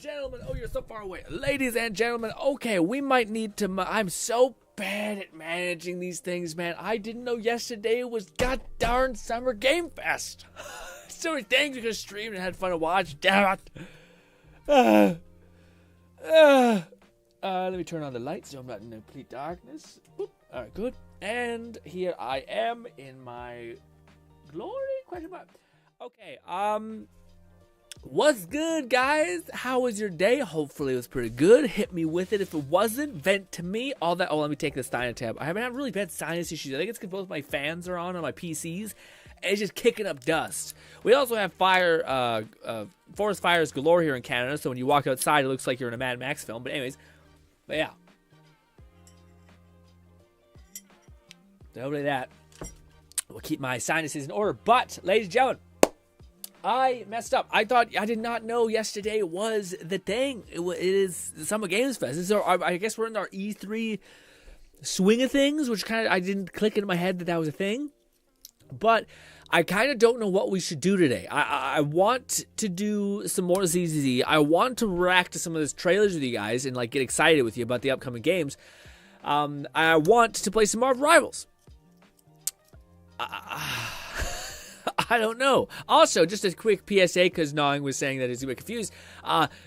gentlemen, oh, you're so far away. Ladies and gentlemen, okay, we might need to, I'm so bad at managing these things, man. I didn't know yesterday was god darn Summer Game Fest. So many things we could stream and had fun to watch. Damn it. Let me turn on the lights so I'm not in complete darkness. Whoop. All right, good. And here I am in my glory? Question mark. Okay, what's good, guys? How was your day? Hopefully it was pretty good. Hit me with it. If it wasn't, vent to me. All that. Oh, let me take the sinus tab. I haven't had really bad sinus issues. I think it's because both my fans are on my PCs. And it's just kicking up dust. We also have forest fires galore here in Canada. So when you walk outside, it looks like you're in a Mad Max film. But anyways, yeah. So hopefully that will keep my sinuses in order. But, ladies and gentlemen, I messed up. I did not know yesterday was the thing. It is the Summer Games Fest. So I guess we're in our E3 swing of things, which kind of I didn't click into my head that was a thing. But I kind of don't know what we should do today. I want to do some more ZZZ. I want to react to some of those trailers with you guys and like get excited with you about the upcoming games. I want to play some Marvel Rivals. I don't know. Also, just a quick PSA, because Gnawing was saying that he's a bit confused.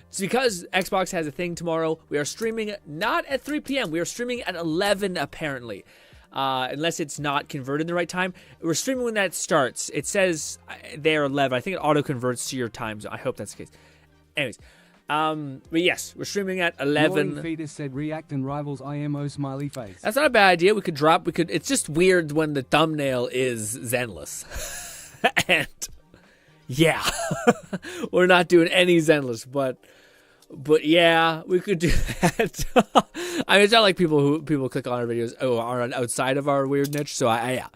It's because Xbox has a thing tomorrow. We are streaming not at 3 p.m. We are streaming at 11, apparently. Unless it's not converted in the right time. We're streaming when that starts. It says they're 11. I think it auto-converts to your time zone. I hope that's the case. Anyways. But yes, we're streaming at 11. Fetus said React and Rivals IMO smiley face. That's not a bad idea. It's just weird when the thumbnail is Zenless. And yeah, we're not doing any Zenless, but yeah, we could do that. I mean, it's not like people click on our videos are outside of our weird niche. So yeah.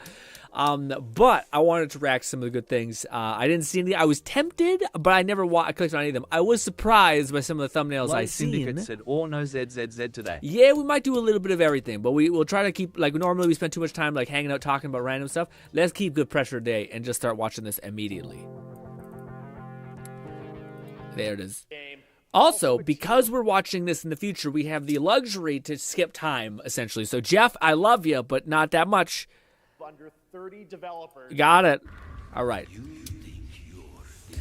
But I wanted to react to some of the good things. I didn't see any. I was tempted, but I never clicked on any of them. I was surprised by some of the thumbnails I seen. Syndicate said, or no ZZZ today. Yeah, we might do a little bit of everything, but we'll try to keep, like, normally we spend too much time, like, hanging out, talking about random stuff. Let's keep good pressure today and just start watching this immediately. There it is. Also, because we're watching this in the future, we have the luxury to skip time, essentially. So, Jeff, I love you, but not that much. Under 30 developers. Got it. All right.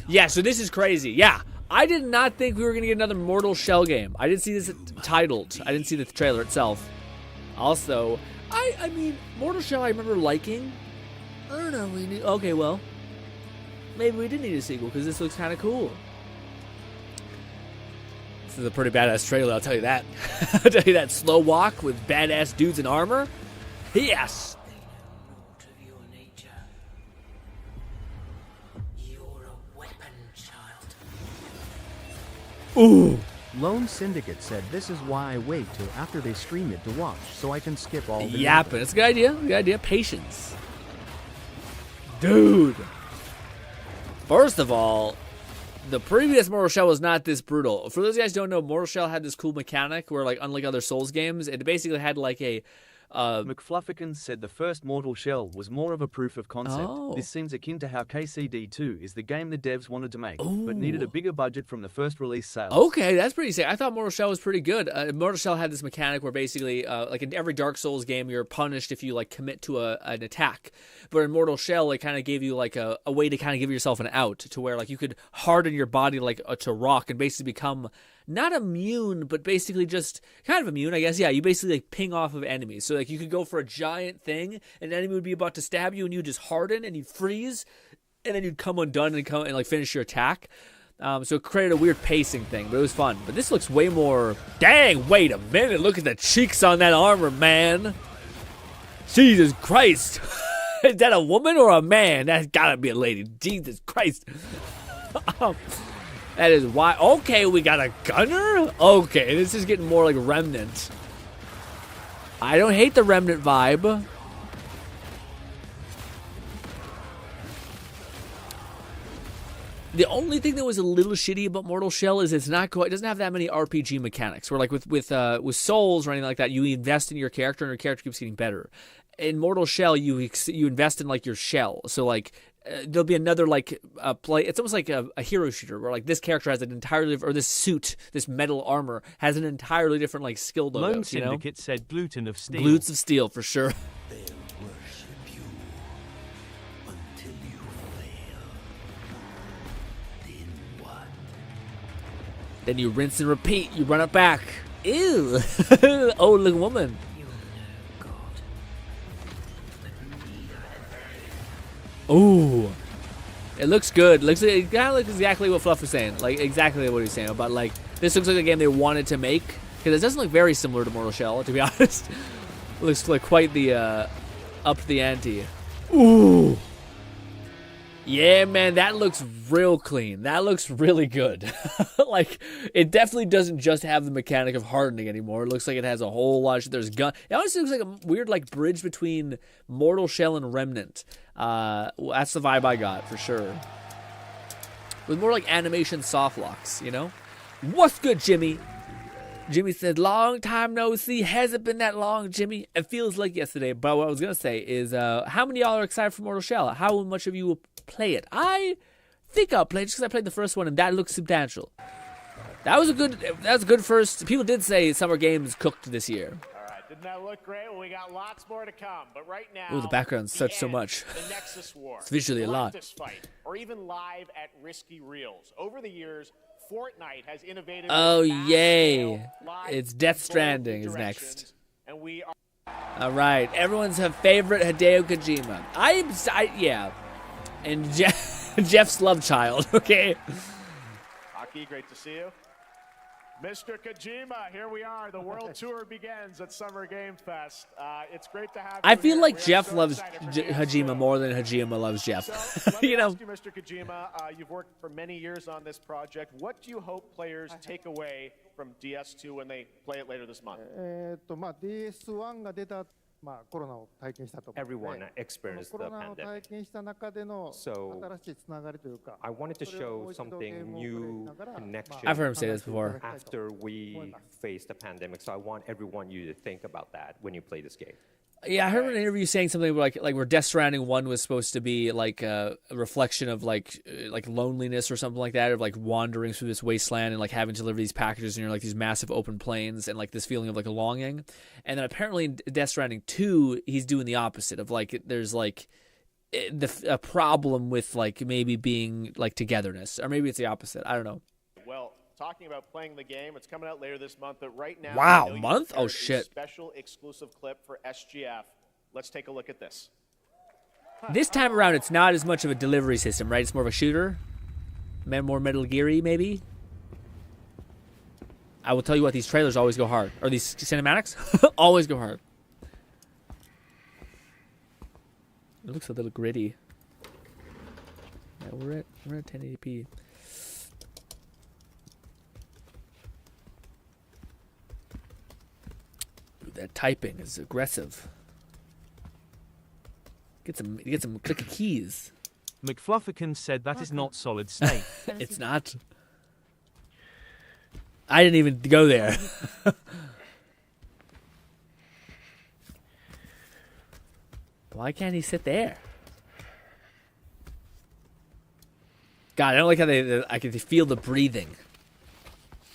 Yeah, so this is crazy. Yeah, I did not think we were going to get another Mortal Shell game. I didn't see this titled. I didn't see the trailer itself. Also, I mean, Mortal Shell I remember liking. I don't know. Okay, well, maybe we did need a sequel because this looks kind of cool. This is a pretty badass trailer, I'll tell you that. I'll tell you that. Slow walk with badass dudes in armor. Yes. Ooh. Lone Syndicate said this is why I wait till after they stream it to watch, so I can skip all the yapping. It's a good idea. Good idea. Patience. Dude. First of all, the previous Mortal Shell was not this brutal. For those guys who don't know, Mortal Shell had this cool mechanic where, like, unlike other Souls games, it basically had like a McFluffikins said the first Mortal Shell was more of a proof of concept. Oh. This seems akin to how KCD2 is the game the devs wanted to make, but needed a bigger budget from the first release sales. Okay, that's pretty sick. I thought Mortal Shell was pretty good. Mortal Shell had this mechanic where basically, like in every Dark Souls game, you're punished if you like commit to an attack. But in Mortal Shell, it kind of gave you like a way to kind of give yourself an out to where like you could harden your body like to rock and basically become not immune, but basically just kind of immune, I guess. Yeah, you basically like ping off of enemies. So like you could go for a giant thing, an enemy would be about to stab you, and you just harden and you freeze, and then you'd come undone and like finish your attack. So it created a weird pacing thing, but it was fun. But this looks way more. Dang! Wait a minute! Look at the cheeks on that armor, man. Jesus Christ! Is that a woman or a man? That's gotta be a lady. Jesus Christ! That is why. Okay, we got a gunner? Okay, this is getting more like Remnant. I don't hate the Remnant vibe. The only thing that was a little shitty about Mortal Shell is it doesn't have that many RPG mechanics. Where like with Souls or anything like that, you invest in your character and your character keeps getting better. In Mortal Shell, you invest in like your shell. So like there'll be another like play. It's almost like a hero shooter where like this character has an entirely or this suit, this metal armor has an entirely different like skill logo. Lone Syndicate said gluten of steel. Glutes of steel for sure. They'll worship you until you fail. Then what? Then you rinse and repeat. You run it back. Ew. Old looking woman. Ooh, it looks good. It kind of looks exactly what Fluff was saying. Like exactly what he's saying about like this looks like a game they wanted to make because it doesn't look very similar to Mortal Shell, to be honest. It looks like quite the up the ante. Ooh, yeah, man, that looks real clean. That looks really good. Like it definitely doesn't just have the mechanic of hardening anymore. It looks like it has a whole lot of there's gun. It honestly looks like a weird like bridge between Mortal Shell and Remnant. That's the vibe I got for sure. With more like animation soft locks, you know? What's good, Jimmy? Jimmy said, long time no see. Hasn't been that long, Jimmy. It feels like yesterday. But what I was going to say is, how many of y'all are excited for Mortal Shell? How much of you will play it? I think I'll play it just because I played the first one and that looks substantial. That was a good first. People did say Summer Games cooked this year. Didn't that look great? Well, we got lots more to come, but right now, ooh, the background's such so much. The Nexus War, it's visually a lot. Fight, or even live at Risky Reels. Over the years, Fortnite has innovated. Oh yay! It's Death Stranding is next. And we are. All right, everyone's favorite Hideo Kojima. Yeah, and Jeff's love child. Okay. Aki, great to see you. Mr. Kojima, here we are. The world tour begins at Summer Game Fest. It's great to have you. I feel here. like Jeff loves Hajima more than Hajima loves Jeff. So, let me you know, ask you, Mr. Kojima, you've worked for many years on this project. What do you hope players take away from DS2 when they play it later this month? DS1 が出たまあコロナを体験したと思うので、 Everyone experienced コ the ロナを体 pandemic. 験した中での So, 新しいつながりというか、 I wanted to それをも show う一度ゲー something ムをプレイし new ながら、 connection I've heard him say this before. after we faced the pandemic. So I want everyone you to think about that when you play this game. Yeah, I heard in an interview saying something like where Death Stranding 1 was supposed to be like a reflection of like loneliness or something like that, of like wandering through this wasteland and like having to deliver these packages in like these massive open plains and like this feeling of like a longing. And then apparently in Death Stranding 2, he's doing the opposite of like there's like a problem with like maybe being like togetherness, or maybe it's the opposite. I don't know. Well, talking about playing the game, it's coming out later this month, but right now, wow, I know you month? prepared Oh shit! a special exclusive clip for SGF. Let's take a look at this. This time around, it's not as much of a delivery system, right? It's more of a shooter, more Metal Gear-y, maybe. I will tell you what, these trailers always go hard, or these cinematics always go hard. It looks a little gritty. Yeah, we're at 1080p. That typing is aggressive. Get some clicky keys. McFlufferkin said that is not Solid Snake. It's not. I didn't even go there. Why can't he sit there? God, I don't like how I can feel the breathing.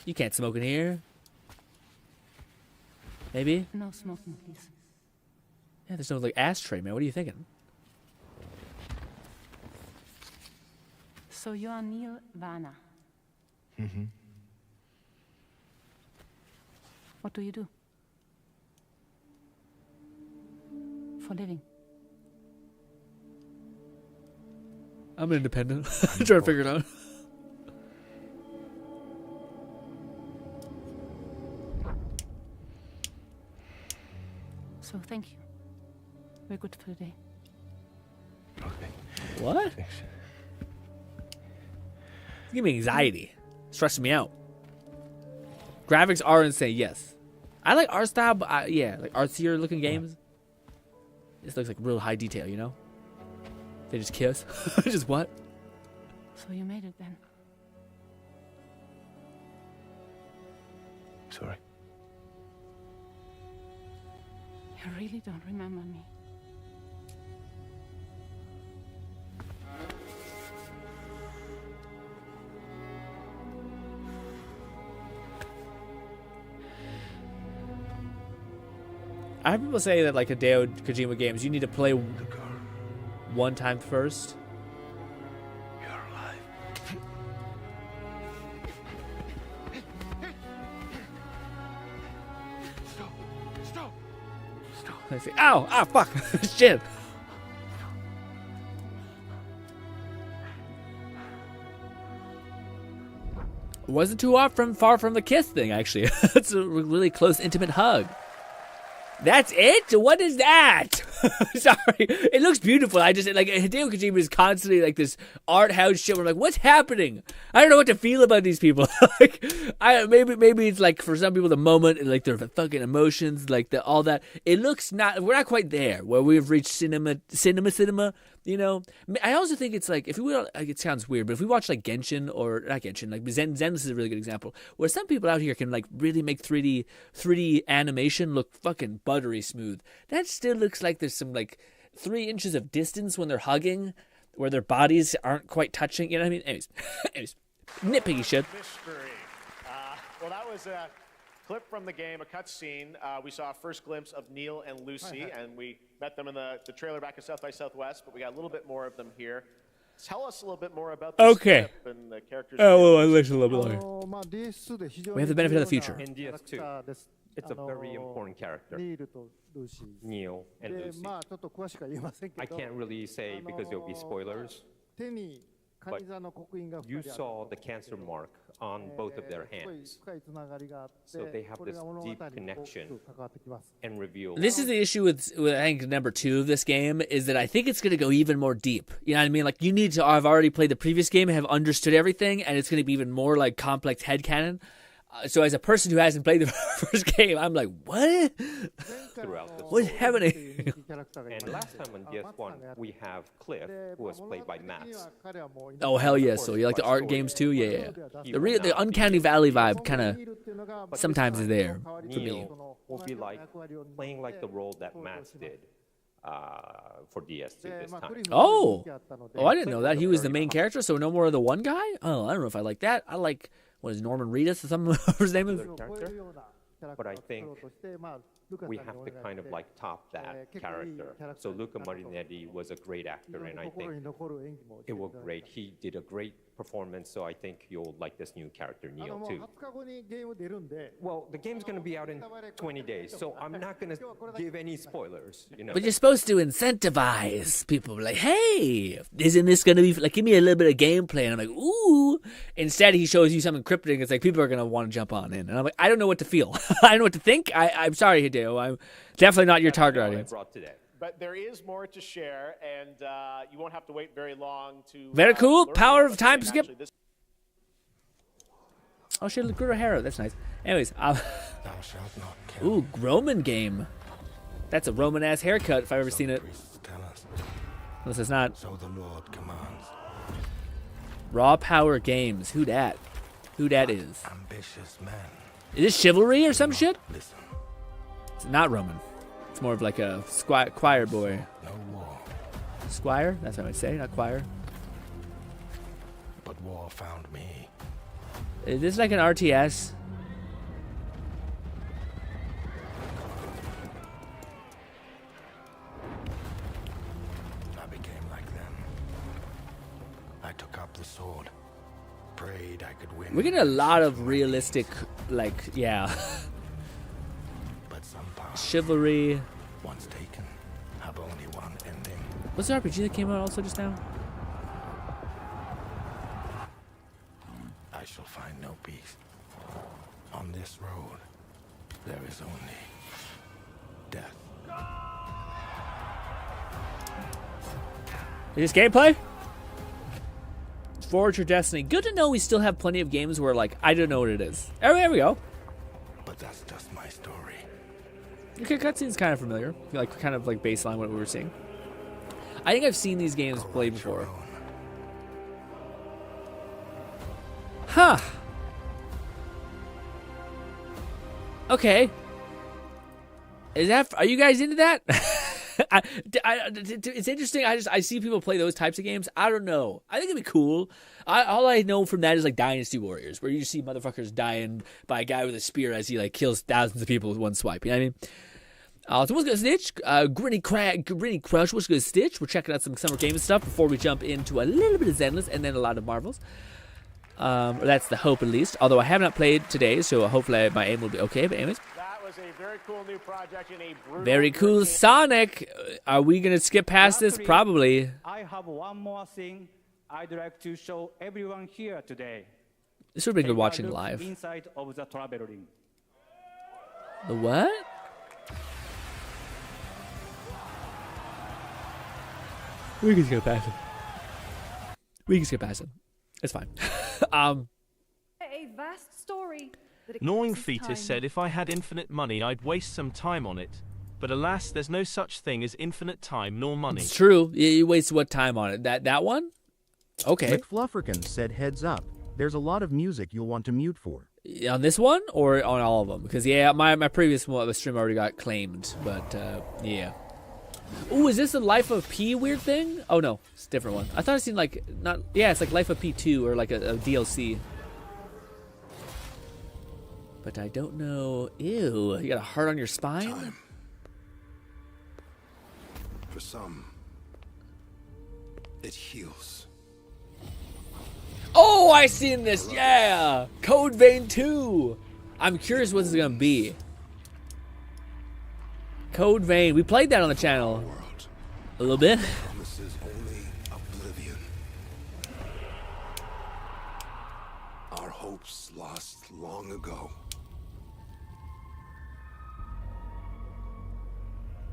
You can't smoke in here. Maybe? No smoking, please. Yeah, there's no like ashtray, man. What are you thinking? So you are Neil Varner. Mm-hmm. What do you do? For living? I'm independent. I'm trying to figure it out. So thank you. We're good for the day. Okay. What? It's giving me anxiety. Stressing me out. Graphics are insane, yes. I like art style, but yeah, like artsier looking games. This looks like real high detail, you know? They just kiss. Just what? So you made it then? Sorry. You really don't remember me. I have people say that like Hideo Kojima games, you need to play one time first. You're alive. Stop. I say, ow, ah, fuck, shit. Wasn't too far from the kiss thing, actually. It's a really close, intimate hug. That's it? What is that? Sorry. It looks beautiful. I just, like, Hideo Kojima is constantly, like, this art house shit where I'm like, what's happening? I don't know what to feel about these people. Like, maybe it's, like, for some people, the moment, and, like, their fucking emotions, like, all that. It looks we're not quite there, where we've reached cinema, you know? I also think it's, like, if we, like, it sounds weird, but if we watch, like, Genshin, or, not Genshin, like, Zenless is a really good example, where some people out here can, like, really make 3D animation look fucking buttery smooth. That still looks like there's some, like, 3 inches of distance when they're hugging, where their bodies aren't quite touching. You know what I mean? Anyways, nitpicky shit. Mystery. Well, that was a clip from the game, a cutscene. We saw a first glimpse of Neil and Lucy, and we met them in the trailer back at South by Southwest, but we got a little bit more of them here. Tell us a little bit more about the clip and the characters. Oh, I listened a little bit longer. We have the benefit of the future. In DS2, it's a very important character. Neil and Lucy. I can't really say because there'll be spoilers, but you saw the cancer mark on both of their hands. So they have this deep connection and reveal. This is the issue with I think number 2 of this game, is that I think it's going to go even more deep. You know what I mean? Like, you need to have already played the previous game and have understood everything, and it's going to be even more like complex headcanon. So as a person who hasn't played the first game, I'm like, what? What's happening? And last time on DS1, we have Cliff, who was played by Mats. Oh, hell yeah. So you like the art games too? Yeah. The Uncanny Valley vibe kind of sometimes is there for me. Neil will be like playing like the role that Mats did for DS2 this time. Oh, I didn't know that. He was the main character, so no more of the one guy? Oh, I don't know if I like that. I like... What is Norman Reedus or something? His name is? But I think we have to kind of like top that character. So Luca Marinetti was a great actor, and I think it was great. He did a great performance, so I think you'll like this new character, Neil, too. Well, the game's going to be out in 20 days, so I'm not going to give any spoilers. You know. But you're supposed to incentivize people. Like, hey, isn't this going to be, like, give me a little bit of gameplay. And I'm like, ooh. Instead, he shows you something cryptic. It's like, people are going to want to jump on in. And I'm like, I don't know what to feel. I don't know what to think. I'm sorry, Hideo. I'm definitely not your target audience. But there is more to share, and you won't have to wait very long to... Very cool. Power of time skip. Oh, shit, Lakura Hero. That's nice. Anyways. Ooh, Roman game. That's a Roman-ass haircut if I've ever seen it. Unless it's not. So the Lord commands. Raw Power Games. Who dat? Who dat is? Ambitious man. Is this Chivalry or some shit? Listen. It's not Roman. It's more of like a choir boy. No war. Squire? That's what I'd say, not choir. But war found me. Is this like an RTS? I became like them. I took up the sword. Prayed I could win. We're getting a lot of realistic, like, yeah. But some power, Chivalry. once taken, have only one ending. What's the RPG that came out also just now? I shall find no peace. On this road, there is only death. Is this gameplay? Forge Your Destiny. Good to know we still have plenty of games where, like, I don't know what it is. Oh, there we go. But that's just my story. Okay, cutscene's kind of familiar. Like, kind of like baseline what we were seeing. I think I've seen these games played before. Huh. Okay. Is that? Are you guys into that? It's interesting. I see people play those types of games. I don't know. I think it'd be cool. All I know from that is like Dynasty Warriors, where you see motherfuckers dying by a guy with a spear as he like kills thousands of people with one swipe. You know what I mean? So what's good, Stitch? Grinny Crush, what's good, Stitch? We're checking out some summer gaming stuff before we jump into a little bit of Zenless and then a lot of Marvels. That's the hope, at least. Although I have not played today, so hopefully my aim will be okay. But anyways. That was a very cool new project in a brutal... Very cool. Sonic! Are we going to skip past this? Probably. I have one more thing I'd like to show everyone here today. This would be good watching live. Inside of the travel ring. The what? We can skip past it. We can skip past it. It's fine. A vast story. Gnawing Fetus said if I had infinite money, I'd waste some time on it. But alas, there's no such thing as infinite time nor money. It's true. You waste what time on it? That one? Okay. McFlufferkin said heads up. There's a lot of music you'll want to mute for. On this one or on all of them? Because, yeah, my previous stream already got claimed. But, yeah. Ooh, is this the Life of P weird thing? Oh, no. It's a different one. I thought I seen, like, not... Yeah, it's like Life of P2 or, like, a DLC. But I don't know... Ew. You got a heart on your spine? Time. For some, it heals. Oh, I seen this. Yeah. Code Vein 2. I'm curious what this is going to be. Code Vein. We played that on the channel. A little bit. Promises only oblivion. Our hopes lost long ago.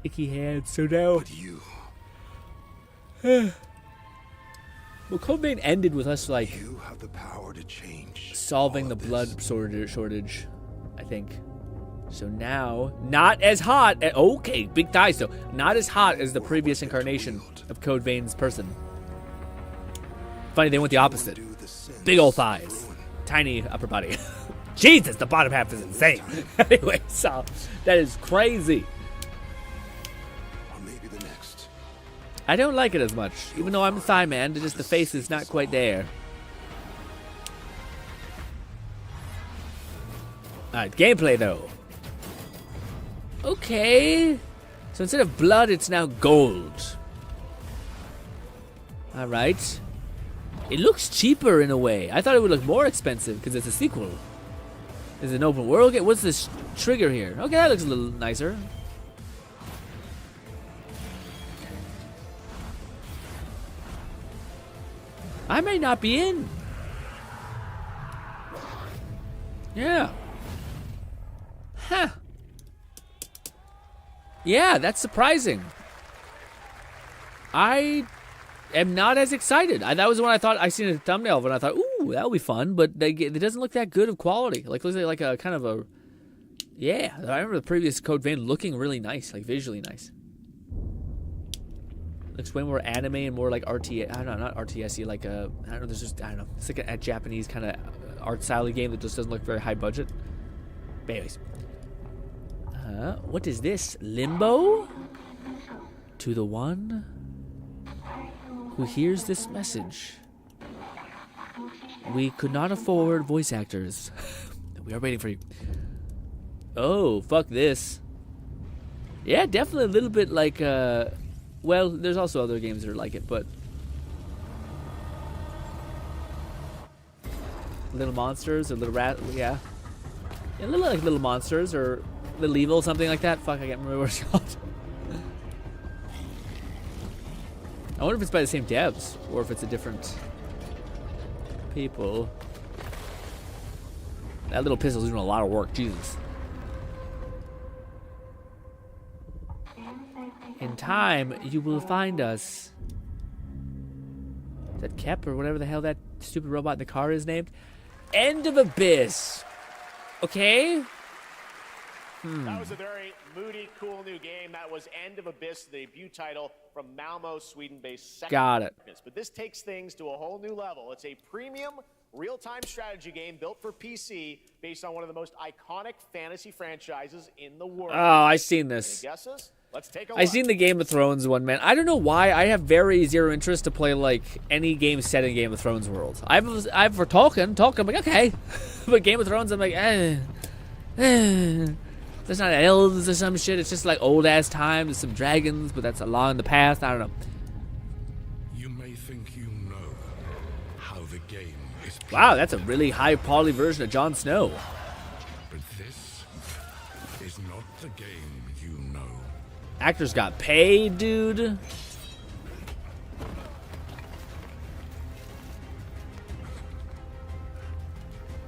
Icky head. So now. But you. Well, Code Vein ended with us like You have the power to change. solving the blood shortage, I think. So now, not as hot. Okay, big thighs though. Not as hot as the previous incarnation of Code Vein's person. Funny, they went the opposite. Big old thighs, tiny upper body. Jesus, the bottom half is insane. Anyway, so that is crazy. Or maybe the next. I don't like it as much, even though I'm a thigh man. Just the face is not quite there. All right, gameplay though. Okay, so instead of blood, it's now gold. All right. It looks cheaper in a way. I thought it would look more expensive because it's a sequel. Is it an open world game? What's this trigger here? Okay, that looks a little nicer. I may not be in. Yeah. Huh. Yeah, that's surprising. I am not as excited. That was when I thought I seen a thumbnail of it and I thought, ooh, that'll be fun, but it doesn't look that good of quality. Like, looks like a kind of a... Yeah, I remember the previous Code Vein looking really nice, like visually nice. Looks way more anime and more like RTS. I don't know, not RTS-y, like a... I don't know, there's just... I don't know. It's like a Japanese kind of art style game that just doesn't look very high budget. But anyways. What is this? Limbo? To the one who hears this message. We could not afford voice actors. We are waiting for you. Oh, fuck this. Yeah, definitely a little bit like, well, there's also other games that are like it, but... Little Monsters or Little Rat, yeah. A little like Little Monsters or Little Evil, something like that. Fuck, I can't remember what it's called. I wonder if it's by the same devs or if it's a different people. That little pistol's doing a lot of work, Jesus. In time, you will find us. Is that Kep or whatever the hell that stupid robot in the car is named? End of Abyss. Okay. That was a very moody, cool new game. That was End of Abyss, the debut title from Malmo, Sweden-based. Got it. But this takes things to a whole new level. It's a premium, real-time strategy game built for PC based on one of the most iconic fantasy franchises in the world. Oh, I've seen this. Any guesses? Let's take a look. I've seen the Game of Thrones one, man. I don't know why. I have very zero interest to play, like, any game set in Game of Thrones world. I've for Tolkien, I'm like, okay. But Game of Thrones, I'm like, It's There's not elves or some shit. It's just like old ass times. There's some dragons, but that's a long in the past. I don't know. You may think you know how the game is played. Wow, that's a really high quality version of Jon Snow. But this is not the game you know. Actors got paid, dude.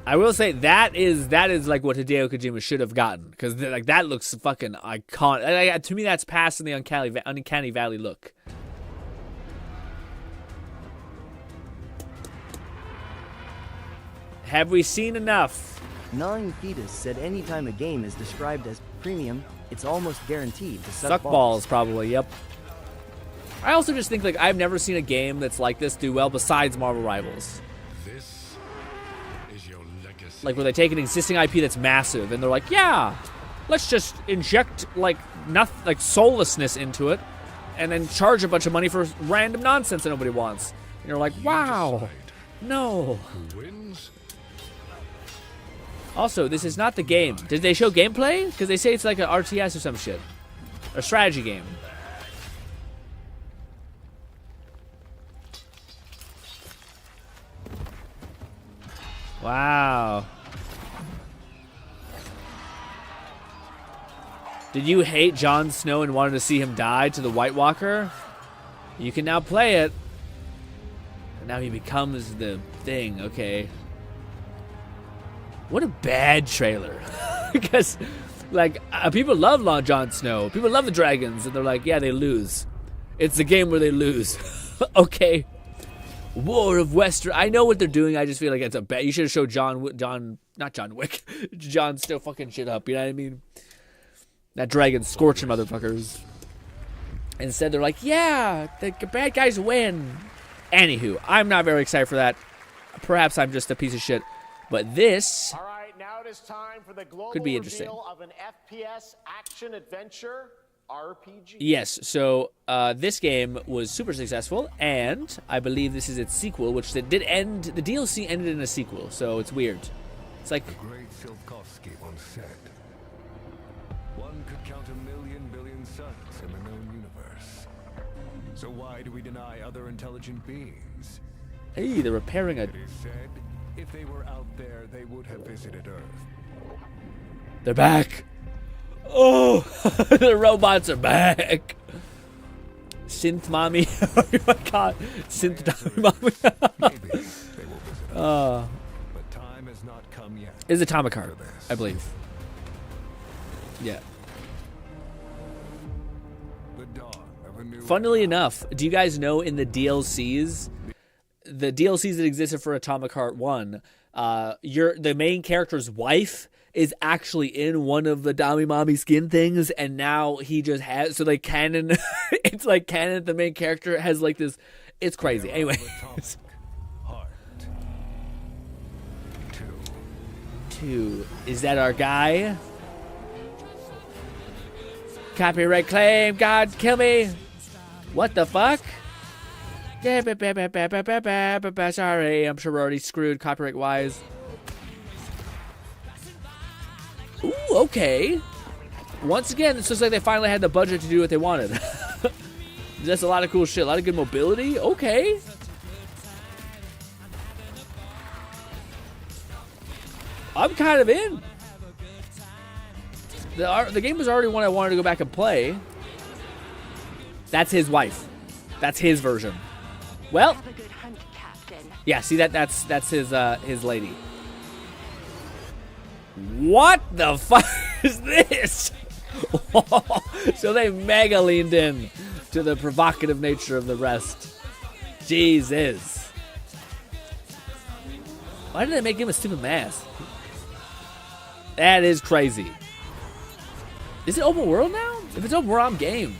I will say that is like what Hideo Kojima should have gotten, because like that looks fucking iconic. To me, that's passing the uncanny valley look. Have we seen enough? Gnawing Fetus said anytime a game is described as premium, it's almost guaranteed to Suck balls, probably. Yep. I also just think like I've never seen a game that's like this do well besides Marvel Rivals. This is your legacy. Like where they take an existing IP that's massive and they're like, yeah, let's just inject like nothing, like soullessness into it, and then charge a bunch of money for random nonsense that nobody wants. And you're like, wow, no. Who wins? Also, this is not the game. Did they show gameplay? Because they say it's like an RTS or some shit, a strategy game. Wow. Did you hate Jon Snow and wanted to see him die to the White Walker? You can now play it. And now he becomes the thing, okay. What a bad trailer. Because, like, people love Jon Snow. People love the dragons. And they're like, yeah, they lose. It's the game where they lose. Okay. War of Westeros. I know what they're doing. I just feel like it's a bad. You should have showed not John Wick. Jon Snow fucking shit up. You know what I mean? That dragon scorching motherfuckers. Instead, they're like, yeah, the bad guys win. Anywho, I'm not very excited for that. Perhaps I'm just a piece of shit. But this All right, now it is time for the global could be interesting. reveal of an FPS action adventure RPG. Yes, so this game was super successful, and I believe this is its sequel, which did end. The DLC ended in a sequel, so it's weird. It's like The great Silkovsky once said, one could count 1,000,000 billion suns in the known universe. So why do we deny other intelligent beings? Hey, they're repairing a. It is said, if they were out there, they would have visited Earth. They're back. Oh, the robots are back. Synth mommy. Oh my god. Synth mommy. Maybe they will visit us. But time has not come yet. Is Atomic Heart, I believe. Yeah. The dawn of a new Funnily enough, do you guys know in the DLCs that existed for Atomic Heart 1, the main character's wife is actually in one of the Dami Mommy skin things, and now he just has, so like canon, it's like canon, the main character has like this, it's crazy. Anyway. Heart. 2. Is that our guy? Copyright claim, God, kill me. What the fuck? Sorry, I'm sure we're already screwed copyright-wise. Ooh, okay. Once again, it's just like they finally had the budget to do what they wanted. That's a lot of cool shit. A lot of good mobility. Okay. I'm kind of in. The game was already one I wanted to go back and play. That's his wife. That's his version. Well, yeah. See that's his lady. What the fuck is this? So they mega leaned in to the provocative nature of the rest. Jesus. Why did they make him a stupid mask? That is crazy. Is it open world now? If it's open world, I'm game.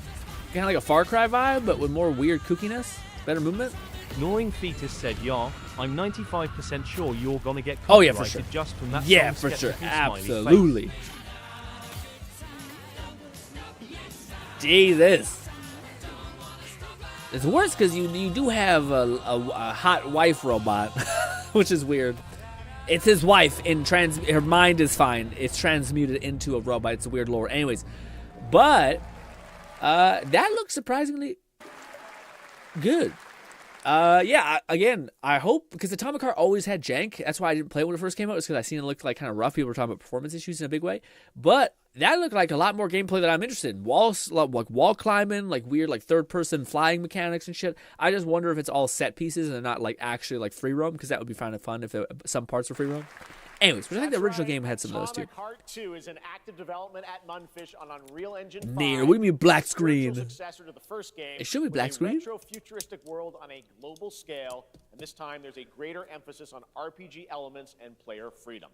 Kind of like a Far Cry vibe, but with more weird kookiness. Better movement. Gnawing Fetus said, "Yeah, I'm 95% sure you're gonna get Oh, yeah, for copyrighted sure. just from that Yeah, song for sure. sketch of your smiley Absolutely. face." Jesus. It's worse because you do have a hot wife robot, which is weird. It's his wife in her mind is fine. It's transmuted into a robot. It's a weird lore. Anyways, but that looks surprisingly good. Yeah, again, I hope, because Atomic Heart always had jank. That's why I didn't play it when it first came out, was because I seen it looked like kind of rough. People were talking about performance issues in a big way. But that looked like a lot more gameplay that I'm interested in. Like wall climbing, like weird, like third-person flying mechanics and shit. I just wonder if it's all set pieces and not like actually like free roam, because that would be kind of fun if some parts were free roam. Anyways, but I think the original game had some of those too. Atomic Heart 2 is in active development at Munfish on Unreal Engine 5. Near, what do you mean black screen? Successor to the first game. It should be black screen. Retro futuristic world on a global scale, and this time there's a greater emphasis on RPG elements and player freedom.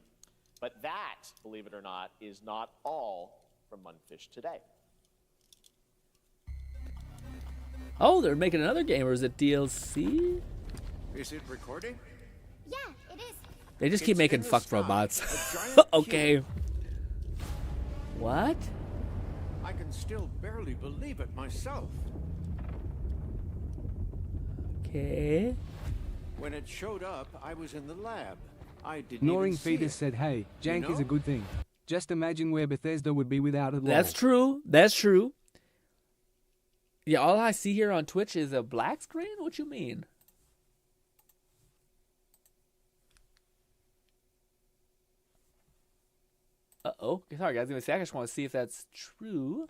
But that, believe it or not, is not all from Munfish today. Oh, they're making another game, or is it DLC? Is it recording? Yeah, it is. They just keep making fuck robots. Okay. What? I can still barely believe it myself. Okay. When it showed up, I was in the lab. I didn't Ignoring even see Fetus it. said, hey, jank You is a know? good thing. Just imagine where Bethesda would be without it. That's true. That's true. Yeah, all I see here on Twitch is a black screen? What you mean? Uh-oh. Sorry, guys. Give me a sec. I just want to see if that's true.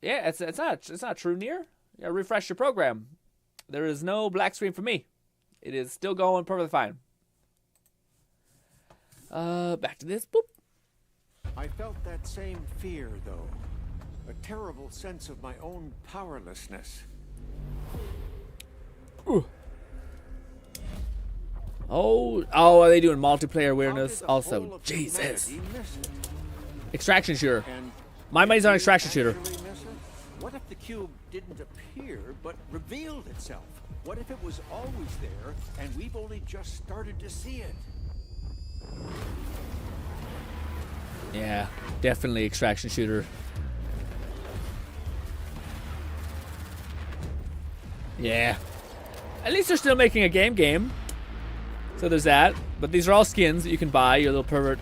Yeah, it's not true, Near. Yeah, refresh your program. There is no black screen for me. It is still going perfectly fine. Back to this. Boop. I felt that same fear, though. A terrible sense of my own powerlessness. Ooh. Oh, are they doing multiplayer weirdness also? Jesus. Extraction shooter. My money's on extraction shooter. What if the cube didn't appear, but revealed itself? What if it was always there, and we've only just started to see it? Yeah, definitely extraction shooter. Yeah. At least they're still making a game. So there's that. But these are all skins that you can buy, your little pervert,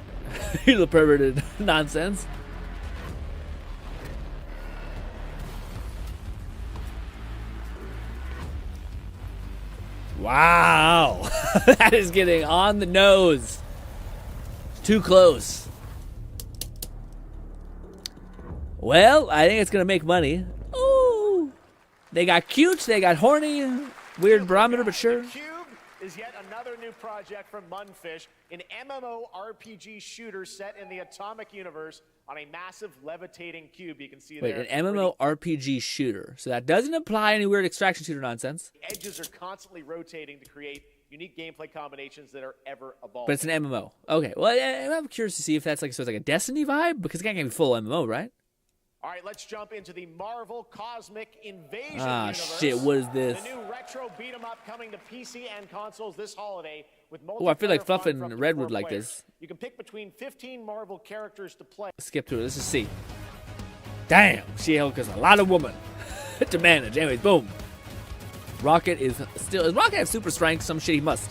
your little perverted nonsense. Wow. That is getting on the nose. Too close. Well, I think it's going to make money. Ooh. They got cute, they got horny. Weird barometer, but sure. The Cube is yet another new project from Munfish, an MMORPG shooter set in the Atomic universe on a massive levitating cube. You can see Wait, there. an MMORPG shooter. So that doesn't imply any weird extraction shooter nonsense. Edges are constantly rotating to create unique gameplay combinations that are ever evolving. But it's an MMO. Okay, well, I'm curious to see if that's like, so it's like a Destiny vibe? Because it can't be full MMO, right? All right, let's jump into the Marvel Cosmic Invasion universe. Shit, what is this? The new retro beat-em-up coming to PC and consoles this holiday with Oh, I feel like Fluff and multiplayer Red fun would like players. this. You can pick between 15 Marvel characters to play. Skip to it. Let's just see. Damn, She-Hulk is a lot of woman to manage. Anyways, boom. Rocket is still... Does Rocket have super strength? Some shit he must.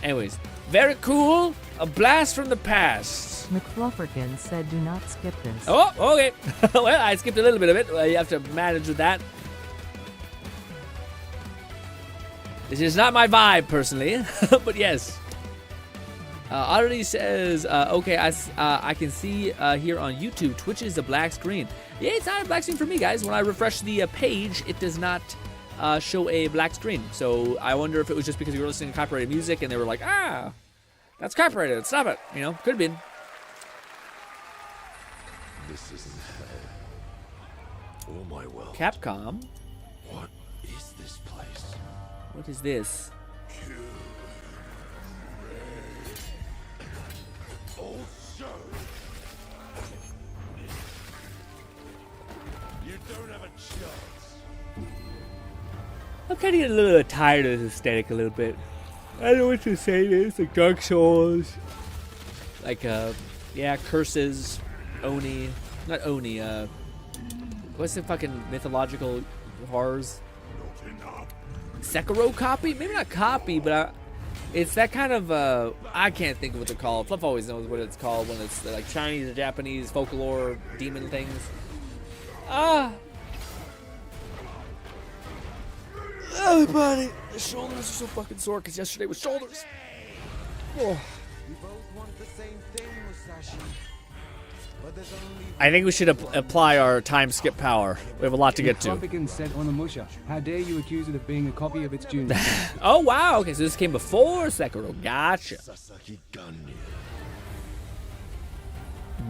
Anyways, very cool. A blast from the past. McFlufferkin said do not skip this. Oh, okay. Well, I skipped a little bit of it. You have to manage with that. This is not my vibe, personally. But yes. Already says, okay, I can see here on YouTube, Twitch is a black screen. Yeah, it's not a black screen for me, guys. When I refresh the page, it does not show a black screen. So I wonder if it was just because you were listening to copyrighted music and they were like, that's copyrighted. Stop it. You know, could have been. This isn't hell. Oh my world. Capcom. What is this place? What is this? Also, you don't have a chance. I'm kind of getting a little tired of this aesthetic a little bit. I don't know what to say this. Like Dark Souls. Like, yeah, Curses. Oni. Not Oni, what's the fucking mythological horrors? Sekiro copy? Maybe not copy, but It's that kind of, I can't think of what they're called. Fluff always knows what it's called when it's like Chinese or Japanese folklore demon things. Oh, buddy. The shoulders are so fucking sore because yesterday was shoulders. Oh. I think we should apply our time skip power. We have a lot to get to. Tropican said on the musha, how dare you accuse it of being a copy of its junior? Oh, wow. Okay, so this came before Sekiro. Gotcha.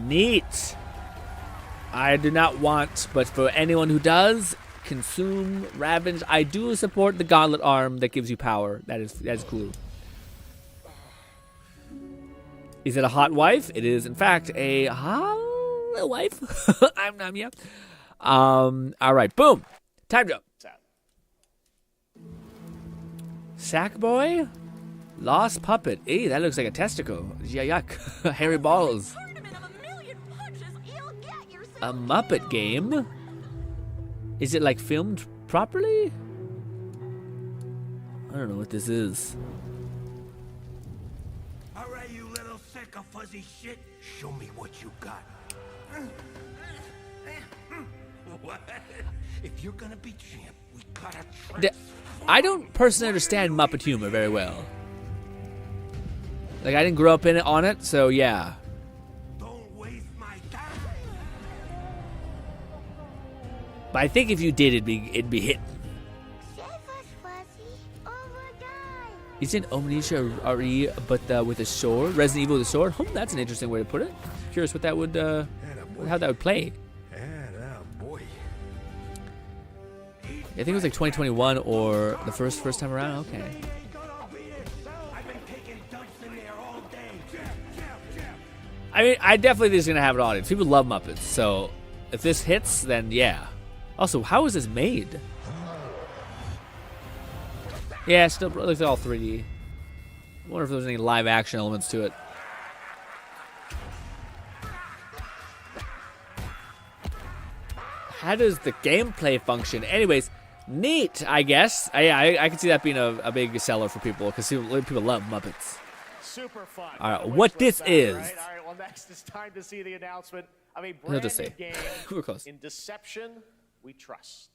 Neat. I do not want, but for anyone who does, consume, ravage. I do support the gauntlet arm that gives you power. That is cool. Is it a hot wife? It is, in fact, a hot wife. I'm Namia. All right, boom. Time jump. Sackboy? Lost puppet. Hey, that looks like a testicle. Yuck. Hairy balls. A Muppet game? Is it like filmed properly? I don't know what this is. Alright, you little sick of fuzzy shit. Show me what you got. What? If you're gonna be champ, we gotta I don't personally understand Muppet humor very well. Like, I didn't grow up on it, so yeah. Don't waste my time. But I think if you did, it'd be hit. Isn't Omniscia RE but with a sword? Resident Evil with a sword? That's an interesting way to put it. Curious what that would, how that would play. I think it was like 2021 or the first time around. Okay. I mean, I definitely think it's gonna have an audience. People love Muppets, so if this hits, then yeah. Also, how is this made? Yeah, it still looks all 3D. I wonder if there's any live action elements to it. How does the gameplay function? Anyways, neat, I guess. I can see that being a big seller for people because people love Muppets. Super fun. All right, what this is. All right, well, next it's time to see the announcement of a He'll just brand say. new game. We're close. In Deception, we trust.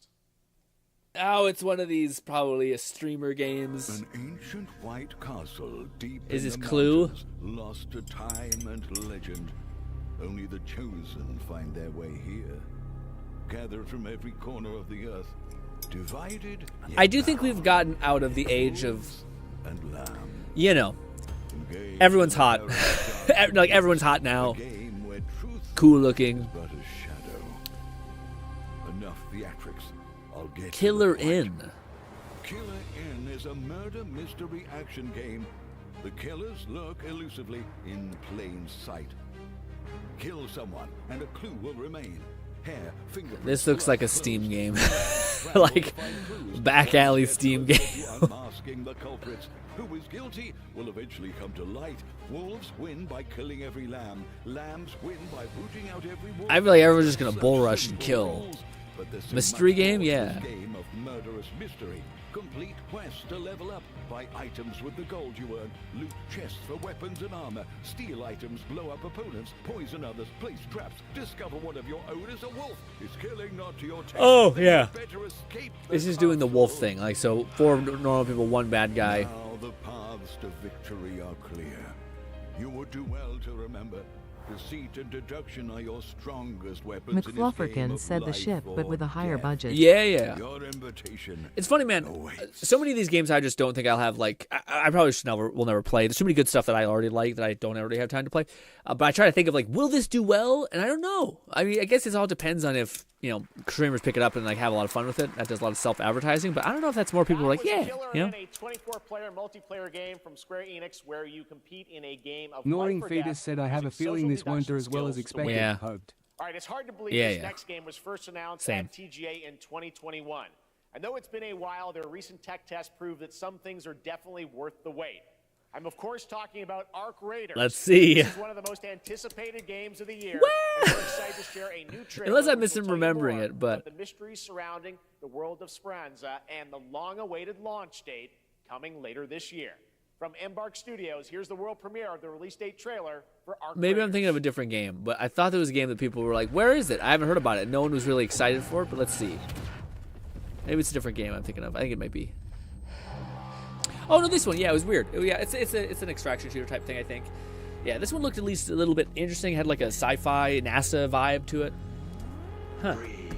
Oh, it's one of these probably a streamer games. An ancient white castle deep Is in this the Clue? mountains, lost to time and legend. Only the chosen find their way here. Gathered from every corner of the earth, divided. I do think we've gotten out of the age of, and lamb. you know, everyone's hot. Like everyone's hot now. Cool looking. But a shadow. Enough theatrics. I'll get Killer Inn. Killer Inn is a murder mystery action game. The killers lurk elusively in plain sight. Kill someone, and a clue will remain. Hair, fingerprints, This looks like a Steam game. Like back alley Steam game. Unmasking the culprits. Who is guilty will eventually come to light. Wolves win by killing every lamb. Lambs win by booting out every wolf. I feel like everyone's just gonna bull rush and kill. But there's so Mystery much game, more to yeah. this game of murderous mystery. Complete quests to level up. Buy items with the gold you earn. Loot chests for weapons and armor. Steal items, blow up opponents, poison others, place traps. Discover one of your own is a wolf. Is killing not to your taste. Oh, Then yeah. you better escape This than is doing the wolf harmful. thing. Like, so 4 normal people, 1 bad guy. Now the paths to victory are clear. You would do well to remember, deceit and deduction are your strongest weapons in this game McFlufferkin of said the life ship, but or with a higher death. budget. Yeah. Your invitation. It's funny, man. So many of these games I just don't think I'll have, like, I probably will never play. There's too many good stuff that I already like that I don't already have time to play. But I try to think of, like, will this do well? And I don't know. I mean, I guess it all depends on if, you know, streamers pick it up and, like, have a lot of fun with it. That does a lot of self-advertising. But I don't know if that's more people are like, yeah, you know. A 24-player multiplayer game from Square Enix where you compete in a game of Gnawing life or Fetus death said, I have a using feeling social this won't do as deduction well as skills to expected. win. Yeah. Hoped. All right, it's hard to believe Yeah, this yeah. next game was first announced Same. at TGA in 2021. I know it's been a while. Their recent tech tests prove that some things are definitely worth the wait. I'm, of course, talking about Arc Raiders. Let's see. This is one of the most anticipated games of the year. And we're excited to share a new trailer. Unless I'm which will tell you misremembering more it, but- about the mysteries surrounding the world of Speranza and the long-awaited launch date coming later this year. From Embark Studios, here's the world premiere of the release date trailer for Arc Maybe I'm Raiders. thinking of a different game, but I thought there was a game that people were like, where is it? I haven't heard about it. No one was really excited for it, but let's see. Maybe it's a different game I'm thinking of. I think it might be. Oh, no, this one. Yeah, it was weird. Yeah, it's an extraction shooter type thing, I think. Yeah, this one looked at least a little bit interesting. It had like a sci-fi NASA vibe to it. Huh. Breathe.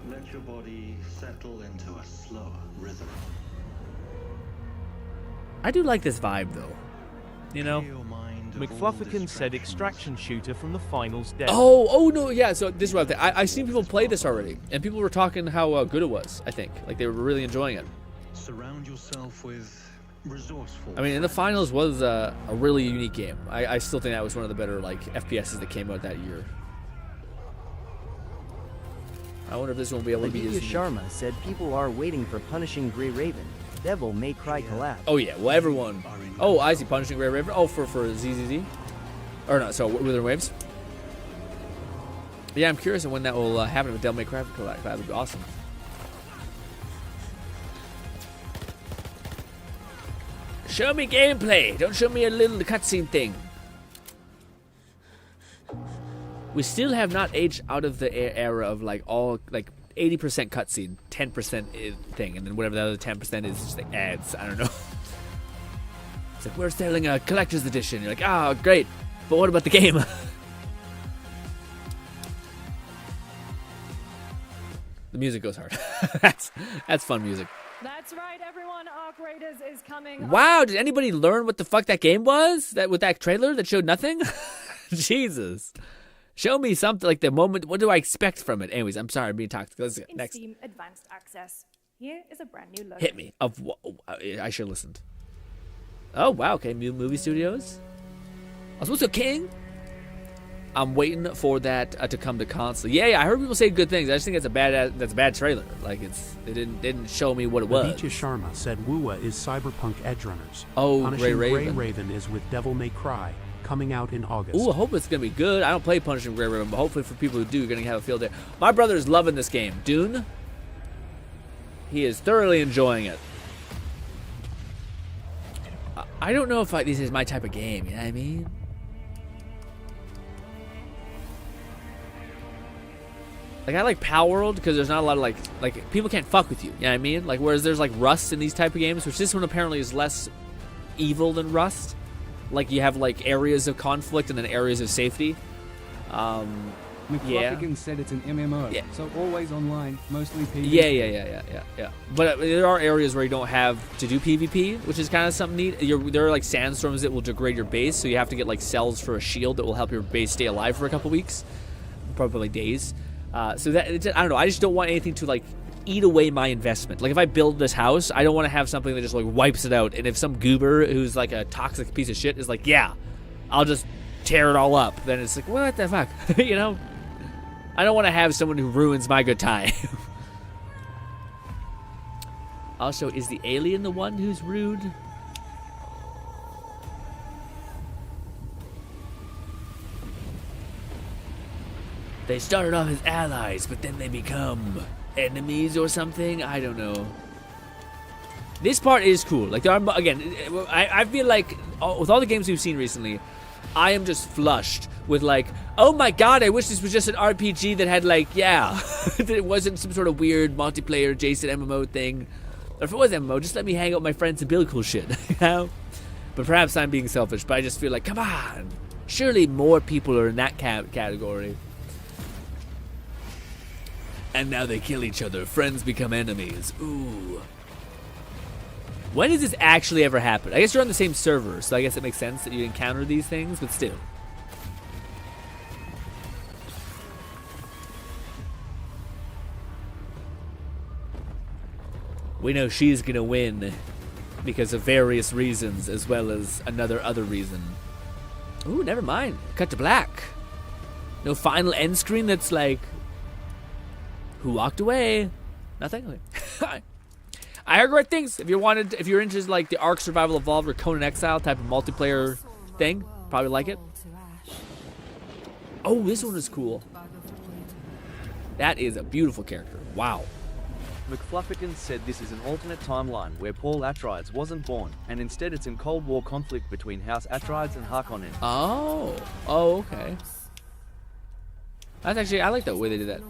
Let your body settle into a slower rhythm. I do like this vibe, though. You know? McFlufferkin said extraction shooter from the finals dev. Oh, no, yeah, so this is what I've seen people play this already, and people were talking how good it was, I think. Like, they were really enjoying it. Surround yourself with resourceful. I mean, and the finals was a really unique game. I still think that was one of the better, like, FPSs that came out that year. I wonder if this one will be able to be as Aditya Sharma said people are waiting for Punishing Grey Raven. Devil May Cry collab. Oh yeah, well everyone. Oh, I see Punishing Grey Raven. Oh, for ZZZ, or no? So Withering Waves. Yeah, I'm curious on when that will happen with Devil May Cry collab. That would be awesome. Show me gameplay. Don't show me a little cutscene thing. We still have not aged out of the era of like all like 80% cutscene, 10% thing, and then whatever the other 10% is just like ads. I don't know. It's like, we're selling a collector's edition. You're like, oh, great. But what about the game? The music goes hard. That's fun music. That's right, everyone. Arc Raiders is coming. Wow, did anybody learn what the fuck that game was? That with that trailer that showed nothing? Jesus. Show me something, like the moment. What do I expect from it? Anyways, I'm sorry, I'm being toxic. Let's get next. Steam Advanced Access. Here is a brand new logo. Hit me. I should have listened. Oh, wow. Okay, movie studios. I was supposed to King. I'm waiting for that to come to console. Yeah, I heard people say good things. I just think that's a bad trailer. Like it didn't show me what it was. Aditya Sharma said Wua is Cyberpunk Edgerunners. Oh, Punishing Grey Grey Raven is with Devil May Cry, coming out in August. Ooh, I hope it's gonna be good. I don't play Punishing Grey Raven, but hopefully for people who do, you're gonna have a field day. My brother is loving this game. Dune. He is thoroughly enjoying it. I don't know if this is my type of game. You know what I mean? Like, I like Power World because there's not a lot of, like, people can't fuck with you. You know what I mean? Like, whereas there's, like, Rust in these type of games, which this one apparently is less evil than Rust. Like, you have, like, areas of conflict and then areas of safety. McFlufferkin said it's an MMO, so always online, mostly PvP. Yeah. But there are areas where you don't have to do PvP, which is kind of something neat. There are, like, sandstorms that will degrade your base, so you have to get, like, cells for a shield that will help your base stay alive for a couple weeks. Probably days. So that, I don't know, I just don't want anything to, like, eat away my investment. Like, if I build this house, I don't want to have something that just, like, wipes it out. And if some goober who's, like, a toxic piece of shit is like, yeah, I'll just tear it all up, then it's like, what the fuck? You know? I don't want to have someone who ruins my good time. Also, is the alien the one who's rude? They started off as allies, but then they become enemies or something? I don't know. This part is cool. Like, there are, again, I feel like with all the games we've seen recently, I am just flushed with, like, oh my god, I wish this was just an RPG that had, like, that it wasn't some sort of weird multiplayer adjacent MMO thing. Or if it was MMO, just let me hang out with my friends and build cool shit, you know? But perhaps I'm being selfish, but I just feel like, come on. Surely more people are in that category. And now they kill each other. Friends become enemies. Ooh. When does this actually ever happen? I guess you're on the same server, so I guess it makes sense that you encounter these things, but still. We know she's gonna win because of various reasons, as well as other reason. Ooh, never mind. Cut to black. No final end screen that's like, who walked away? Nothing. I heard great things. If you're into like the Ark Survival Evolved or Conan Exile type of multiplayer thing, probably like it. Oh, this one is cool. That is a beautiful character. Wow. McFlufferkins said this is an alternate timeline where Paul Atreides wasn't born, and instead it's in Cold War conflict between House Atreides and Harkonnen. Oh, okay. That's actually, I like the way they did that.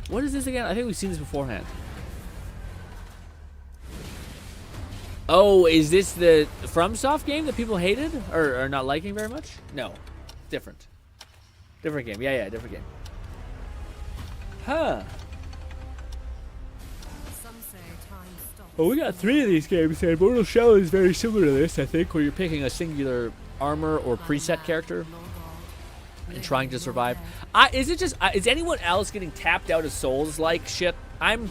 What is this again? I think we've seen this beforehand. Oh, is this the FromSoft game that people hated or are not liking very much? No, different. Different game. Yeah, different game. Huh. Well, we got 3 of these games, and Mortal Shell is very similar to this, I think, where you're picking a singular armor or preset character and trying to survive. Is anyone else getting tapped out of Souls-like shit? I'm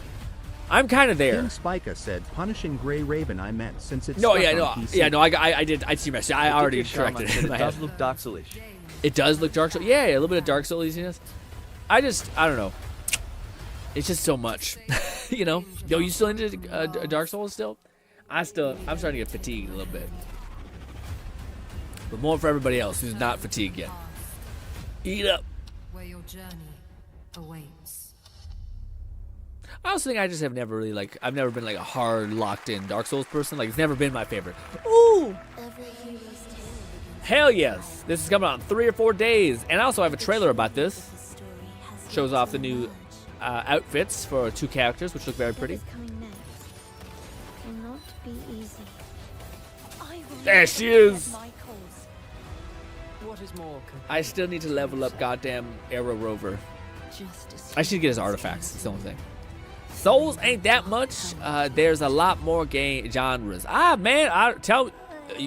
kind of there. King Spica said, punishing Grey Raven I meant, since it's I did. I see my message. I already corrected it in my head. It does look Dark Souls-ish. It does look Dark Souls. Yeah, a little bit of Dark Souls-iness. I don't know. It's just so much. You know? Yo, you still into Dark Souls still? I'm starting to get fatigued a little bit. But more for everybody else who's not fatigued yet. Eat up. Where your journey awaits. I also think I just have never really I've never been like a hard locked in Dark Souls person. Like, it's never been my favorite. Ooh! Hell yes! This is coming out in 3 or 4 days. And I also have a trailer about this. Shows off the new outfits for 2 characters, which look very pretty. There she is! I still need to level up goddamn Arrow Rover. I should get his artifacts. That's the only thing. Souls ain't that much. There's a lot more game genres. Man,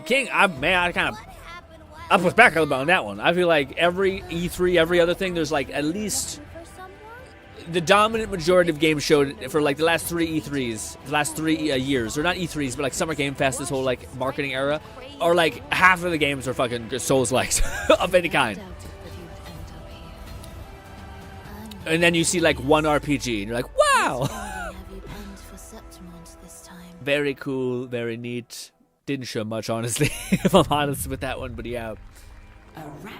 King. I push back a little bit on that one. I feel like every E3, every other thing, there's like at least the dominant majority of games showed for like the last 3 E3s, the last 3 years, or not E3s, but like Summer Game Fest, this whole like marketing era, or like half of the games are fucking Souls-likes of any kind. And then you see like one RPG, and you're like, wow! Very cool, very neat. Didn't show much, honestly, if I'm honest with that one, but yeah. A rat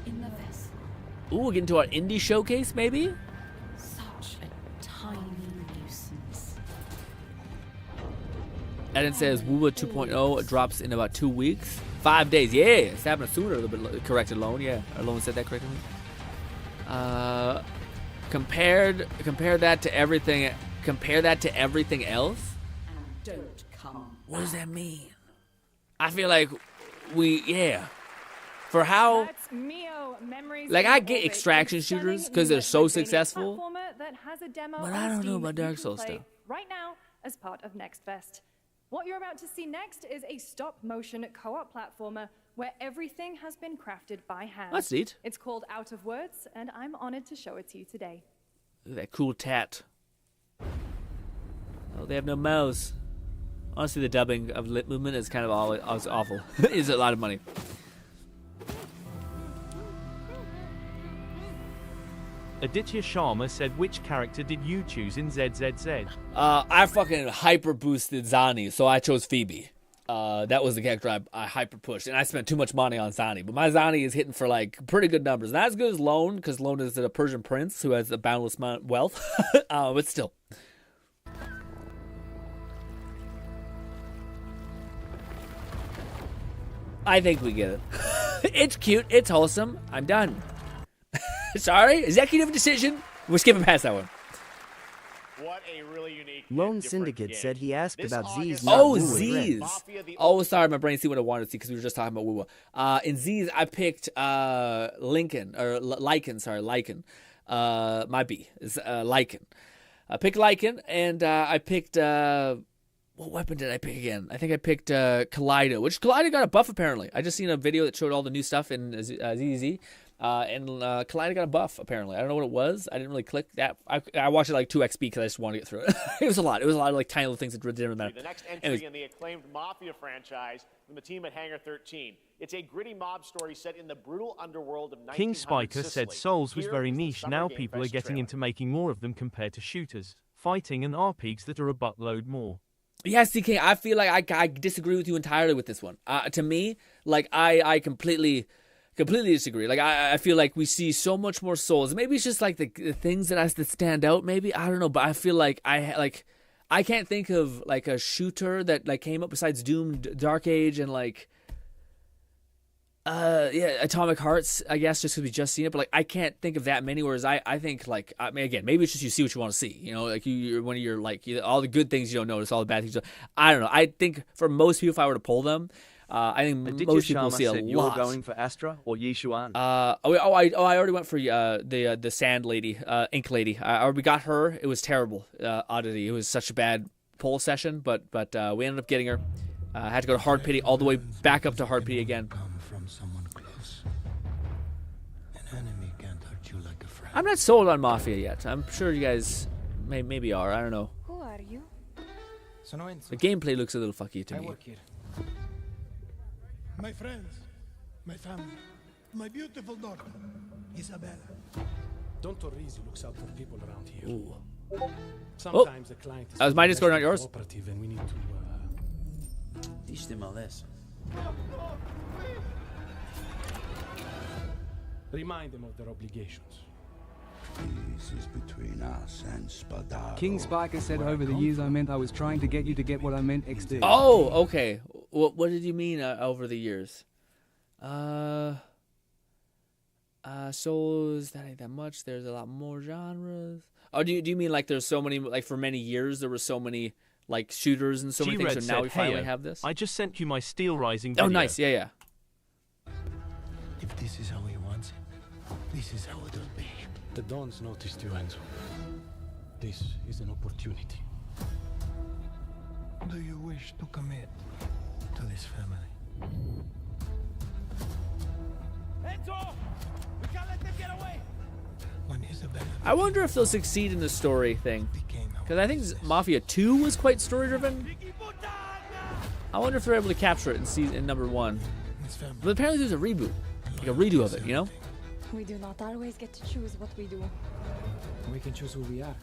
in the vessel. Ooh, we'll get into our indie showcase, maybe? Such a tiny nuisance. And it says WUWA 2.0 drops in about 2 weeks. 5 days, yeah, it's happening sooner, a little bit corrected Lone, yeah. Lone said that correctly. Compare that to everything else. Don't come. What does that mean? I feel like for how like I get extraction shooters because they're so successful, but I don't know about Dark Souls stuff. Right now, as part of Next Fest. What you're about to see next is a stop-motion co-op platformer where everything has been crafted by hand. That's neat. It's called Out of Words, and I'm honored to show it to you today. Look at that cool tat. Oh, they have no mouths. Honestly, the dubbing of lip movement is kind of always awful. It's a lot of money. Aditya Sharma said, which character did you choose in ZZZ? I fucking hyper boosted Zani, so I chose Phoebe. That was the character I hyper pushed, and I spent too much money on Zani. But my Zani is hitting for like pretty good numbers. Not as good as Lone, because Lone is a Persian prince who has a boundless amount of wealth. But still. I think we get it. It's cute. It's wholesome. I'm done. Sorry, executive decision. We're skipping past that one. What a really unique Lone Syndicate said he asked about Z's. Z's. Oh, sorry, my brain see what I wanted to see because we were just talking about WUWA. In Z's, I picked Lycan. My B is Lycan. I picked Lycan, and I picked what weapon did I pick again? I think I picked Kaleido, which Kaleido got a buff apparently. I just seen a video that showed all the new stuff in ZZZ. And Kaleido got a buff, apparently. I don't know what it was. I didn't really click that. I watched it like 2xp because I just wanted to get through it. It was a lot. It was a lot of like tiny little things that didn't matter. The next entry in the acclaimed Mafia franchise from the team at Hangar 13. It's a gritty mob story set in the brutal underworld of 1900 King Spiker Sicily. said Souls was Here very is the niche. Summer Now Game people are Fest getting trailer. into making more of them compared to shooters, fighting, and RPGs that are a buttload more. Yeah, CK, I feel like I disagree with you entirely with this one. To me, like I completely Completely disagree. Like I feel like we see so much more Souls. Maybe it's just like the things that stand out. Maybe I don't know, but I feel like I can't think of like a shooter that like came up besides Doom, Dark Age, and like Atomic Hearts. I guess just because we just seen it, but like I can't think of that many. Whereas I think like I mean again, maybe it's just you see what you want to see. You know, like you're when you're like all the good things you don't notice, all the bad things. I don't know. I think for most people, if I were to poll them. I think most people see a lot. You're going for Astra or Yishuan? I already went for the Sand Lady, Ink Lady. I already got her. It was terrible. Oddity. It was such a bad poll session, but we ended up getting her. I had to go to hard pity all the way back up to hard pity again. I'm not sold on Mafia yet. I'm sure you guys maybe are. I don't know. Who are you? The gameplay looks a little fucky to me. My friends, my family, my beautiful daughter, Isabella. Don Torrisi looks out for people around here. Ooh. Sometimes the client is that was my Discord, not yours. And we need to teach them all this. Remind them of their obligations. This is between us and Spadaro. King Spiker said over the years I meant I was trying to get you to get what I meant XD. Oh, okay. What did you mean over the years? Souls, that ain't that much. There's a lot more genres. Oh, do you mean like there's so many, like for many years there were so many like shooters and so many things, so now we finally have this? I just sent you my Steel Rising video. Oh, nice. Yeah. If this is how he wants it, this is how it'll be. The Dons noticed you, Enzo. This is an opportunity. Do you wish to commit to this family? Enzo! We can't let them get away! When Isabella... I wonder if they'll succeed in the story thing. Because I think Mafia 2 was quite story-driven. I wonder if they're able to capture it in number 1. But apparently there's a reboot. Like a redo of it, you know? We do not always get to choose what we do. We can choose who we are.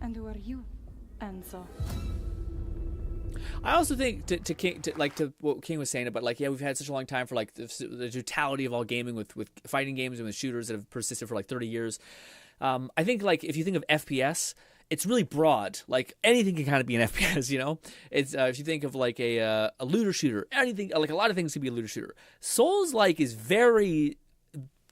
And who are you, Enzo? I also think to what King was saying about like, yeah, we've had such a long time for like the totality of all gaming with fighting games and with shooters that have persisted for like 30 years. I think like if you think of FPS, it's really broad. Like anything can kind of be an FPS, you know. It's if you think of like a looter shooter, anything like a lot of things can be a looter shooter. Souls like is very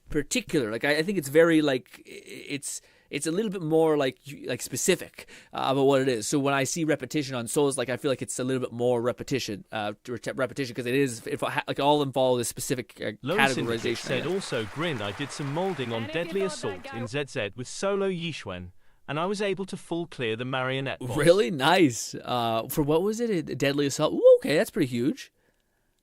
particular. Like I think it's very like it's a little bit more like specific about what it is. So when I see repetition on Souls, like I feel like it's a little bit more repetition because it is like all involved is specific categorization. Said also GRINN. I did some molding on Deadly Assault in ZZ with solo Yishuan. And I was able to full clear the marionette boss. Really nice. For what was it? A Deadly Assault? Ooh, okay, that's pretty huge.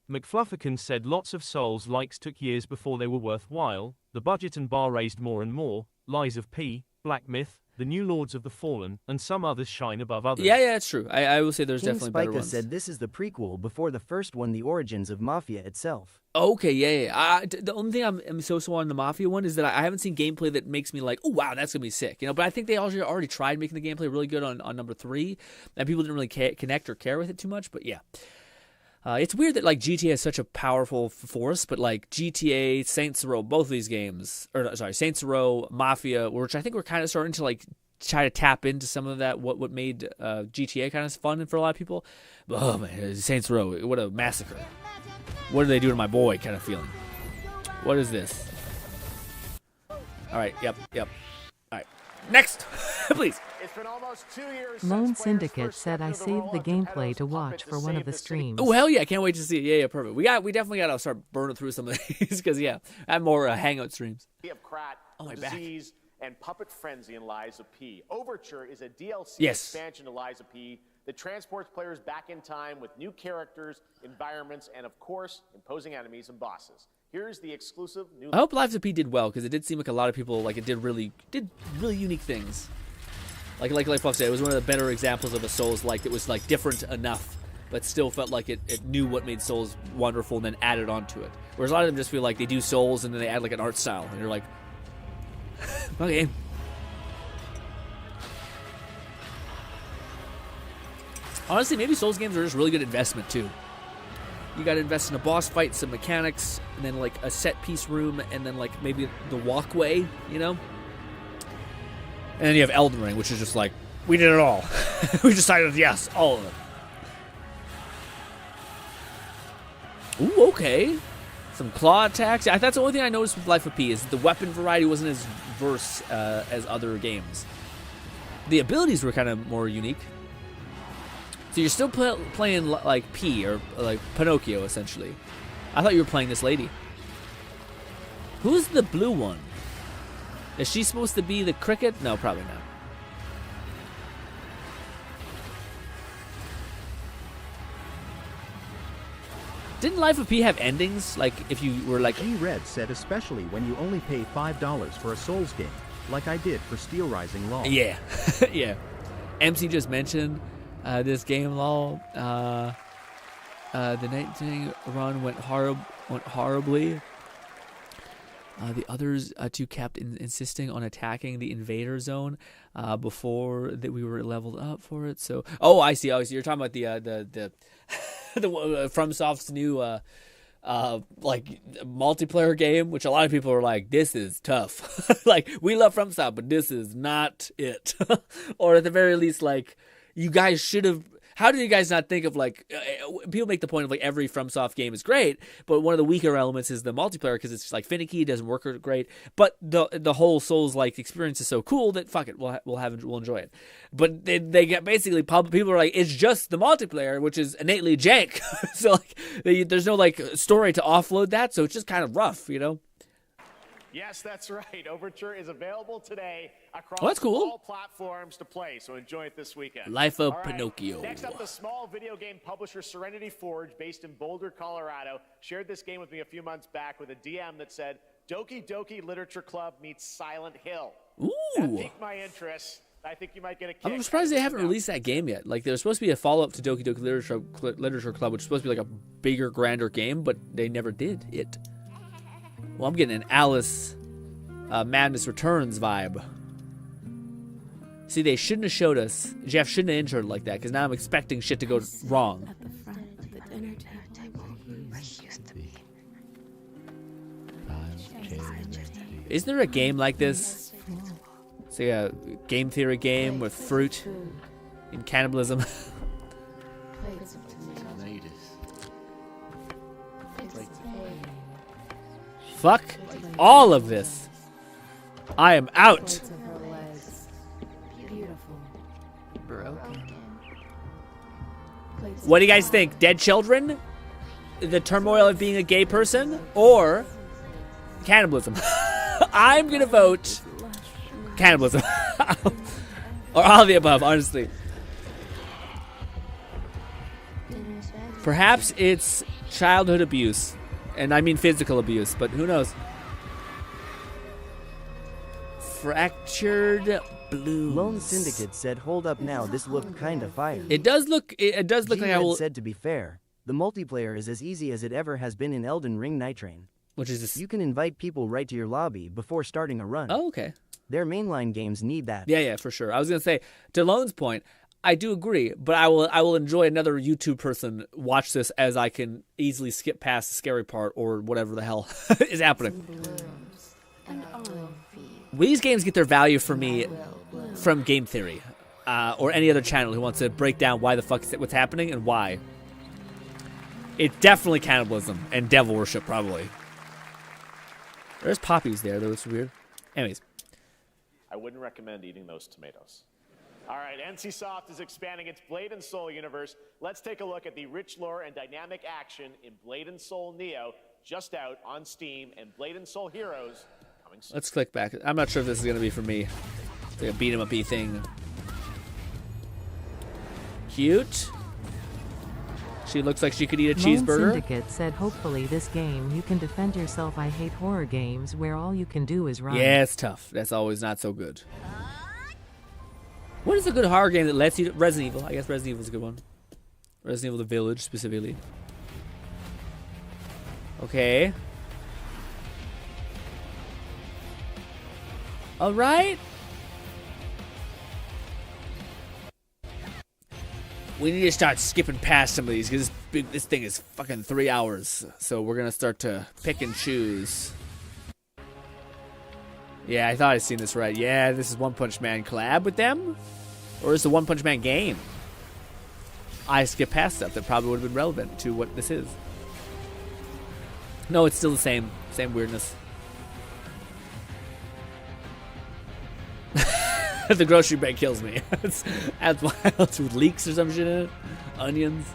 McFlufferkin said lots of Souls likes took years before they were worthwhile. The budget and bar raised more and more. Lies of P, Black Myth, The New Lords of the Fallen, and some others shine above others. Yeah, it's true. I will say there's King definitely better ones. said this is the prequel before the first one, the origins of Mafia itself. Okay, yeah. The only thing I'm so on the Mafia one is that I haven't seen gameplay that makes me like, oh wow, that's gonna be sick, you know. But I think they already tried making the gameplay really good on number 3, and people didn't really connect or care with it too much. But yeah, it's weird that like GTA is such a powerful force, but like GTA, Saints Row, both of these games, Saints Row, Mafia, which I think we're kind of starting to like try to tap into some of that what made GTA kind of fun for a lot of people. But oh man, Saints Row, what a massacre. What did they do to my boy kind of feeling? What is this? Alright, yep. Alright, next, please. It's been almost 2 years Lone Syndicate said I saved the gameplay to watch for one of the streams. Oh hell yeah, I can't wait to see it. Yeah, perfect. We definitely got to start burning through some of these because I have more hangout streams. My disease and Puppet Frenzy in Lies of P. Overture is a DLC expansion to Lies of P that transports players back in time with new characters, environments, and of course, imposing enemies and bosses. Here's the exclusive new... I hope Lives of P did well, because it did seem like a lot of people, like, it did really unique things. Like Fluff said, it was one of the better examples of a Souls-like that was, like, different enough, but still felt like it knew what made Souls wonderful and then added on to it. Whereas a lot of them just feel like they do Souls and then they add, like, an art style, and you're like, okay. Honestly, maybe Souls games are just really good investment, too. you got to invest in a boss fight, some mechanics, and then like a set piece room, and then like maybe the walkway, you know. And then you have Elden Ring, which is just like, we did it all. We decided yes, all of it. Ooh, okay. Some claw attacks. Yeah, that's the only thing I noticed with Life of P is the weapon variety wasn't as diverse as other games. The abilities were kind of more unique. So you're still playing like P, or like Pinocchio, essentially. I thought you were playing this lady. Who's the blue one? Is she supposed to be the cricket? No, probably not. Didn't Life of P have endings? Like, if you were like... G-Red said especially when you only pay $5 for a Souls game, like I did for Steel Rising LOL. Yeah, yeah. MC just mentioned this game, LOL. The night thing run went horribly. The others two kept insisting on attacking the invader zone before that we were leveled up for it. So, oh, I see. Oh, so you're talking about the FromSoft's new like multiplayer game, which a lot of people are like, this is tough. Like, we love FromSoft, but this is not it. Or at the very least, like, you guys should have. How do you guys not think of, like, people make the point of, like, every FromSoft game is great, but one of the weaker elements is the multiplayer because it's, like, finicky, it doesn't work great, but the whole Souls-like experience is so cool that, fuck it, we'll enjoy it. But they get basically, people are like, it's just the multiplayer, which is innately jank. So, like, there's no, like, story to offload that, so it's just kind of rough, you know? Yes, that's right. Overture is available today across that's cool. all platforms to play, so enjoy it this weekend. Life of All right, Pinocchio. Next up, the small video game publisher Serenity Forge, based in Boulder, Colorado, shared this game with me a few months back with a DM that said, Doki Doki Literature Club meets Silent Hill. Ooh. That piqued my interest. I think you might get a kick. I'm surprised they haven't released that game yet. Like, there's supposed to be a follow-up to Doki Doki Literature Club, which is supposed to be like a bigger, grander game, but they never did it. Well, I'm getting an Alice Madness Returns vibe. See, they shouldn't have showed us. Jeff shouldn't have introed like that, because now I'm expecting shit to go wrong. At the front of the dinner table, Isn't there a game like this? It's like a game theory game with fruit and cannibalism. Fuck all of this. I am out. What do you guys think? Dead children? The turmoil of being a gay person? Or cannibalism? I'm gonna vote cannibalism. Or all of the above, honestly. Perhaps it's childhood abuse. And I mean physical abuse, but who knows? Fractured Blues. Lone Syndicate said, hold up now, this looked kinda fire. It does look like I will... said, to be fair, the multiplayer is as easy as it ever has been in Elden Ring Night Train. Which is this... You can invite people right to your lobby before starting a run. Oh, okay. Their mainline games need that. Yeah, for sure. I was going to say, to Lone's point, I do agree, but I will enjoy another YouTube person watch this as I can easily skip past the scary part or whatever the hell is happening. These games get their value for me from Game Theory or any other channel who wants to break down why the fuck what's happening and why. It's definitely cannibalism and devil worship, probably. There's poppies there, though. It's weird. Anyways. I wouldn't recommend eating those tomatoes. All right, NCSoft is expanding its Blade & Soul universe. Let's take a look at the rich lore and dynamic action in Blade & Soul Neo, just out on Steam, and Blade & Soul Heroes coming soon. Let's click back. I'm not sure if this is going to be for me. It's like a beat-em-up-y thing. Cute. She looks like she could eat a cheeseburger. Lone Syndicate said, hopefully this game you can defend yourself. I hate horror games where all you can do is run. Yeah, it's tough. That's always not so good. What is a good horror game that lets you... Resident Evil. I guess Resident Evil is a good one. Resident Evil The Village, specifically. Okay. Alright. We need to start skipping past some of these because this thing is fucking 3 hours. So we're gonna start to pick and choose. Yeah, I thought I'd seen this right. Yeah, this is One Punch Man collab with them, or is the One Punch Man game? I skipped past stuff that probably would have been relevant to what this is. No, it's still the same weirdness. The grocery bag kills me. That's wild. With leeks or some shit in it. Onions.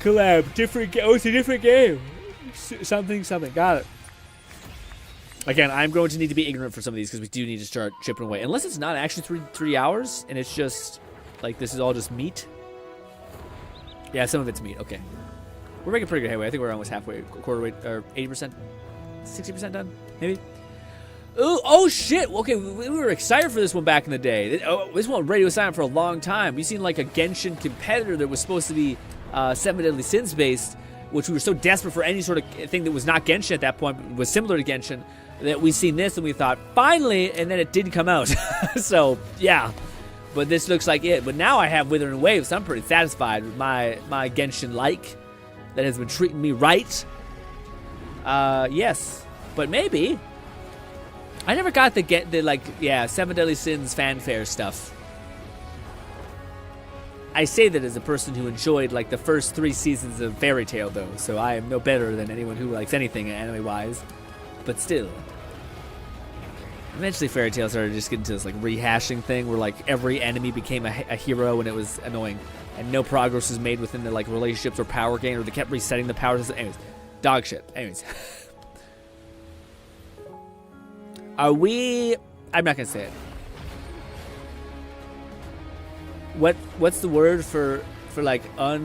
Collab. Different game. Oh, it's a different game. Something. Got it. Again, I'm going to need to be ignorant for some of these because we do need to start chipping away. Unless it's not actually three hours and it's just... like, this is all just meat? Yeah, some of it's meat. Okay. We're making pretty good headway. I think we're almost halfway. Quarter way, or 80%? 60% done? Maybe? Ooh, oh, shit! Okay, we were excited for this one back in the day. This one radio silent for a long time. We've seen, like, a Genshin competitor that was supposed to be 7 Deadly Sins based, which we were so desperate for any sort of thing that was not Genshin at that point, was similar to Genshin, that we seen this and we thought, finally, and then it didn't come out. So, yeah. But this looks like it. But now I have Withering Waves, so I'm pretty satisfied with my Genshin-like that has been treating me right. Yes. But maybe. I never got the 7 Deadly Sins fanfare stuff. I say that as a person who enjoyed, like, the first 3 seasons of Fairy Tail, though. So I am no better than anyone who likes anything anime-wise. But still. Eventually, Fairy Tail started just getting to this like rehashing thing where like every enemy became a hero and it was annoying, and no progress was made within the like relationships or power gain, or they kept resetting the power system. Anyways, dog shit. Anyways, are we? I'm not gonna say it. What's the word for like I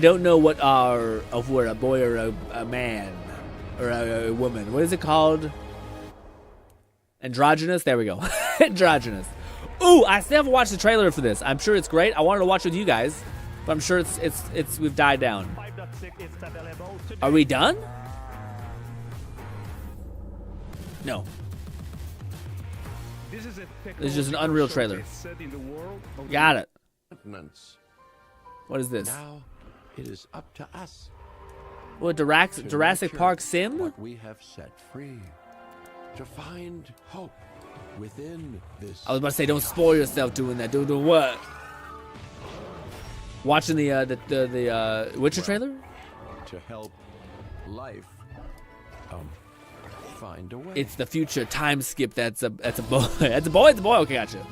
don't know what of word, a boy or a man. Or a woman. What is it called? Androgynous? There we go. Androgynous. Ooh, I still haven't watched the trailer for this. I'm sure it's great. I wanted to watch it with you guys, but I'm sure it's we've died down. Are we done? No. This is just an Unreal trailer. Got it. What is this? Now it is up to us. What, Jurassic Park Sim? What we have set free to find hope within this. I was about to say, don't spoil yourself doing that. Doing what? Watching the Witcher trailer? To help life find a way. It's the future time skip. That's a boy. That's a boy. It's a boy. Okay, gotcha.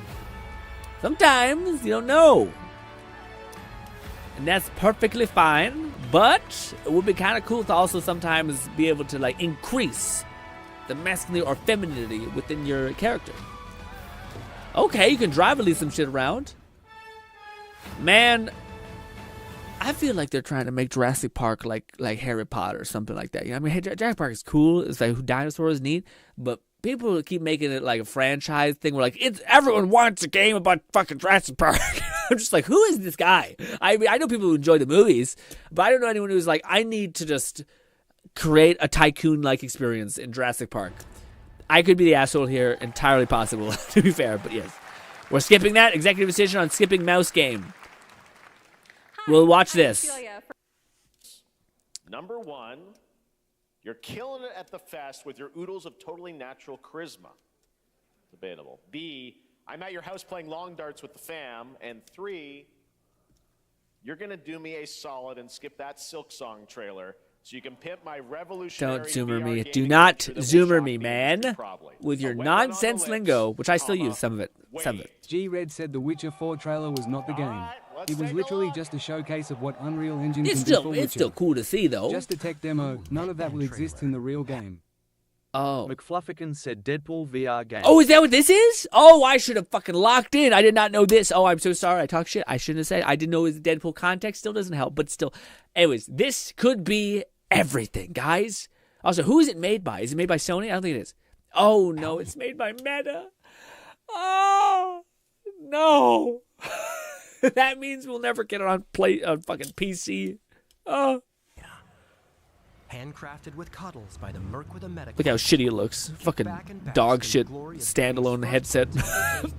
Sometimes you don't know. And that's perfectly fine, but it would be kind of cool to also sometimes be able to like increase the masculinity or femininity within your character. Okay, you can drive at least some shit around. Man, I feel like they're trying to make Jurassic Park like Harry Potter or something like that. You know, I mean, hey, Jurassic Park is cool. It's like dinosaurs neat, but people keep making it like a franchise thing where like everyone wants a game about fucking Jurassic Park. I'm just like, who is this guy? I mean, I know people who enjoy the movies, but I don't know anyone who's like, I need to just create a tycoon-like experience in Jurassic Park. I could be the asshole here, entirely possible, to be fair, but yes. We're skipping that. Executive decision on skipping mouse game. We'll watch this. Number 1, you're killing it at the fest with your oodles of totally natural charisma. Debatable. B, I'm at your house playing long darts with the fam. And 3, you're going to do me a solid and skip that Silk Song trailer so you can pimp my revolutionary Don't zoomer VR me. gaming Do not feature that will zoomer shock me, me man. probably. With your A weapon on the nonsense lips, lingo, which I still use, some of it. G-Red said the Witcher 4 trailer was not the game. It was literally just a showcase of what Unreal Engine can do for Witcher. It's still cool to see, though. Just a tech demo. None of that will exist in the real game. Oh. McFluffican said Deadpool VR game. Oh, is that what this is? Oh, I should have fucking locked in. I did not know this. Oh, I'm so sorry. I talk shit. I shouldn't have said. I didn't know it was Deadpool context. Still doesn't help, but still. Anyways, this could be everything, guys. Also, who is it made by? Is it made by Sony? I don't think it is. Oh, no. It's made by Meta. Oh, no. That means we'll never get it on fucking PC. Oh. Handcrafted with cuddles by the Merc with a medic. Look how shitty it looks. Fucking dog shit standalone headset.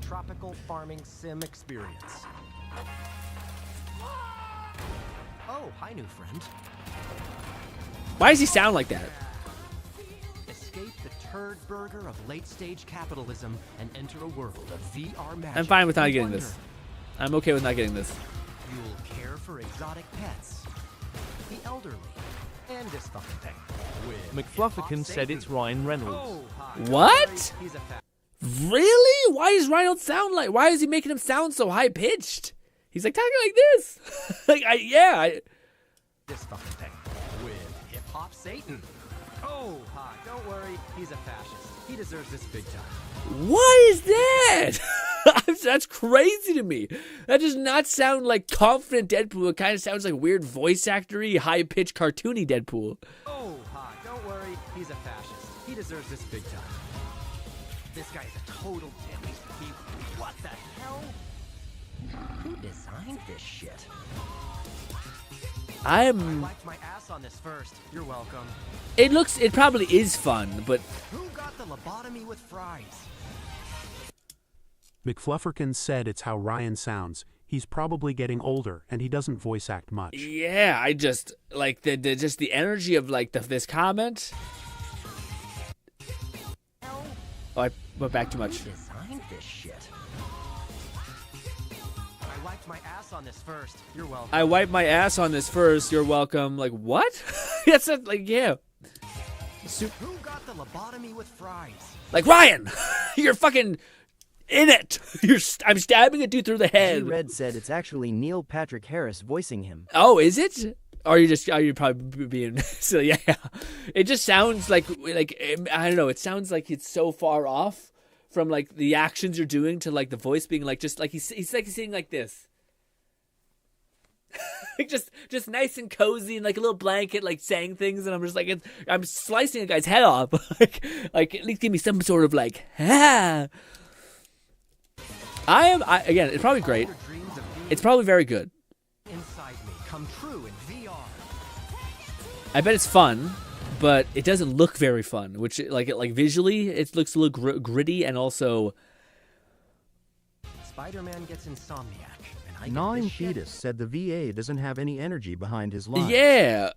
Tropical farming sim experience. Oh, hi, new friend. Why does he sound like that? Escape the turd burger of late-stage capitalism and enter a world of VR magic. I'm fine with not and getting wonder. this. I'm okay with not getting this. You'll care for exotic pets, the elderly, and this fucking thing. McFlufferkin said it's Ryan Reynolds. Oh, hi. What? He's a fat. Really? Why does Reynolds sound like? Why is he making him sound so high pitched? He's like talking like this. This fucking thing with hip hop Satan. Oh, hi. Don't worry. He's a fascist. He deserves this big time. What is that? That's crazy to me. That does not sound like confident Deadpool. It kind of sounds like weird voice actory, high pitched, cartoony Deadpool. Oh, hi. Don't worry. He's a fascist. He deserves this big time. This guy's a total dimmy. What the hell? Who designed this shit? I wiped my ass on this first. You're welcome. It probably is fun, but Who got the lobotomy with fries? McFlufferkin said it's how Ryan sounds. He's probably getting older, and he doesn't voice act much. yeah, I just like the energy of like this comment. Oh, I went back too much. Who designed this shit? I wiped my ass on this first. You're welcome. I wiped my ass on this first. You're welcome. Like what? That's not, like yeah. Who got the lobotomy with fries? Like Ryan, you're fucking in it. I'm stabbing a dude through the head. Red said it's actually Neil Patrick Harris voicing him. Oh, is it? Or are you probably being silly? Yeah. It just sounds like I don't know. It sounds like it's so far off from like the actions you're doing to like the voice being like just like he's like sitting like this. Like just nice and cozy and like a little blanket, like saying things, and I'm just like I'm slicing a guy's head off. like at least give me some sort of like again. It's probably great. It's probably very good. Inside me, come true in VR. I bet it's fun, but it doesn't look very fun. Which like visually, it looks a little gritty and also. Spider-Man gets insomniac. Gnawing Fetus said the VA doesn't have any energy behind his lines. Yeah,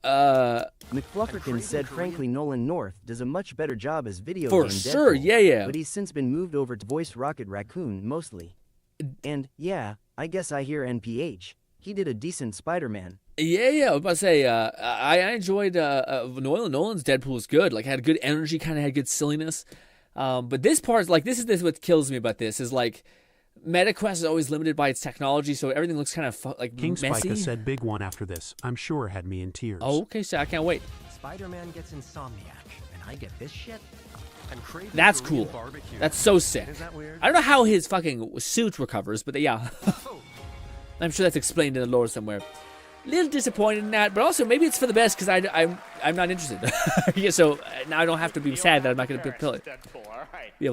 McFlufferkin said frankly Nolan North does a much better job as video for game sure, Deadpool, yeah. But he's since been moved over to voice Rocket Raccoon mostly. And yeah, I guess I hear NPH. He did a decent Spider-Man. Yeah. I was about to say, I enjoyed Nolan's Deadpool was good. Like had good energy, kind of had good silliness. But this part, like this is what kills me about this is like. MetaQuest is always limited by its technology, so everything looks kind of like King messy. Spica said big one after this. I'm sure had me in tears. Oh, okay, so I can't wait. Spider-Man gets insomniac, and I get this shit. I'm craving That's Korean cool. barbecue. That's so sick. Is that weird? I don't know how his fucking suit recovers, but yeah. I'm sure that's explained in the lore somewhere. Little disappointed in that, but also maybe it's for the best because I'm not interested. Yeah, so now I don't have to be sad that I'm not going to be able to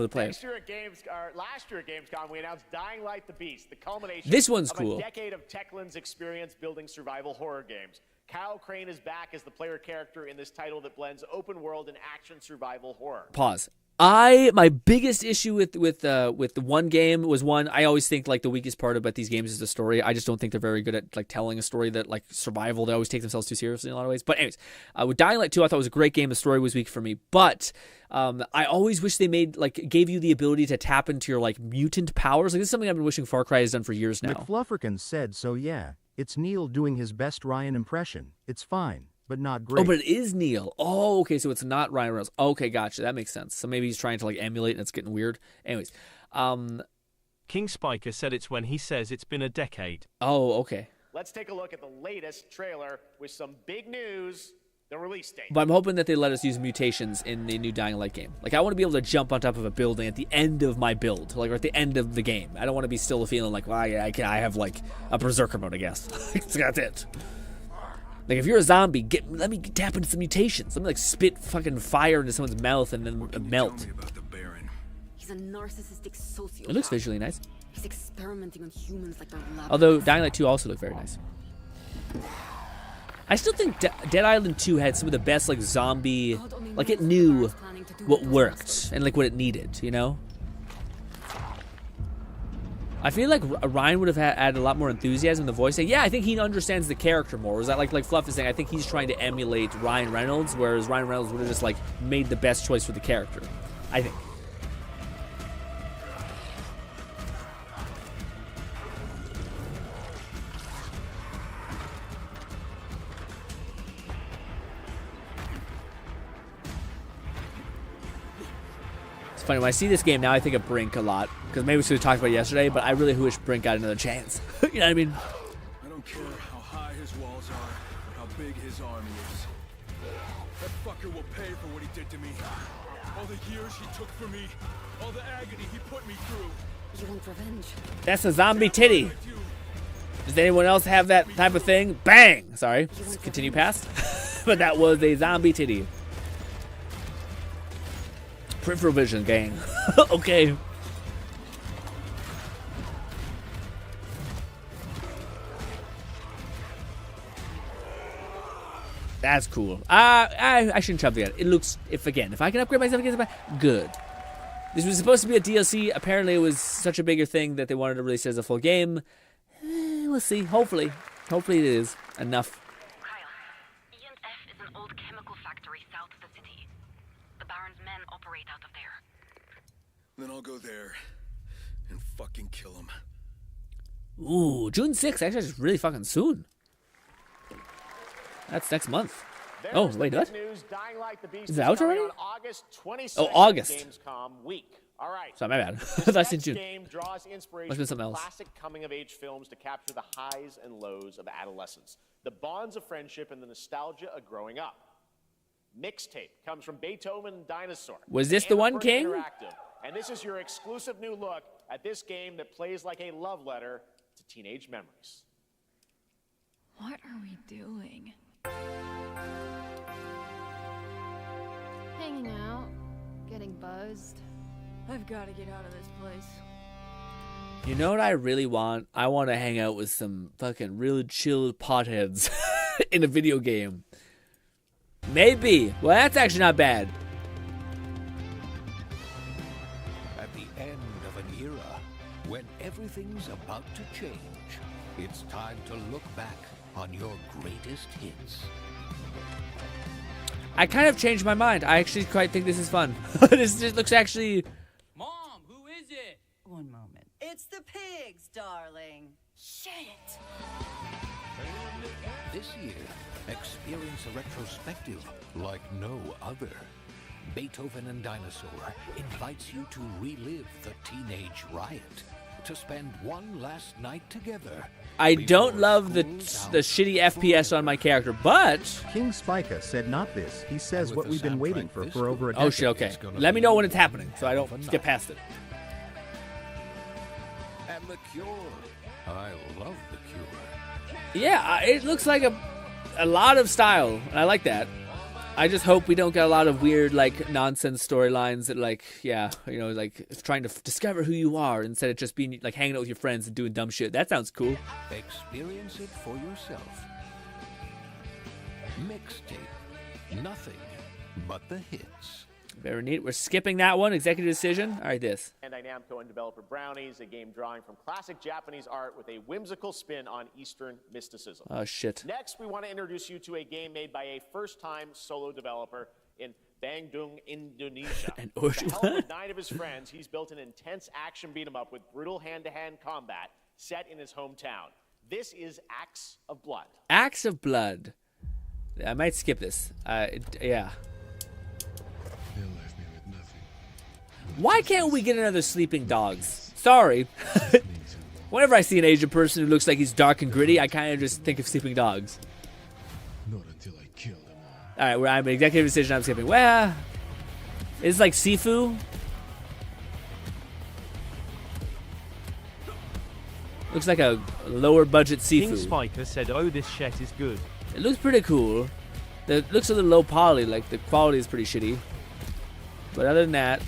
play it. Last year at Gamescom, we announced Dying Light: The Beast, the culmination This one's of cool. a decade of Techland's experience building survival horror games. Kyle Crane is back as the player character in this title that blends open world and action survival horror. Pause. My biggest issue with the one game was I always think like the weakest part about these games is the story. I just don't think they're very good at like telling a story that like survival. They always take themselves too seriously in a lot of ways. But anyways, with Dying Light 2, I thought it was a great game. The story was weak for me, but I always wish they gave you the ability to tap into your like mutant powers. Like this is something I've been wishing Far Cry has done for years now. McFlufferkin said so. Yeah, it's Neil doing his best Ryan impression. It's fine. But not great. Oh, but it is Neil. Oh, okay, so it's not Ryan Reynolds. Okay, gotcha. That makes sense. So maybe he's trying to like emulate and it's getting weird. Anyways. King Spiker said it's when he says it's been a decade. Oh, okay. Let's take a look at the latest trailer with some big news, the release date. But I'm hoping that they let us use mutations in the new Dying Light game. Like, I want to be able to jump on top of a building at the end of my build, like, or at the end of the game. I don't want to be still feeling like, well, I have, like, a berserker mode, I guess. That's it. Like, if you're a zombie, let me tap into some mutations. Let me, like, spit fucking fire into someone's mouth and then melt. He's a narcissistic sociopath. It looks visually nice. He's experimenting on humans like they're lab. Although Dying Light 2 also looked very nice. I still think Dead Island 2 had some of the best like zombie, like it knew what worked and like what it needed, you know? I feel like Ryan would have added a lot more enthusiasm in the voice. Yeah, I think he understands the character more. Was that like Fluff is saying? I think he's trying to emulate Ryan Reynolds, whereas Ryan Reynolds would have just like made the best choice for the character. I think. It's funny, when I see this game now, I think of Brink a lot. Because maybe we should have talked about it yesterday, but I really wish Brink got another chance. You know what I mean? I don't care how high his walls are, or how big his army is. That fucker will pay for what he did to me. All the years he took for me. All the agony he put me through. You want revenge? That's a zombie titty. Does anyone else have that type of thing? Bang! Sorry, continue past. But that was a zombie titty. Peripheral vision, gang. Okay. That's cool. I shouldn't chub yet. It looks, if I can upgrade myself against good. This was supposed to be a DLC. Apparently, it was such a bigger thing that they wanted to release it as a full game. We'll see. Hopefully it is enough. E&F is an old chemical factory south of the city. The Baron's men operate out of there. Then I'll go there and fucking kill him. Ooh, June 6th. Actually, it's really fucking soon. That's next month. Oh, wait, what? Is it out already? August 22nd, oh, August. Gamescom week. All right. Sorry, my bad. That's in June. Game draws inspiration Must be something from else. classic coming-of-age films to capture the highs and lows of adolescence, the bonds of friendship, and the nostalgia of growing up. Mixtape comes from Beethoven and Dinosaur. Was this the one, King? Interactive. And this is your exclusive new look at this game that plays like a love letter to teenage memories. What are we doing? Hanging out, getting buzzed. I've got to get out of this place. You know what I really want? I want to hang out with some fucking real chill potheads in a video game. Maybe. Well, that's actually not bad. At the end of an era, when everything's about to change, it's time to look back on your greatest hits. I kind of changed my mind. I actually quite think this is fun. This looks actually... Mom, who is it? One moment. It's the pigs, darling. Shit. This year, experience a retrospective like no other. Beethoven and Dinosaur invites you to relive the teenage riot, to spend one last night together. I don't love the shitty FPS on my character, but... King Spica said not this. He says what we've been waiting for over a decade. Oh shit, okay. Let me know when it's happening, so I don't skip past it. And The Cure. I love The Cure. Yeah, it looks like a lot of style, and I like that. I just hope we don't get a lot of weird, like, nonsense storylines that, like, yeah, you know, like, trying to discover who you are instead of just being, like, hanging out with your friends and doing dumb shit. That sounds cool. Experience it for yourself. Mixtape. Nothing but the hits. Very neat. We're skipping that one. Executive decision. All right, this. Bandai Namco and developer Brownies, a game drawing from classic Japanese art with a whimsical spin on Eastern mysticism. Oh, shit. Next, we want to introduce you to a game made by a first-time solo developer in Bandung, Indonesia. And To help with 9 of his friends, he's built an intense action beat-em-up with brutal hand-to-hand combat set in his hometown. This is Acts of Blood. Acts of Blood. I might skip this. Yeah. Why can't we get another Sleeping Dogs? Sorry. Whenever I see an Asian person who looks like he's dark and gritty, I kind of just think of Sleeping Dogs. Not until I kill them all. All right, where I'm an executive decision, I'm skipping. Well, it's like Sifu. Looks like a lower budget Sifu. King Spiker said, "Oh, this shit is good." It looks pretty cool. It looks a little low poly, like the quality is pretty shitty. But other than that,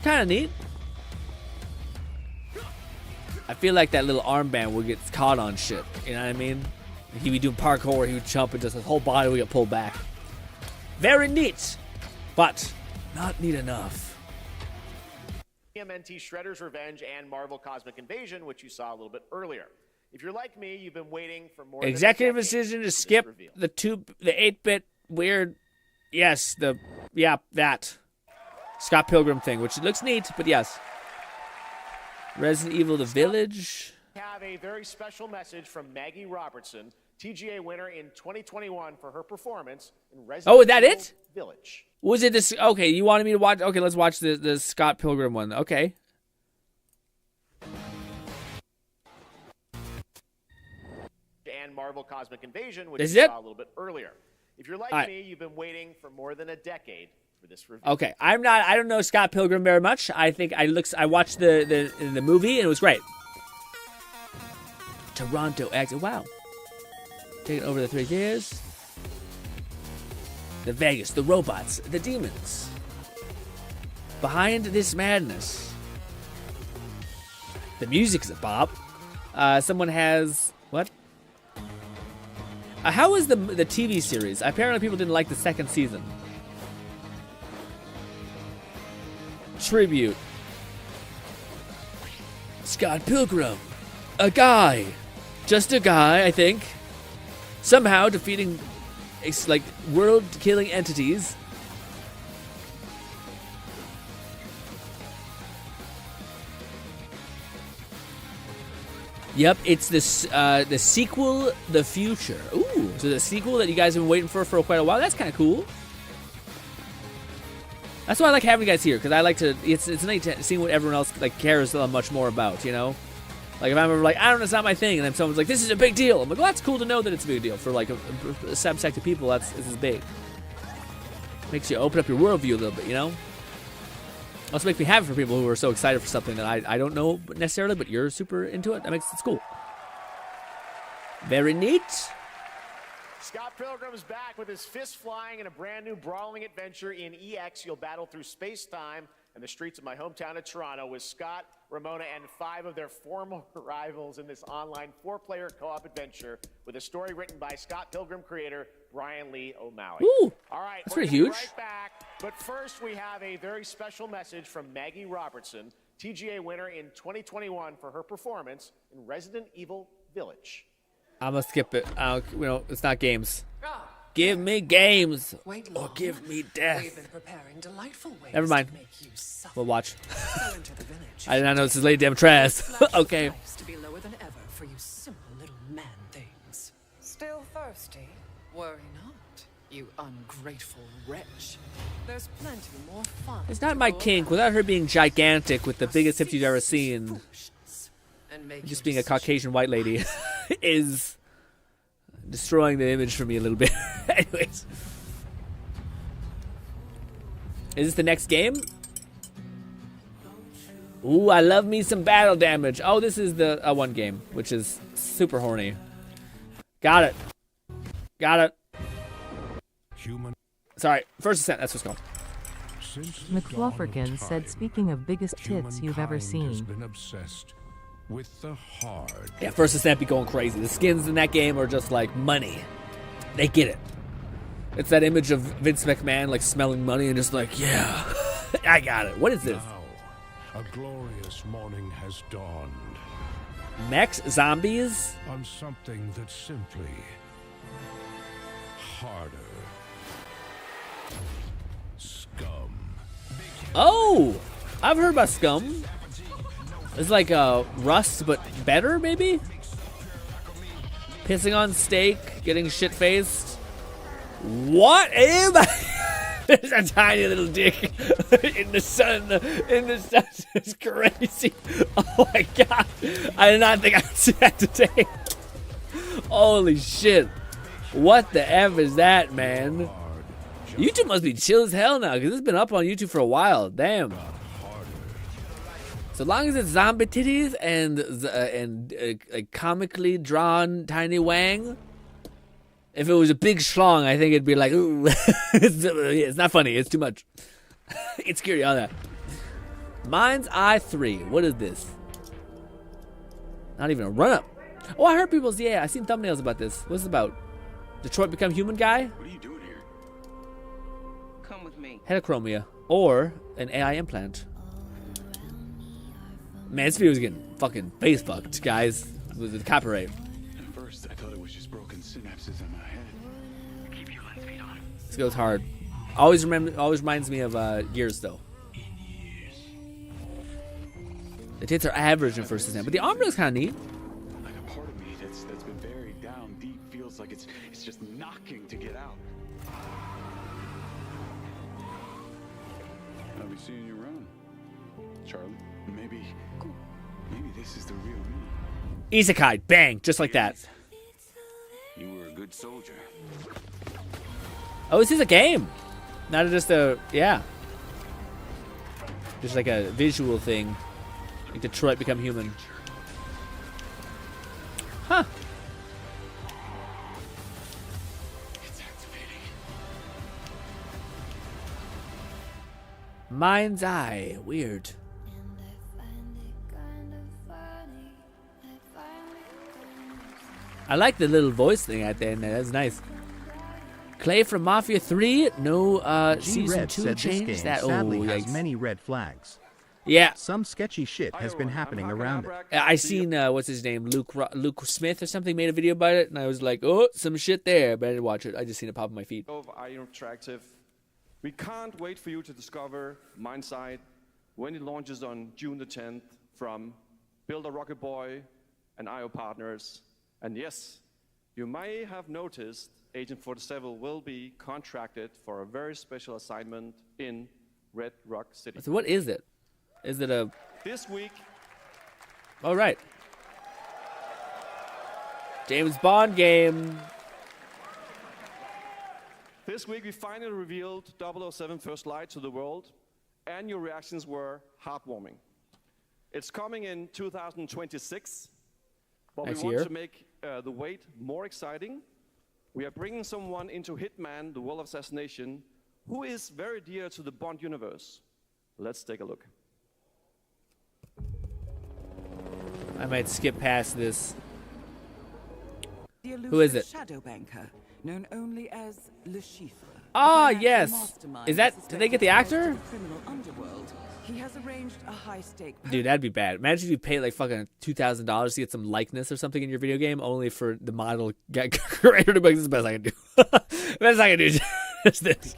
kind of neat. I feel like that little armband would get caught on shit. You know what I mean? He'd be doing parkour, he would jump, and just his whole body would get pulled back. Very neat, but not neat enough. TMNT Shredder's Revenge and Marvel Cosmic Invasion, which you saw a little bit earlier. If you're like me, you've been waiting for more. Executive decision to skip the 8-bit weird. Yes, that Scott Pilgrim thing, which looks neat, but yes. Resident Evil: The Village. We have a very special message from Maggie Robertson, TGA winner in 2021 for her performance in Resident is that Evil it? Village. Was it this? Okay, you wanted me to watch. Okay, let's watch the Scott Pilgrim one. Okay. And Marvel Cosmic Invasion, which Is you it? saw a little bit earlier. If you're like All right. me, you've been waiting for more than a decade for this review. Okay, I don't know Scott Pilgrim very much. I think I watched the movie and it was great. Toronto exit. Wow. Taking over the 3 years. The Vegas, the robots, the demons. Behind this madness. The music is a bop. Someone has what? How is the TV series? Apparently people didn't like the 2nd season. Tribute. Scott Pilgrim. A guy. Just a guy, I think. Somehow defeating world-killing entities. Yep, it's this the sequel, The Future. Ooh, so the sequel that you guys have been waiting for quite a while. That's kind of cool. That's why I like having you guys here, because I like to. It's nice seeing what everyone else cares much more about. You know, like if I'm ever I don't know, it's not my thing, and then someone's like, "This is a big deal." I'm like, "Well, that's cool to know that it's a big deal for a subsect of people. This is big." Makes you open up your worldview a little bit, you know. Also makes me happy for people who are so excited for something that I don't know necessarily, but you're super into it. That makes it cool. Very neat. Scott Pilgrim is back with his fists flying in a brand new brawling adventure in EX. You'll battle through space-time and the streets of my hometown of Toronto with Scott, Ramona, and 5 of their former rivals in this online 4-player co-op adventure with a story written by Scott Pilgrim creator Brian Lee O'Malley. Ooh, all right, that's we're pretty gonna be huge. Right back, but first we have a very special message from Maggie Robertson, TGA winner in 2021 for her performance in Resident Evil Village. I'm gonna skip it. It's not games. Give me games or give me death. We've been preparing delightful ways Never mind. to make you suffer. We'll watch. So enter the village. I did not know this is Lady Damn Trash. Okay. To be lower than ever for you simple little man things. Still thirsty? Worry not, you ungrateful wretch. There's plenty more fun. It's not my kink without her being gigantic with the biggest hips you've ever seen. Just being a Caucasian white lady is destroying the image for me a little bit. Anyways. Is this the next game? Ooh, I love me some battle damage. Oh, this is the one game, which is super horny. Got it. Got it. Sorry, First Ascent, that's what's called. McFlufferkin said, speaking of biggest tits you've ever seen. Been obsessed with the hard. Yeah, First Ascent be going crazy. The skins in that game are just like money. They get it. It's that image of Vince McMahon smelling money and just yeah, I got it. What is this? Now, a glorious morning has dawned. Mechs? Zombies? On something that's simply harder. Scum. Oh! I've heard about Scum. It's like Rust, but better, maybe? Pissing on steak, getting shit-faced. What? There's a tiny little dick in the sun. In the sun. It's crazy. Oh my god. I did not think I'd see that today. Holy shit. What the F is that, man? YouTube must be chill as hell now, because it's been up on YouTube for a while. Damn. So long as it's zombie titties and comically drawn tiny wang. If it was a big schlong, I think it'd be like, ooh, it's not funny. It's too much. It's scary, all that. Mind's Eye 3. What is this? Not even a run-up. Oh, I heard people's... Yeah, I seen thumbnails about this. What's it about? Detroit Become Human guy? What are you doing here? Come with me. Heterochromia. Or an AI implant. Man, this video is getting fucking face fucked, guys. With the copyright. At first, I thought it was just broken synapses in my head. Keep your lens feet on. This goes hard. Always reminds me of Gears, though. The tits are average in first exam, but the armor is kind of neat. Like a part of me that's been buried down deep feels like it's just knocking to get out. I'll be seeing you around, Charlie. Maybe this is the real me. Isekai, bang, just like that. You were a good soldier. Oh, this is a game, not just a just like a visual thing. Like Detroit Become Human. Huh. It's activating. Mind's Eye, weird. I like the little voice thing at the end there. That's nice. Clay from Mafia 3. No season Red 2 said change this game that. sadly Oh, has yikes. many red flags. Yeah. Some sketchy shit has been happening around it. I seen what's his name, Luke Smith or something made a video about it, and I was like, oh, some shit there, but I didn't watch it. I just seen it pop in my feed. Interactive. We can't wait for you to discover Mind's Eye when it launches on June the 10th from Builder Rocket Boy and IO partners. And yes, you may have noticed Agent 47 will be contracted for a very special assignment in Red Rock City. So what is it? Is it a... This week... All right. James Bond game. This week we finally revealed 007 First Light to the world, and your reactions were heartwarming. It's coming in 2026, but Next we want year. to make the wait more exciting. We are bringing someone into Hitman, the World of Assassination, who is very dear to the Bond universe. Let's take a look. I might skip past this. The Who is it? shadow banker, known only as Le Chiffre. Ah, A financial yes. mastermind Is that... Did they get the actor? of the criminal underworld. He has arranged a high-stake Dude, that'd be bad. Imagine if you paid like fucking $2,000 to get some likeness or something in your video game, only for the model get creator to be like, this is the best I can do. Best I can do is this.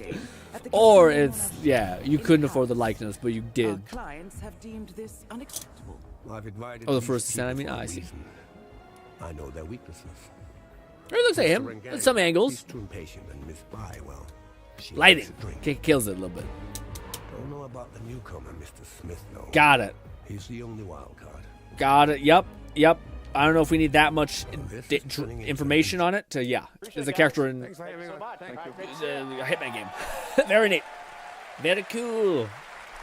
Or it's, yeah, you couldn't afford the likeness, but you did. clients have deemed this unacceptable. I've invited Oh, the these first descent, I people mean? for a Ah, I see. reason. I know their weaknesses. It looks like him. Mr. At some angles. He's too impatient, and Miss Bai, well, she Lighting. likes to drink. Kills it a little bit. Don't know about the newcomer, Mr. Smith, though. Got it. He's the only wild card. Got it. Yep. I don't know if we need that much information on it to, there's a character in Thanks for having me on. Thank you. a Hitman game. Very neat. Very cool.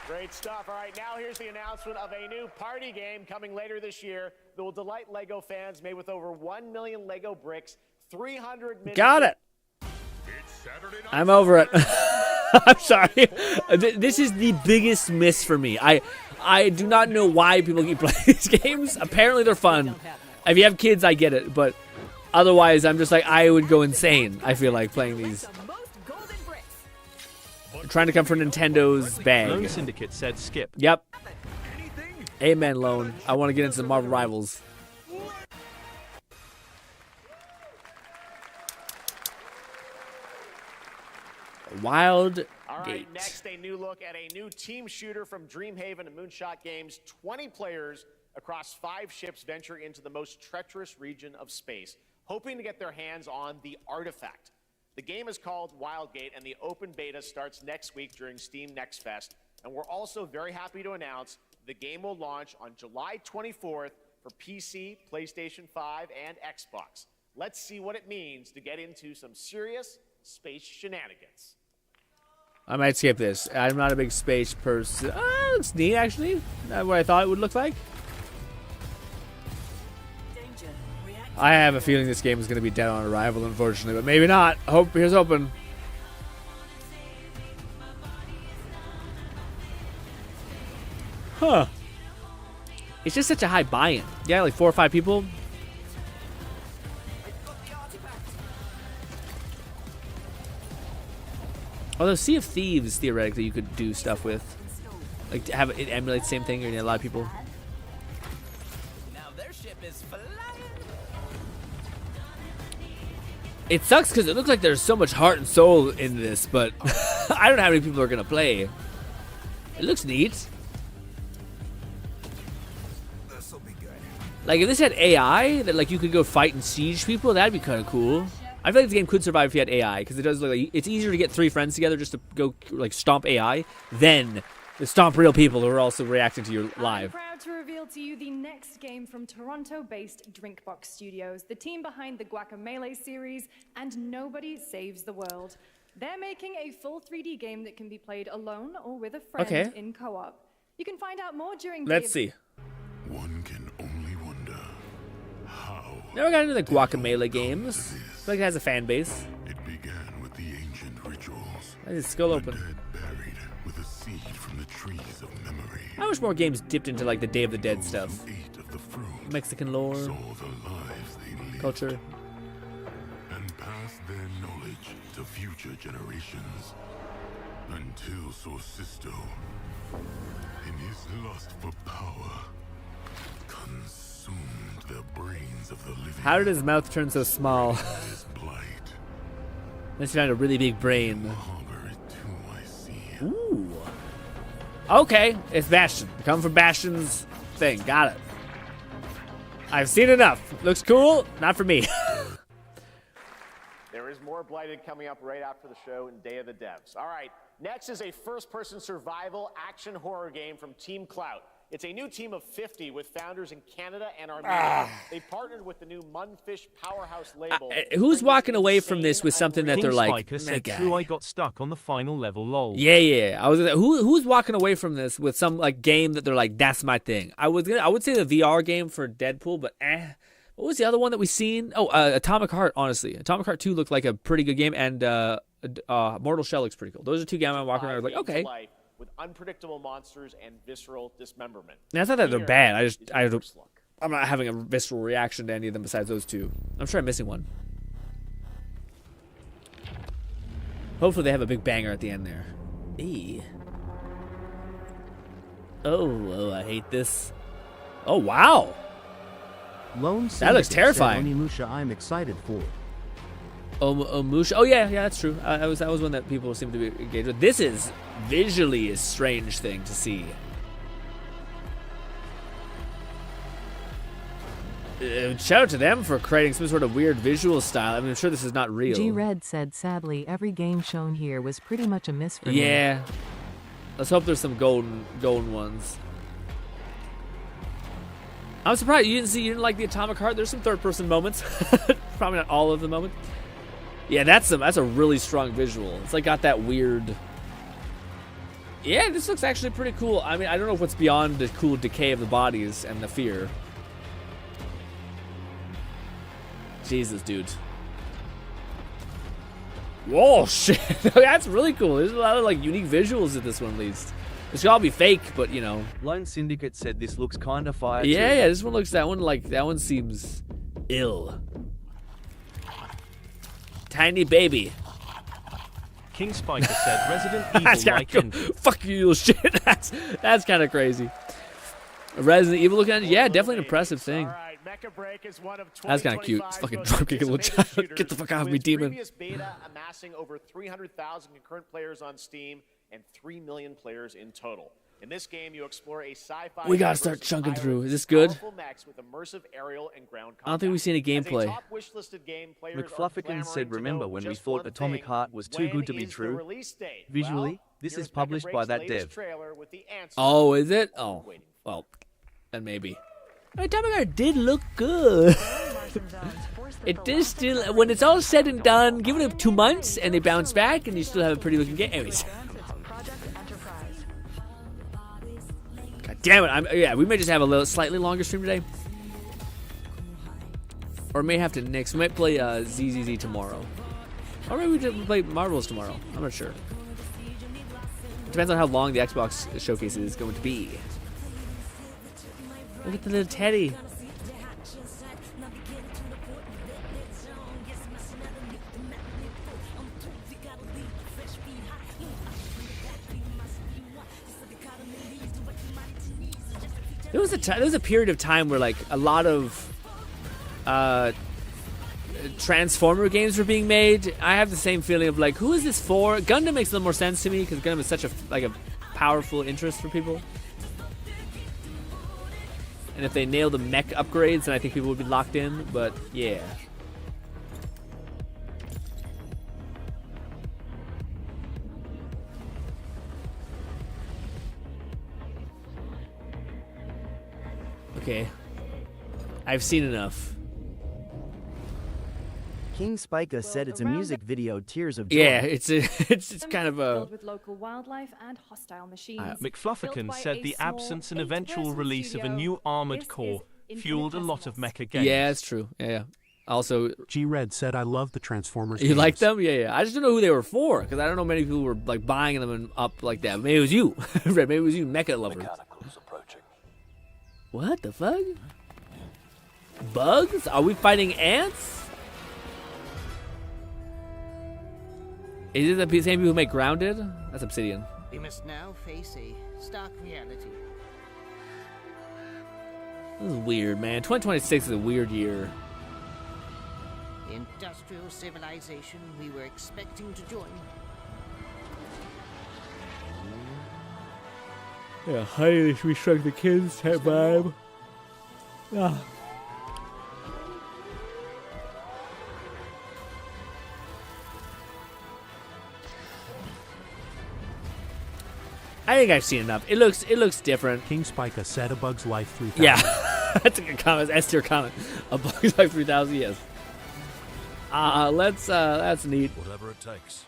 Great stuff. All right, now here's the announcement of a new party game coming later this year that will delight LEGO fans, made with over 1 million LEGO bricks, 300 minutes. Got it. I'm over it. I'm sorry. This is the biggest miss for me. I do not know why people keep playing these games. Apparently they're fun. If you have kids, I get it. But otherwise, I'm just like, I would go insane, I feel like, playing these. I'm trying to come for Nintendo's bag. Lone Syndicate said skip. Yep. Amen, Lone. I want to get into the Marvel Rivals. Wild All right, Gate. next a new look at a new team shooter from Dreamhaven and Moonshot Games. 20 players across 5 ships venture into the most treacherous region of space, hoping to get their hands on the artifact. The game is called Wildgate, and the open beta starts next week during Steam Next Fest. And we're also very happy to announce the game will launch on July 24th for PC, PlayStation 5, and Xbox. Let's see what it means to get into some serious space shenanigans. I might skip this. I'm not a big space person. Looks neat, actually. Not what I thought it would look like. I have a feeling this game is going to be dead on arrival, unfortunately, but maybe not. Here's hoping. Huh. It's just such a high buy-in. Yeah, like 4 or 5 people. Although Sea of Thieves, theoretically, you could do stuff with. Like, have it emulate the same thing, you're gonna get a lot of people. Now their ship is flying. It sucks because it looks like there's so much heart and soul in this, but I don't know how many people are gonna play. It looks neat. This'll be good. Like, if this had AI, that like you could go fight and siege people, that'd be kind of cool. I feel like the game could survive if you had AI, because it does look like it's easier to get 3 friends together just to go like stomp AI than to stomp real people who are also reacting to your live. I'm proud to reveal to you the next game from Toronto-based Drinkbox Studios, the team behind the Guacamelee series and Nobody Saves the World. They're making a full 3D game that can be played alone or with a friend in co-op. You can find out more during. Let's see. One can only wonder how. Never got into the Guacamelee games. I feel like it has a fan base. It began with the ancient rituals. Why is it skull open? Buried with a seed from the trees of memory. I wish more games dipped into like the Day of the Dead stuff. Mexican lore, culture. And pass their knowledge to future generations. Until Sorcisto, in his lust for power, consumed the brains of the living. How did his mouth turn so small? Unless you had a really big brain. Ooh. Okay, it's Bastion. Come from Bastion's thing. Got it. I've seen enough. Looks cool. Not for me. There is more Blighted coming up right after the show in Day of the Devs. All right, next is a first-person survival action horror game from Team Clout. It's a new team of 50 with founders in Canada and Armenia. They partnered with the new Munfish Powerhouse label. Who's walking away from this with something that they're like, said, "True, I got stuck on the final level, lol." Yeah. I was who's walking away from this with some like game that they're like, that's my thing. I would say the VR game for Deadpool, but what was the other one that we seen? Oh, Atomic Heart. Honestly, Atomic Heart 2 looked like a pretty good game, and Mortal Shell looks pretty cool. Those are 2 games I'm walking around like, okay. With unpredictable monsters and visceral dismemberment. Now, it's not that they're bad. I'm not having a visceral reaction to any of them besides those 2. I'm sure I'm missing one. Hopefully they have a big banger at the end there. Oh, I hate this. Oh, wow. Lone that looks terrifying. Onimusha, I'm excited for. Musha. Oh yeah, that's true. That was one that people seem to be engaged with. This is visually a strange thing to see. Shout out to them for creating some sort of weird visual style. I mean, I'm sure this is not real. G-Red said, sadly, every game shown here was pretty much a miss for me. Yeah. Let's hope there's some golden ones. I'm surprised you didn't like the Atomic Heart. There's some third-person moments. Probably not all of the moments. Yeah, that's a really strong visual. It's like got that weird. Yeah, this looks actually pretty cool. I mean, I don't know what's beyond the cool decay of the bodies and the fear. Jesus, dude. Whoa, shit. That's really cool. There's a lot of like unique visuals in this one, at least. It should all be fake, but you know. Lone Syndicate said this looks kind of fire. Yeah, this one looks. That one seems ill. Tiny baby. King Spiker said Resident Evil like ending. Fuck you, little shit. That's kind of crazy. Resident Evil looking at it, yeah, definitely an impressive thing. That's kind of cute. It's fucking drunk kicking little child. Get the fuck off me, demon. Previous beta amassing over 300,000 concurrent players on Steam and 3 million players in total. In this game, you explore a sci-fi. We gotta start chunking through. Is this good? With immersive aerial and ground I don't think we've seen a gameplay. McFluffican said, remember when we thought Atomic Heart was too good to be true? Visually, this is published by that dev. Oh, is it? Oh, well, then maybe. Atomic Heart did look good. It is still, when it's all said and done, give it 2 months and they bounce back and you still have a pretty looking game. Anyways. God damn it. We may just have a slightly longer stream today. Or may have to next. We might play ZZZ tomorrow. Or maybe we could play Marvels tomorrow. I'm not sure. Depends on how long the Xbox showcase is going to be. Look at the little teddy. There was a period of time where like a lot of Transformer games were being made. I have the same feeling of like, who is this for? Gundam makes a little more sense to me because Gundam is such a powerful interest for people. And if they nail the mech upgrades, then I think people would be locked in. But yeah. Okay. I've seen enough. King Spica said it's a music video, Tears of Joy. Yeah, it's kind of a... Filled with local wildlife and hostile machines. McFlufferkin said the absence and eventual release of a new Armored Core fueled a lot of mecha games. Yeah, it's true. Yeah. Also, G-Red said, I love the Transformers You games. like them? Yeah. I just don't know who they were for, because I don't know many people were like buying them and up like that. Maybe it was you. Red, maybe it was you, mecha lovers. What the fuck? Bugs? Are we fighting ants? Is it the same people who make Grounded? That's Obsidian. We must now face a stark reality. This is weird, man. 2026 is a weird year. The industrial civilization we were expecting to join. Yeah, Honey, we Shrunk the Kids type vibe. Ah. I think I've seen enough. It looks different. King Spica said A Bug's Life 3000. Yeah, that's a good comment. S tier comment. A Bug's Life 3000. Yes. That's neat. Whatever it takes.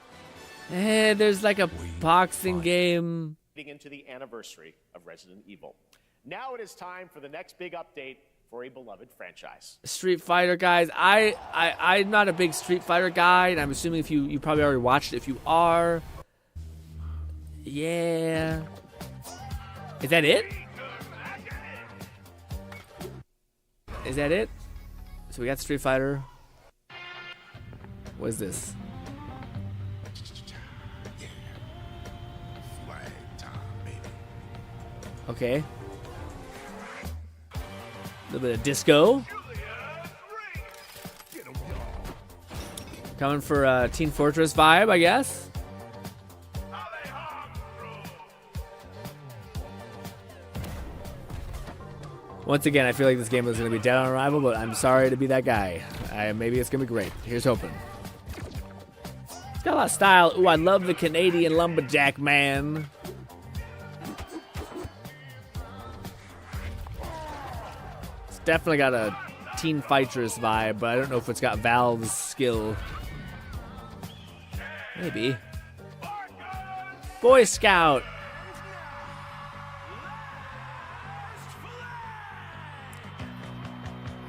Hey, there's like a boxing game. Leading into the anniversary of Resident Evil. Now it is time for the next big update for a beloved franchise. Street Fighter, guys. I'm not a big Street Fighter guy, and I'm assuming if you probably already watched it. If you are, yeah. Is that it? Is that it? So we got Street Fighter. What is this? Okay. A little bit of disco. Coming for Team Fortress vibe, I guess. Once again, I feel like this game is going to be dead on arrival, but I'm sorry to be that guy. Maybe it's going to be great. Here's hoping. It's got a lot of style. Ooh, I love the Canadian lumberjack man. It's definitely got a Teen Fightress vibe, but I don't know if it's got Valve's skill. Maybe. Boy Scout.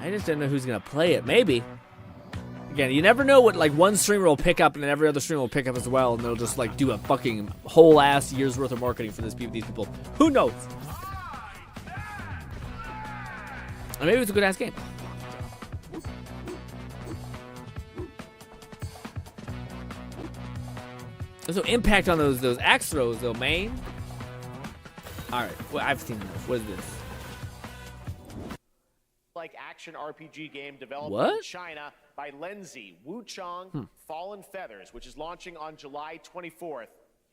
I just didn't know who's gonna play it. Maybe. Again, you never know what like one streamer will pick up and then every other streamer will pick up as well, and they'll just like do a fucking whole ass year's worth of marketing for these people. Who knows? Or maybe it's a good ass game. There's no impact on those axe throws though, man. Alright, well, I've seen enough. What is this? Like action RPG game developed What? in China by Lenzi Wuchang Fallen Feathers, which is launching on July 24th.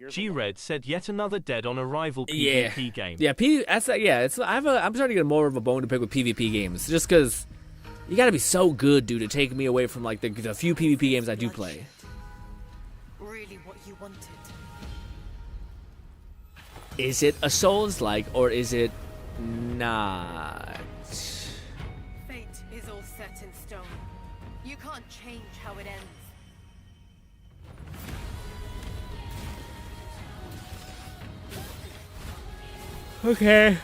G-Red said yet another dead on arrival PvP game. Yeah, I'm starting to get more of a bone to pick with PvP games, just because you got to be so good, dude, to take me away from like the few PvP games I do play. Really what you wanted. Is it a Souls-like or is it not? Fate is all set in stone. You can't change how it ends. Okay.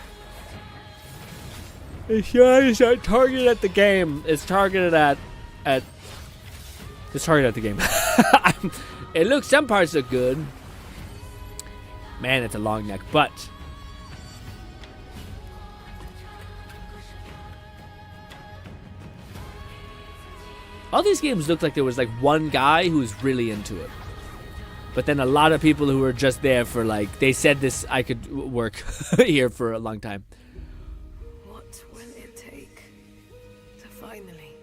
It's not targeted at the game. It's targeted at it's targeted at the game. It looks, some parts look good. Man, it's a long neck, but All these games looked like there was like one guy who was really into it. But then a lot of people who were just there for like, they said this, I could work here for a long time. What will it take to finally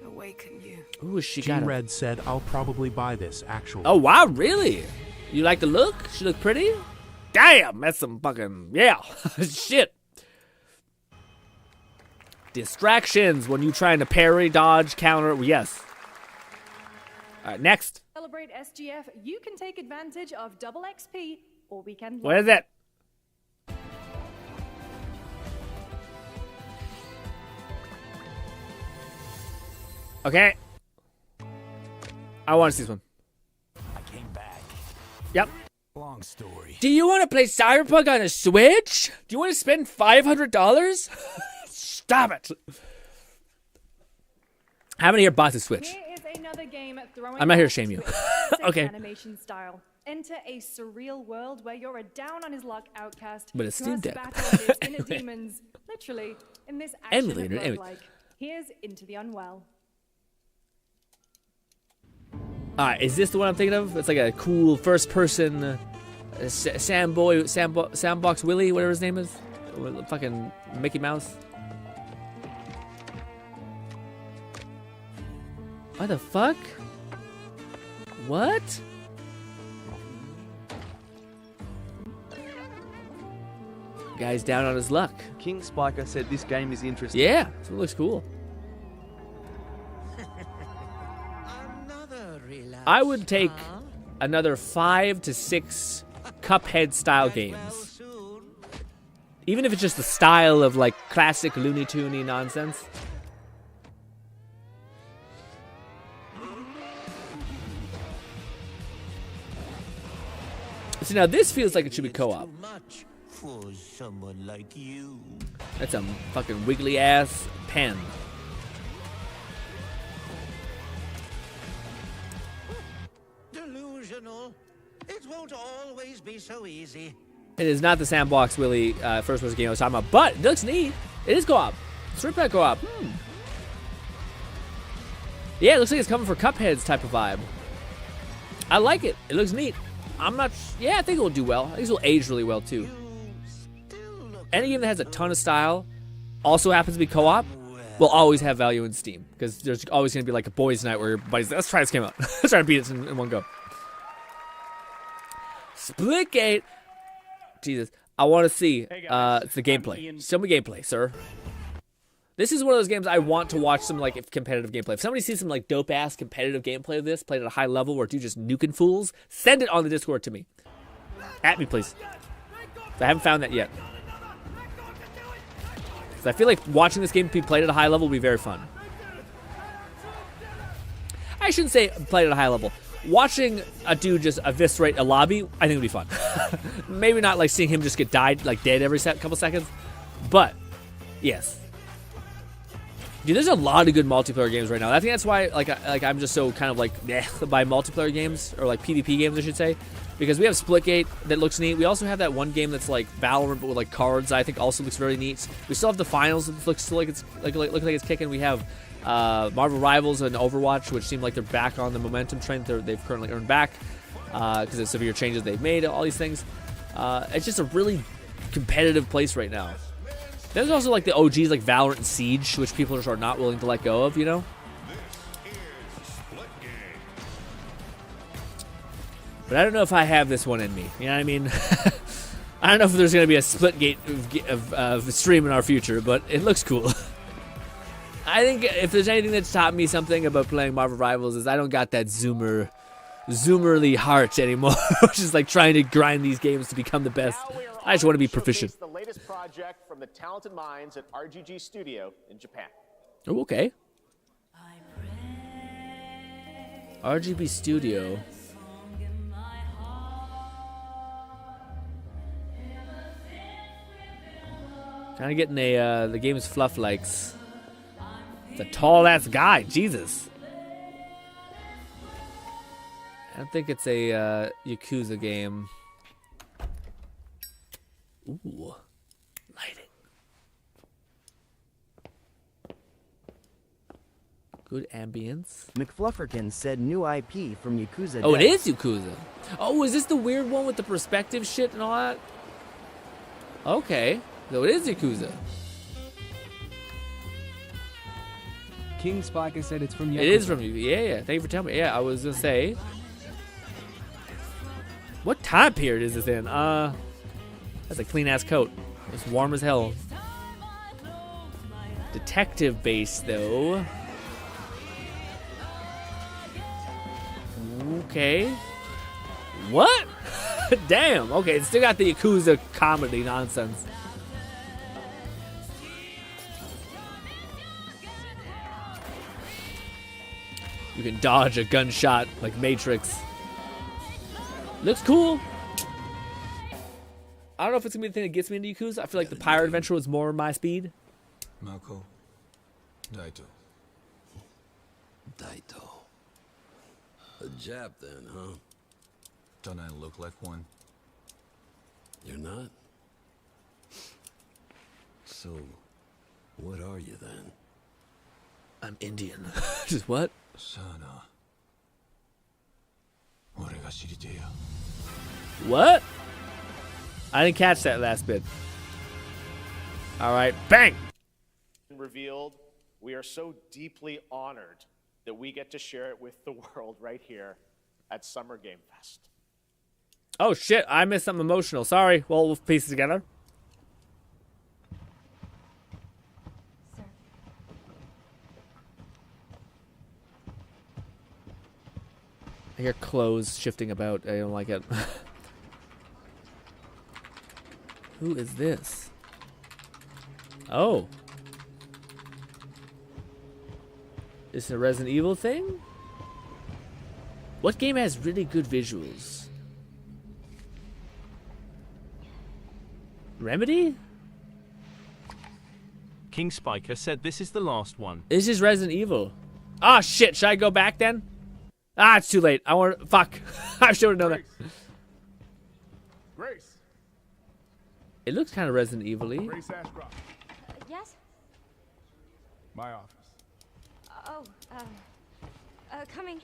awaken you? Ooh, she got G-Red said, I'll probably buy this, actually. Oh, wow, really? You like the look? She look pretty? Damn, that's some fucking, yeah, shit. Distractions when you trying to parry, dodge, counter, yes. All right, next. Celebrate SGF, you can take advantage of double XP or weekend. What is it? Okay. I want to see this one. I came back. Yep. Long story. Do you want to play Cyberpunk on a Switch? Do you want to spend $500? Stop it. How many here bought the Switch? Here is another game throwing I'm not here to shame you. Okay. Animation style. Enter a surreal world where you're a down on his luck outcast But a Steam who has Deck. battled his inner demons, literally, in this action Emulator, roguelike. Here's Into the Unwell. Alright, is this the one I'm thinking of? It's like a cool first-person Sandbox Willie, whatever his name is. Fucking Mickey Mouse. What the fuck? What? Guy's down on his luck. King Spiker said this game is interesting. Yeah, this one looks cool. I would take another 5 to 6 Cuphead style games. Even if it's just the style of like classic Looney Toony nonsense. So now this feels like it should be co-op. For someone like you. That's a fucking wiggly ass pen. Delusional. It won't always be so easy. It is not the Sandbox Willie first person game I was talking about, but it looks neat. It is co-op. Strip back co-op. Yeah, it looks like it's coming for Cuphead's type of vibe. I like it. It looks neat. I'm not. Yeah, I think it will do well. I think it will age really well too. Any game that has a ton of style, also happens to be co-op, will always have value in Steam because there's always going to be like a boys' night where everybody's let's try this game out. Let's try to beat it in one go. Splitgate. Jesus, I want to see it's the gameplay. Show me gameplay, sir. This is one of those games I want to watch some like competitive gameplay. If somebody sees some like dope ass competitive gameplay of this, played at a high level where you just nuking fools, send it on the Discord to me. At me, please. I haven't found that yet. I feel like watching this game be played at a high level will be very fun. I shouldn't say played at a high level. Watching a dude just eviscerate a lobby, I think would be fun. Maybe not like seeing him just get dead every couple seconds, but yes. Dude, there's a lot of good multiplayer games right now. I think that's why I'm just so kind of like by multiplayer games or like PvP games, I should say. Because we have Splitgate that looks neat. We also have that one game that's like Valorant but with like cards. I think also looks very neat. We still have the finals that looks like it's kicking. We have Marvel Rivals and Overwatch, which seem like they're back on the momentum train they've currently earned back because of severe changes they've made. All these things. It's just a really competitive place right now. There's also like the OGs like Valorant and Siege, which people are not willing to let go of. You know. But I don't know if I have this one in me. You know what I mean? I don't know if there's going to be a Splitgate of stream in our future, but it looks cool. I think if there's anything that's taught me something about playing Marvel Rivals is I don't got that zoomerly heart anymore, which is like trying to grind these games to become the best. I just want to be proficient. The latest project from the talented minds at RGG Studio in Japan. Oh, okay. RGB Studio. Kind of getting the game's fluff likes. It's a tall ass guy, Jesus. I don't think it's a Yakuza game. Ooh, lighting. Good ambience. McFlufferkin said new IP from Yakuza. Oh, it Death. is Yakuza. Oh, is this the weird one with the perspective shit and all that? Okay. So it is Yakuza. King Spiker said it's from Yakuza. It is from you. Yeah. Thank you for telling me. Yeah, I was gonna say. What time period is this in? That's a clean ass coat. It's warm as hell. Detective base though. Okay. What? Damn. Okay, it's still got the Yakuza comedy nonsense. You can dodge a gunshot like Matrix. Looks cool. I don't know if it's gonna be the thing that gets me into Yakuza. I feel like the Pirate Adventure was more my speed. Mako, Daito. Daito. A Jap then, huh? Don't I look like one? You're not? So, what are you then? I'm Indian. Just what? Sana. What? I didn't catch that last bit. All right, bang! Revealed, we are so deeply honored that we get to share it with the world right here at Summer Game Fest. Oh shit, I missed something emotional. Sorry. Well, we'll piece it together. I hear clothes shifting about. I don't like it. Who is this? Oh. Is it a Resident Evil thing? What game has really good visuals? Remedy? King Spiker said this is the last one. This is Resident Evil. Ah, shit. Should I go back then? Ah, it's too late. I want. Fuck. I should have known that. Grace. It looks kind of Resident Evil-y. Grace Ashcroft. Yes? My office. Oh, coming.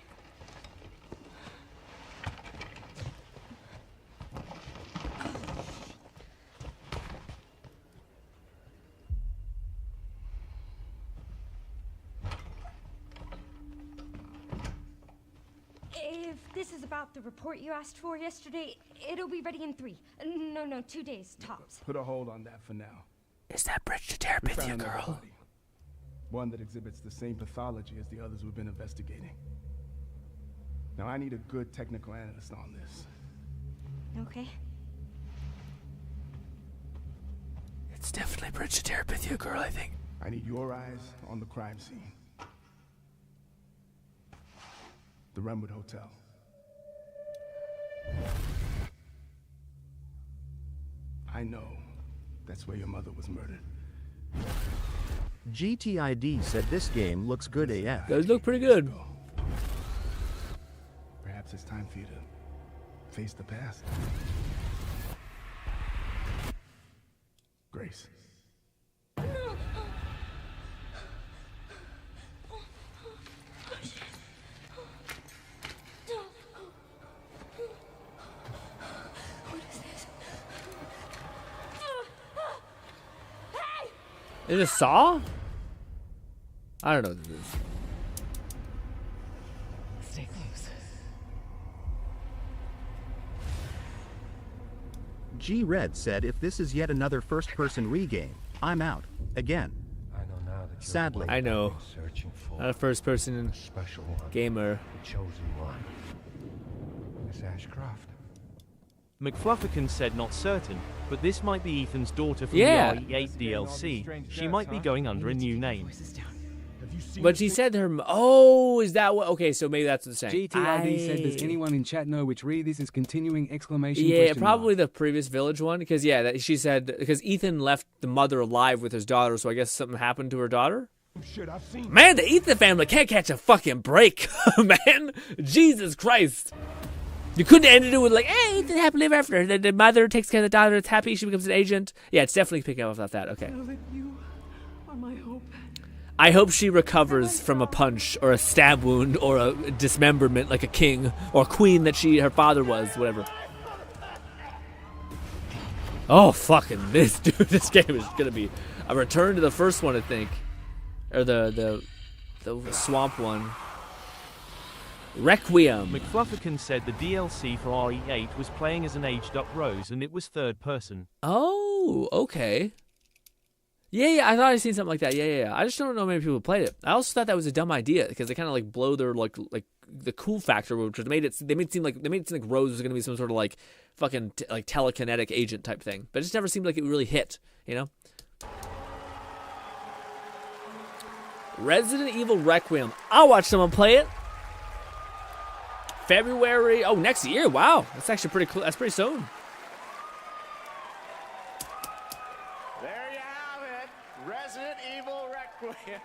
If this is about the report you asked for yesterday, it'll be ready in 3. No, 2 days, tops. Put a hold on that for now. Is that bridge to Terabithia, girl? Body. One that exhibits the same pathology as the others we've been investigating. Now, I need a good technical analyst on this. Okay. It's definitely bridge to Terabithia, girl, I think. I need your eyes on the crime scene. The Renwood Hotel. I know that's where your mother was murdered. GTID said this game looks good AF. Does look pretty good. Perhaps it's time for you to face the past. Grace. Is it Saw? I don't know what this is. Stay close. G-Red said if this is yet another first-person regame, I'm out. Again. I know now that Sadly. I know. Searching for Not a first-person special one. gamer. The chosen one. Miss Ashcroft. McFlufferkin said not certain, but this might be Ethan's daughter from Yeah. the RE8 DLC. She might be going under a new name. But she said her. Oh, is that what? Okay, so maybe that's what they're saying. GTID said, does anyone in chat know which read this is continuing exclamation Yeah, question mark? probably the previous village one, because yeah, she said because Ethan left the mother alive with his daughter, so I guess something happened to her daughter. Shit, I've seen. Man, the Ethan family can't catch a fucking break, man. Jesus Christ. You couldn't end it with like, hey, Ethan happily ever after. The mother takes care of the daughter, it's happy, she becomes an agent. Yeah, it's definitely picking up off that. Okay. Know that you are my hope. I hope she recovers from a punch or a stab wound or a dismemberment like a king or queen that her father was, whatever. Oh, fucking this, dude. This game is going to be a return to the first one, I think. Or the swamp one. Requiem. McFlufferkin said the DLC for RE8 was playing as an aged-up Rose, and it was third person. Oh, okay. Yeah, I thought I'd seen something like that. Yeah. I just don't know many people who played it. I also thought that was a dumb idea because they kind of like blow their like the cool factor, which made it seem like Rose was going to be some sort of like fucking like telekinetic agent type thing, but it just never seemed like it really hit, you know. Resident Evil Requiem. I'll watch someone play it. February. Oh, next year. Wow, that's actually pretty cool. That's pretty soon. There you have it, Resident Evil Requiem.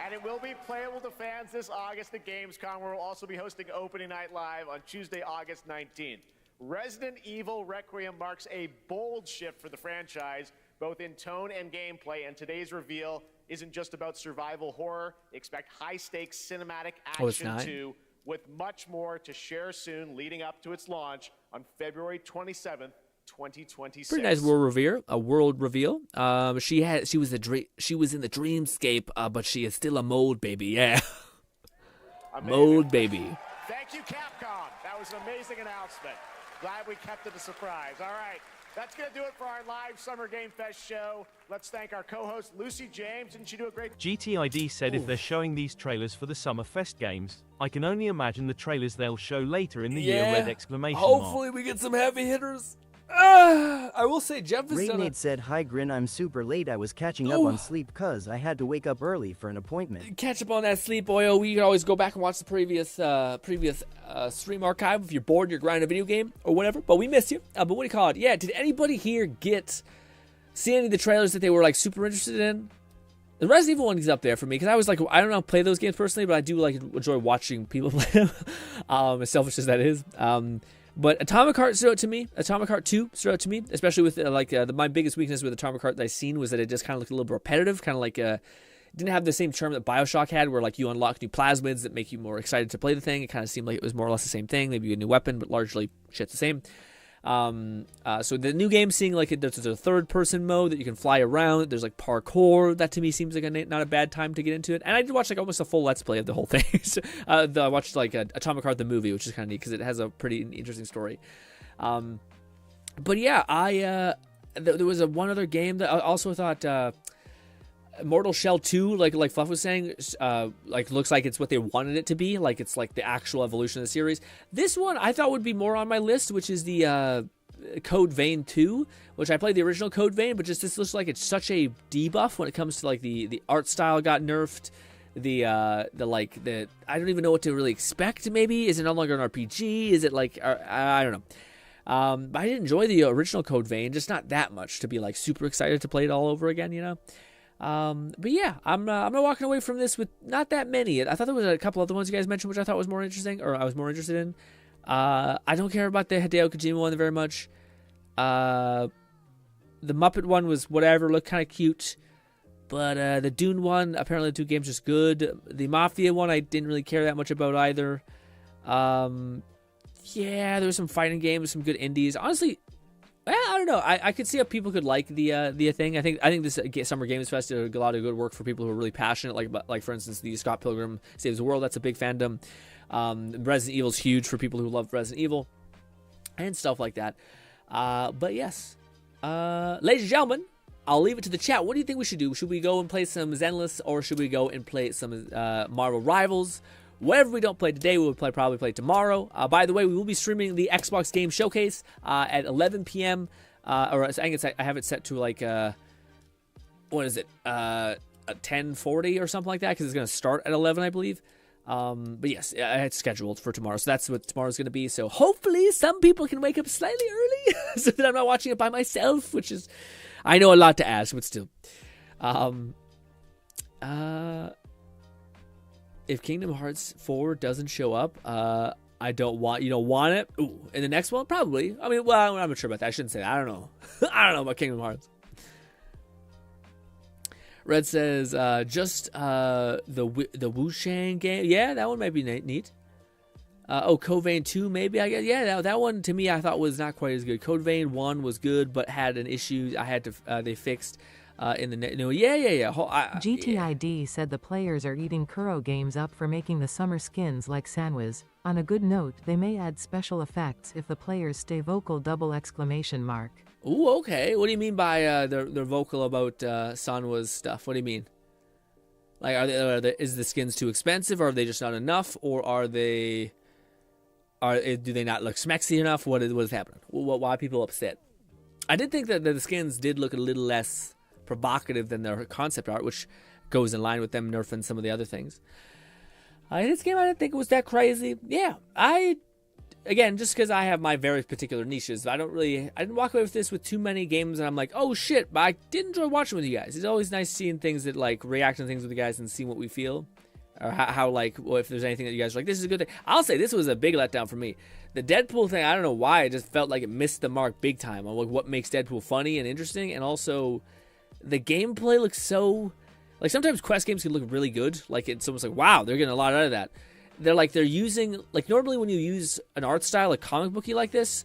And it will be playable to fans this August at Gamescom, where we'll also be hosting Opening Night Live on Tuesday, August 19th. Resident Evil Requiem marks a bold shift for the franchise, both in tone and gameplay, and today's reveal isn't just about survival horror. Expect high-stakes cinematic action too, with much more to share soon leading up to its launch on February 27th, 2026. Pretty nice world reveal. She was in the dreamscape, but she is still a mold baby. Yeah. Mold baby. Thank you, Capcom. That was an amazing announcement. Glad we kept it a surprise. All right, that's going to do it for our live Summer Game Fest show. Let's thank our co-host, Lucy James. Didn't she do a great... GTID said if they're showing these trailers for the Summer Fest games, I can only imagine the trailers they'll show later in the year, red exclamation mark. Hopefully we get some heavy hitters. I will say Jeff is Raynade said, "Hi Grin, I'm super late. I was catching up on sleep cause I had to wake up early for an appointment." Catch up on that sleep oil. We can always go back and watch the previous stream archive if you're bored and you're grinding a video game or whatever. But we miss you. But what do you call it? Yeah, did anybody here see any of the trailers that they were like super interested in? The Resident Evil one is up there for me because I was like, I don't know, play those games personally, but I do like enjoy watching people play them. As selfish as that is. But Atomic Heart stood out to me. Atomic Heart 2 stood out to me, especially with my biggest weakness with Atomic Heart that I seen was that it just kind of looked a little repetitive, kind of like didn't have the same charm that BioShock had, where like you unlock new plasmids that make you more excited to play the thing. It kind of seemed like it was more or less the same thing. Maybe a new weapon, but largely shit's the same. So the new game, seeing like there's a third-person mode that you can fly around. There's like parkour. That to me seems like not a bad time to get into it. And I did watch like almost a full Let's Play of the whole thing. I watched like Atomic Heart the movie, which is kind of neat because it has a pretty interesting story. But yeah, there was one other game that I also thought. Mortal Shell 2, like Fluff was saying, like looks like it's what they wanted it to be. Like it's like the actual evolution of the series. This one I thought would be more on my list, which is the Code Vein 2, which I played the original Code Vein, but just this looks like it's such a debuff when it comes to like the art style got nerfed. I don't even know what to really expect. Maybe is it no longer an RPG? Is it like I don't know. But I did enjoy the original Code Vein, just not that much to be like super excited to play it all over again, you know. But yeah, I'm not walking away from this with not that many. I thought there was a couple other ones you guys mentioned which I thought was more interesting, or I was more interested in. I don't care about the Hideo Kojima one very much. The Muppet one was whatever, looked kind of cute. But the Dune one, apparently the two games just good. The Mafia one I didn't really care that much about either. Yeah, there was some fighting games, some good indies. Honestly, I don't know. I could see how people could like the thing. I think this Summer Games Fest did a lot of good work for people who are really passionate. Like for instance, the Scott Pilgrim Saves the World. That's a big fandom. Resident Evil's huge for people who love Resident Evil and stuff like that. But yes, ladies and gentlemen, I'll leave it to the chat. What do you think we should do? Should we go and play some Zenless, or should we go and play some Marvel Rivals? Whatever we don't play today, we will probably play tomorrow. By the way, we will be streaming the Xbox Game Showcase at 11 p.m. Or I think I have it set to like, what is it? 10:40 or something like that, because it's going to start at 11, I believe. But yes, it's scheduled for tomorrow, so that's what tomorrow's going to be. So hopefully some people can wake up slightly early so that I'm not watching it by myself, which is, I know, a lot to ask, but still. If Kingdom Hearts 4 doesn't show up, you don't want it. Ooh, in the next one, probably. I mean, well, I'm not sure about that. I shouldn't say that. I don't know. I don't know about Kingdom Hearts. Red says, just the Wu Shang game. Yeah, that one might be neat. Code Vein 2, maybe, I guess. Yeah, that one, to me, I thought was not quite as good. Code Vein 1 was good, but had an issue they fixed in the... No, yeah. GTID said the players are eating Kuro games up for making the summer skins like Sanwa's. On a good note, they may add special effects if the players stay vocal ! Ooh, okay. What do you mean by they're vocal about Sanwa's stuff? What do you mean? Like, is the skins too expensive, or are they just not enough, or do they not look smexy enough? What is happening? Why are people upset? I did think that the skins did look a little less provocative than their concept art, which goes in line with them nerfing some of the other things. In this game, I didn't think it was that crazy. Yeah, again, just because I have my very particular niches, I didn't walk away with this with too many games, and I'm like, oh shit, but I did enjoy watching with you guys. It's always nice seeing things that, like, reacting to things with you guys and seeing what we feel. Or how if there's anything that you guys are like, this is a good thing. I'll say this was a big letdown for me. The Deadpool thing, I don't know why, I just felt like it missed the mark big time on what makes Deadpool funny and interesting, and also the gameplay looks so... Like, sometimes quest games can look really good. Like, it's almost like, wow, they're getting a lot out of that. They're using, like, normally when you use an art style, like comic booky like this,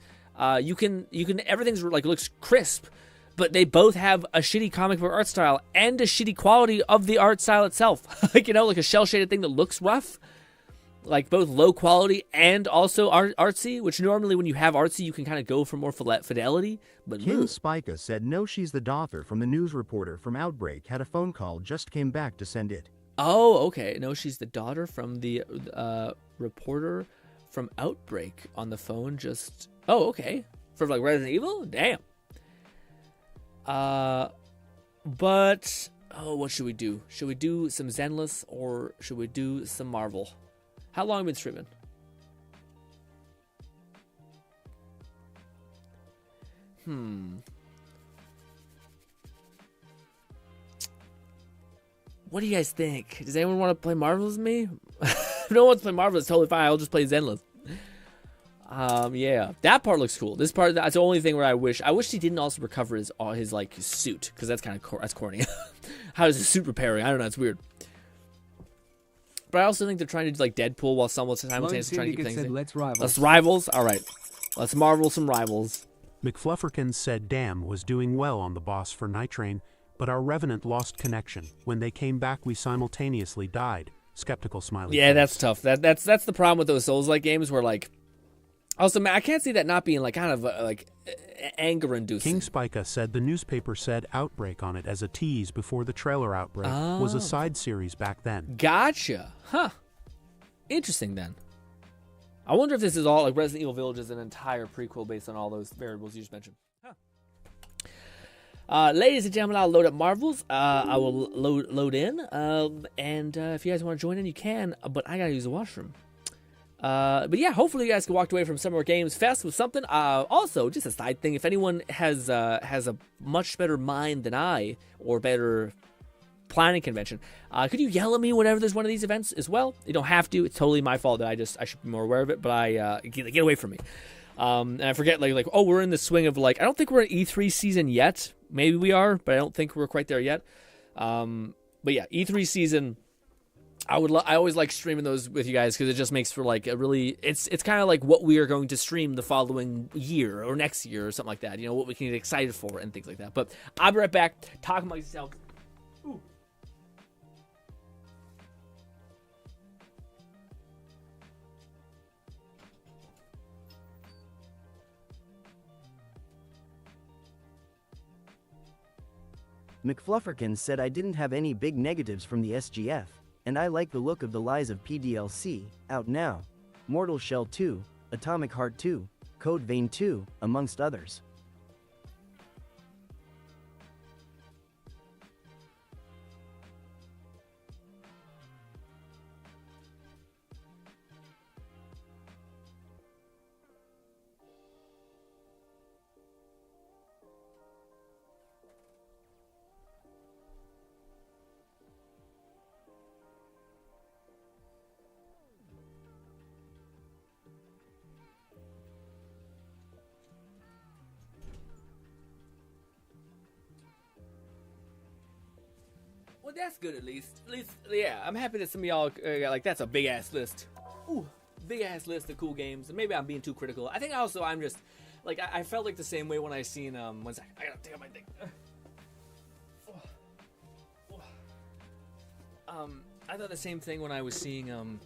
you can everything's like looks crisp, but they both have a shitty comic book art style and a shitty quality of the art style itself. Like, like a shell shaded thing that looks rough, like both low quality and also artsy. Which normally when you have artsy, you can kind of go for more fidelity. But King Spica said no, she's the daughter from the news reporter from Outbreak. Had a phone call, just came back to send it. Oh, okay. No, she's the daughter from the reporter from Outbreak on the phone. Just... Oh, okay. From, like, Resident Evil? Damn. But... Oh, what should we do? Should we do some Zenless or should we do some Marvel? How long have we been streaming? What do you guys think? Does anyone want to play Marvelous with me? If no one wants to play Marvelous, totally fine. I'll just play Zenless. Yeah, that part looks cool. This part, that's the only thing where I wish he didn't also recover his like his suit, because that's kind of that's corny. How does his suit repairing? I don't know. It's weird. But I also think they're trying to do like Deadpool while simultaneously trying to keep things. Let's rivals. Let's rivals. All right, let's marvel some rivals. McFlufferkin said Dam was doing well on the boss for Night Train, but our Revenant lost connection. When they came back, we simultaneously died. Skeptical smiley. Yeah, face. that's tough. That's the problem with those Souls-like games where, like, also, I can't see that not being like kind of like anger-inducing. King Spica said the newspaper said Outbreak on it as a tease before the trailer Outbreak was a side series back then. Gotcha. Huh. Interesting then. I wonder if this is all like Resident Evil Village is an entire prequel based on all those variables you just mentioned. Ladies and gentlemen, I'll load up Marvels. I will load in. And if you guys want to join in, you can. But I gotta use the washroom. But yeah, hopefully you guys can walk away from Summer Games Fest with something. Also, just a side thing, if anyone has a much better mind than I, or better planning convention, could you yell at me whenever there's one of these events as well? You don't have to. It's totally my fault that I should be more aware of it, but get away from me. And I forget, like, oh, we're in the swing of, like, I don't think we're in E3 season yet. Maybe we are, but I don't think we're quite there yet. But yeah, E3 season... I always like streaming those with you guys because it just makes for like a really it's kind of like what we are going to stream the following year or next year or something like that. You know, what we can get excited for and things like that. But I'll be right back. Talking about myself. Ooh. McFlufferkin said I didn't have any big negatives from the SGF. And I like the look of the Lies of PDLC, out now. Mortal Shell 2, Atomic Heart 2, Code Vein 2, amongst others. Well, that's good at least. At least, yeah, I'm happy that some of y'all got, like, that's a big ass list. Ooh, big ass list of cool games. And maybe I'm being too critical. I think also I'm just like I felt like the same way when I seen one second. I gotta take out my thing. I thought the same thing when I was seeing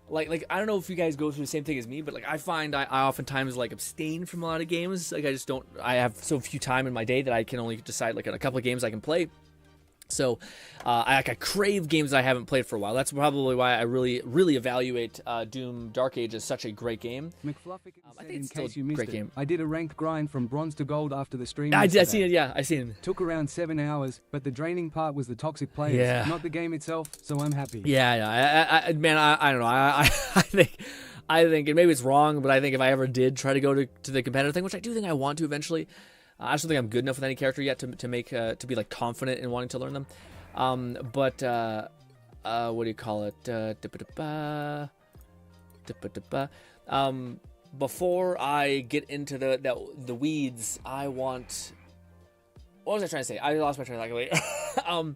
like I don't know if you guys go through the same thing as me, but like I find I oftentimes like abstain from a lot of games. Like I have so few time in my day that I can only decide like on a couple of games I can play. So I crave games I haven't played for a while. That's probably why I really evaluate Doom Dark Age as such a great game. McFluffy I think it's in case still you a missed great it, game. I did a ranked grind from bronze to gold after the stream. I yesterday. seen it, yeah, I seen it. Took around 7 hours, but the draining part was the toxic players, Yeah. not the game itself, so I'm happy. Yeah, I man, I don't know. I think, and maybe it's wrong, but I think if I ever did try to go to the competitive thing, which I do think I want to eventually, I just don't think I'm good enough with any character yet to make to be like confident in wanting to learn them. But what do you call it? Before I get into the weeds, I want. What was I trying to say? I lost my train of thought.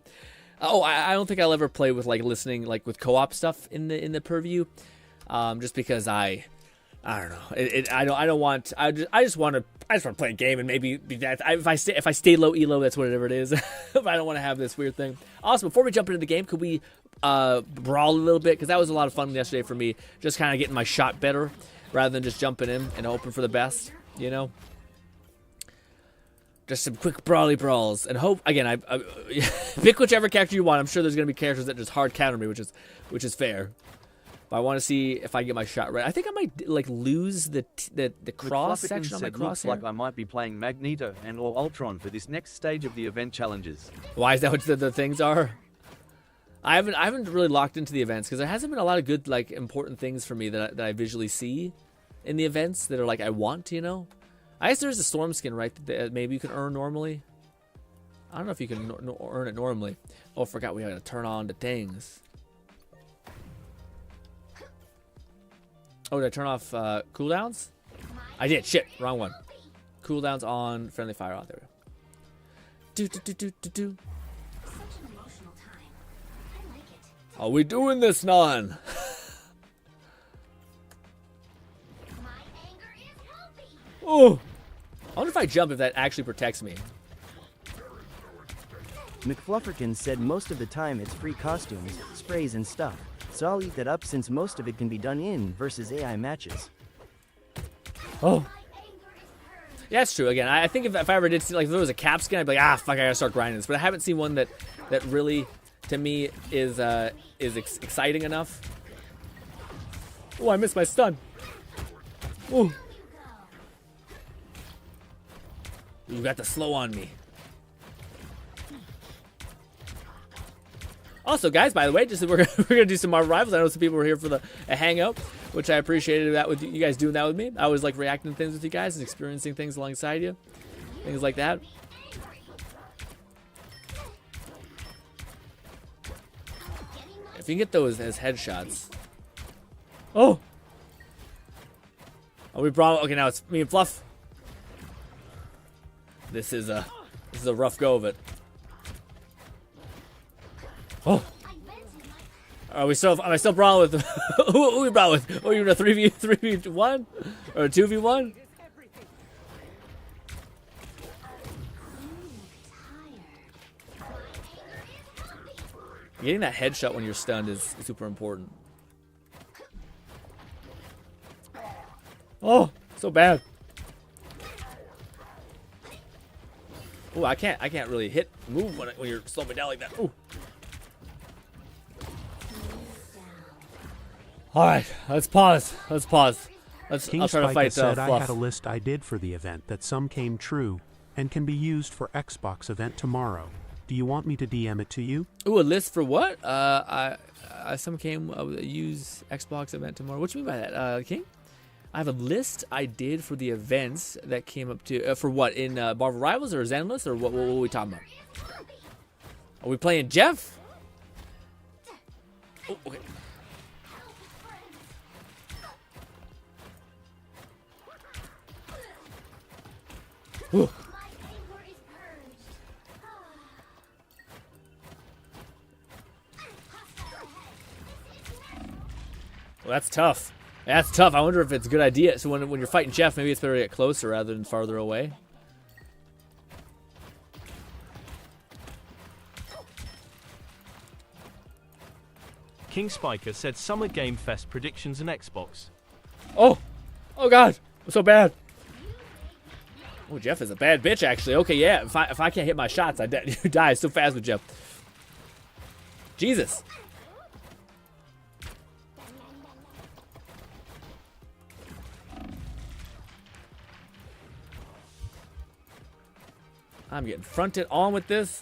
I don't think I'll ever play with like listening like with co-op stuff in the purview, just because I don't know. I don't want. I just want to play a game and maybe be that. If I stay low elo, that's whatever it is. But I don't want to have this weird thing. Also, before we jump into the game, could we brawl a little bit? Because that was a lot of fun yesterday for me. Just kind of getting my shot better rather than just jumping in and hoping for the best. You know. Just some quick brawly brawls and hope again. I pick whichever character you want. I'm sure there's gonna be characters that just hard counter me, which is fair. But I want to see if I get my shot right. I think I might like lose the cross section on my crosshair. Looks like I might be playing Magneto and or Ultron for this next stage of the event challenges. Why is that what the things are? I haven't really locked into the events because there hasn't been a lot of good like important things for me that I visually see in the events that are like I want, you know. I guess there's a storm skin, right, that maybe you can earn normally. I don't know if you can earn it normally. Oh, I forgot we had to turn on the things. Oh, did I turn off cooldowns? I did. Shit, wrong one. Cooldowns on, friendly fire on. There we go. Are we doing this, Nan? Oh, I wonder if I jump if that actually protects me. McFlufferkin said most of the time it's free costumes, sprays and stuff, so I'll eat that up since most of it can be done in versus AI matches. Oh. Yeah, that's true. Again, I think if I ever did see, like, if there was a cap skin, I'd be like, fuck, I gotta start grinding this. But I haven't seen one that really, to me, is exciting enough. Oh, I missed my stun. Oh. You got the slow on me. Also, guys, by the way, just we're gonna do some Marvel Rivals. I know some people were here for a hangout, which I appreciated that with you guys doing that with me. I always like reacting to things with you guys and experiencing things alongside you, things like that. If you can get those as headshots. Oh. Oh, we brought. Okay, now it's me and Fluff. This is a rough go of it. Oh. Am I still brawling with who we brawling with? Oh, you're in a 3v1 or a 2v1? Getting that headshot when you're stunned is super important. Oh, so bad. Oh, I can't really move when you're slowing me down like that. Ooh. All right, let's pause. I'll try to fight said Fluff. I had a list I did for the event that some came true and can be used for Xbox event tomorrow. Do you want me to DM it to you? Ooh, a list for what? Some came use Xbox event tomorrow. What do you mean by that, King? I have a list I did for the events that came up to for what in Marvel Rivals or Zenless or what are we talking about? Are we playing Jeff? Oh, okay. Ooh. Well, that's tough. That's tough. I wonder if it's a good idea. So when you're fighting Jeff, maybe it's better to get closer rather than farther away. King Spiker said Summer Game Fest predictions and Xbox. Oh God, I'm so bad. Oh, Jeff is a bad bitch, actually. Okay, yeah. If I can't hit my shots, I die so fast with Jeff. Jesus. I'm getting fronted on with this.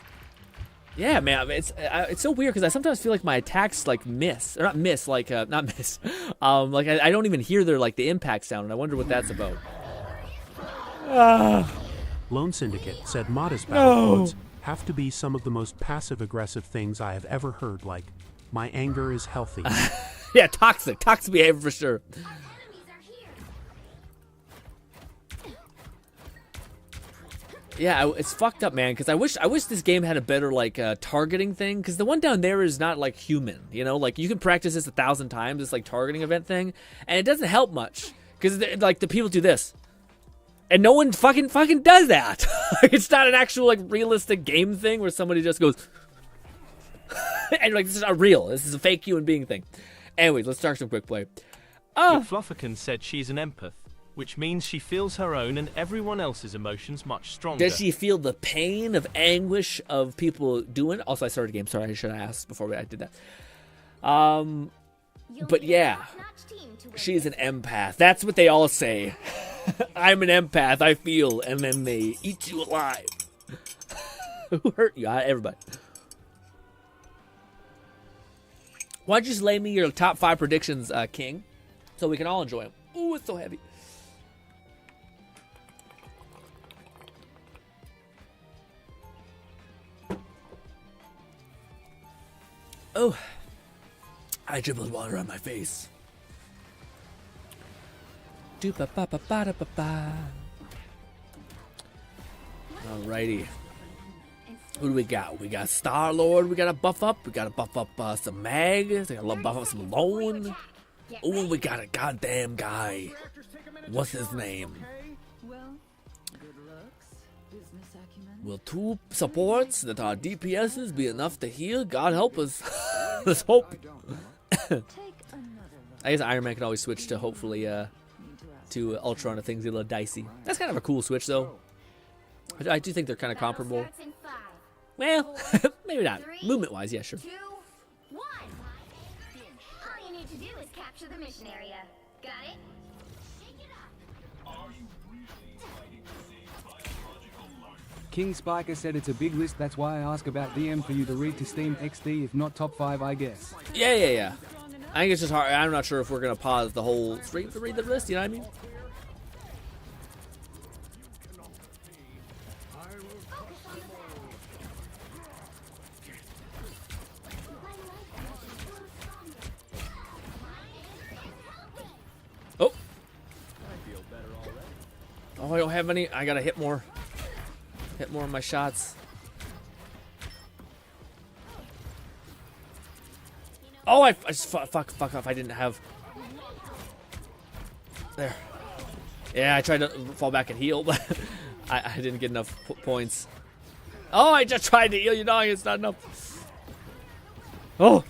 Yeah, man, it's so weird because I sometimes feel like my attacks like miss, or not miss, like not miss. Like I don't even hear their like the impact sound, and I wonder what that's about. Lone Syndicate said modest battle codes have to be some of the most passive-aggressive things I have ever heard, like, my anger is healthy. Yeah, toxic behavior for sure. Yeah, it's fucked up, man, because I wish this game had a better, like, targeting thing, because the one down there is not, like, human, you know? Like, you can practice this 1,000 times, this, like, targeting event thing, and it doesn't help much, because, like, the people do this. And no one fucking does that. It's not an actual, like, realistic game thing where somebody just goes... and, like, this is not real. This is a fake human being thing. Anyways, let's start some quick play. Flufferkin said she's an empath, which means she feels her own and everyone else's emotions much stronger. Does she feel the pain of anguish of people doing it? Also, I started a game. Sorry, I should have asked before I did that. But yeah, she's an empath. That's what they all say. I'm an empath. I feel, and then they eat you alive. Who hurt you? Everybody. Why don't you just lay me your top 5 predictions, King, so we can all enjoy them? Ooh, it's so heavy. Oh, I dribbled water on my face. Alrighty. Who do we got? We got Star-Lord. We got to buff up. We got to buff up some Mag. We got to buff up some Lone. Oh, we got a goddamn guy. What's his name? Will 2 supports that are DPSs be enough to heal? God help us. Let's hope. I guess Iron Man can always switch to hopefully to Ultron if things get a little dicey. That's kind of a cool switch though. I do think they're kind of comparable. Well, maybe not. Movement wise, yeah, sure. 2, 1. All you need to do is capture the mission area. Got it? King Spiker said it's a big list, that's why I ask about DM for you to read to Steam XD, if not top 5, I guess. Yeah. I think it's just hard. I'm not sure if we're going to pause the whole stream to read the list, you know what I mean? Oh, I don't have any. I got to hit more. Hit more of my shots. Oh, I just fuck off. I didn't have. There. Yeah, I tried to fall back and heal, but I didn't get enough points. Oh, I just tried to heal you, dog. It's not enough. Oh.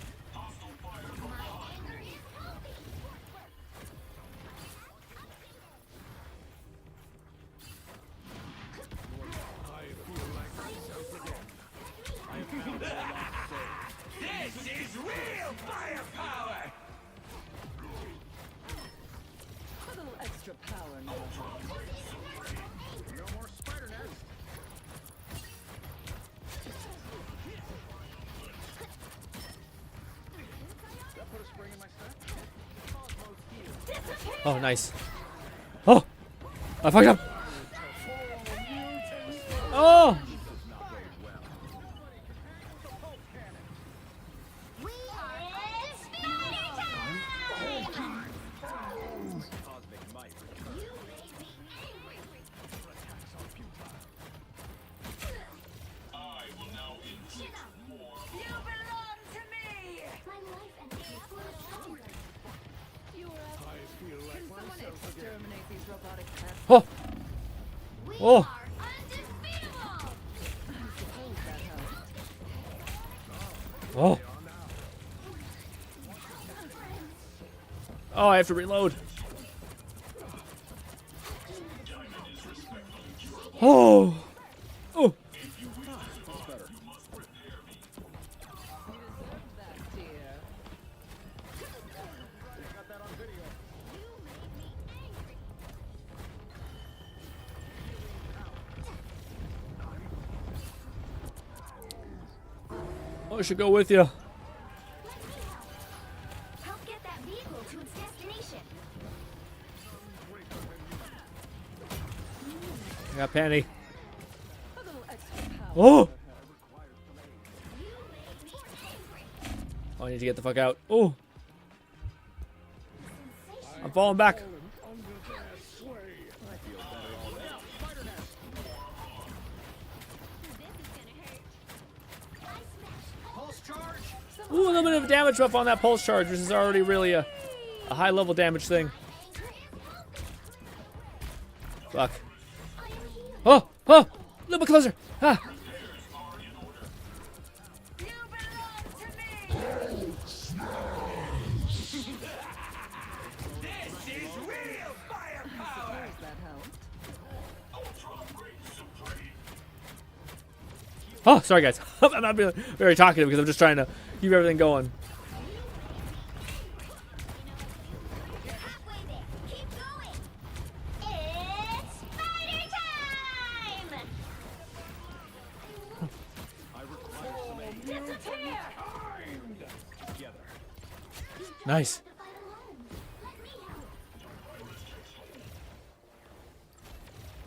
Oh, nice. Oh! I fucked up! Oh! Oh! Oh! Oh! Oh, I have to reload. Oh! Oh! I should go with you. Help get that vehicle to its destination. I got Penny. Oh! Oh, I need to get the fuck out. Oh! I'm falling back. Ooh, a little bit of damage buff on that pulse charge, which is already really a high level damage thing. Fuck. Oh! Oh! A little bit closer! Ah! Oh, sorry guys. I'm not being very talkative because I'm just trying to keep everything going. Nice.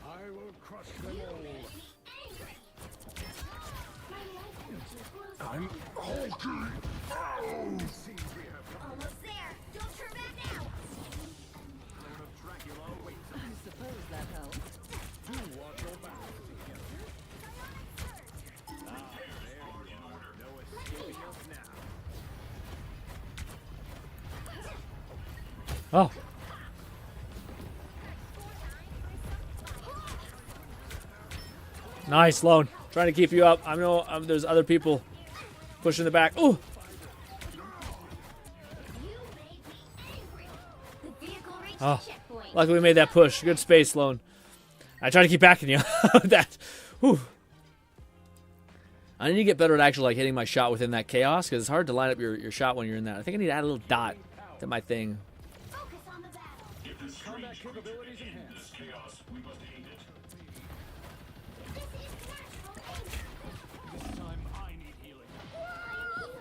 I will crush them all. I'm hulking. Almost there. Don't turn back now. I suppose that helps. Do watch your back. No escaping us now. Oh. Nice, Lone. Trying to keep you up. I know there's other people pushing the back. Ooh. Oh. Luckily we made that push. Good space, Lone. I try to keep backing you. That. Whew. I need to get better at actually like hitting my shot within that chaos because it's hard to line up your shot when you're in that. I think I need to add a little dot to my thing. Combat capabilities enhanced. Chaos, we must aid it. This time I need healing.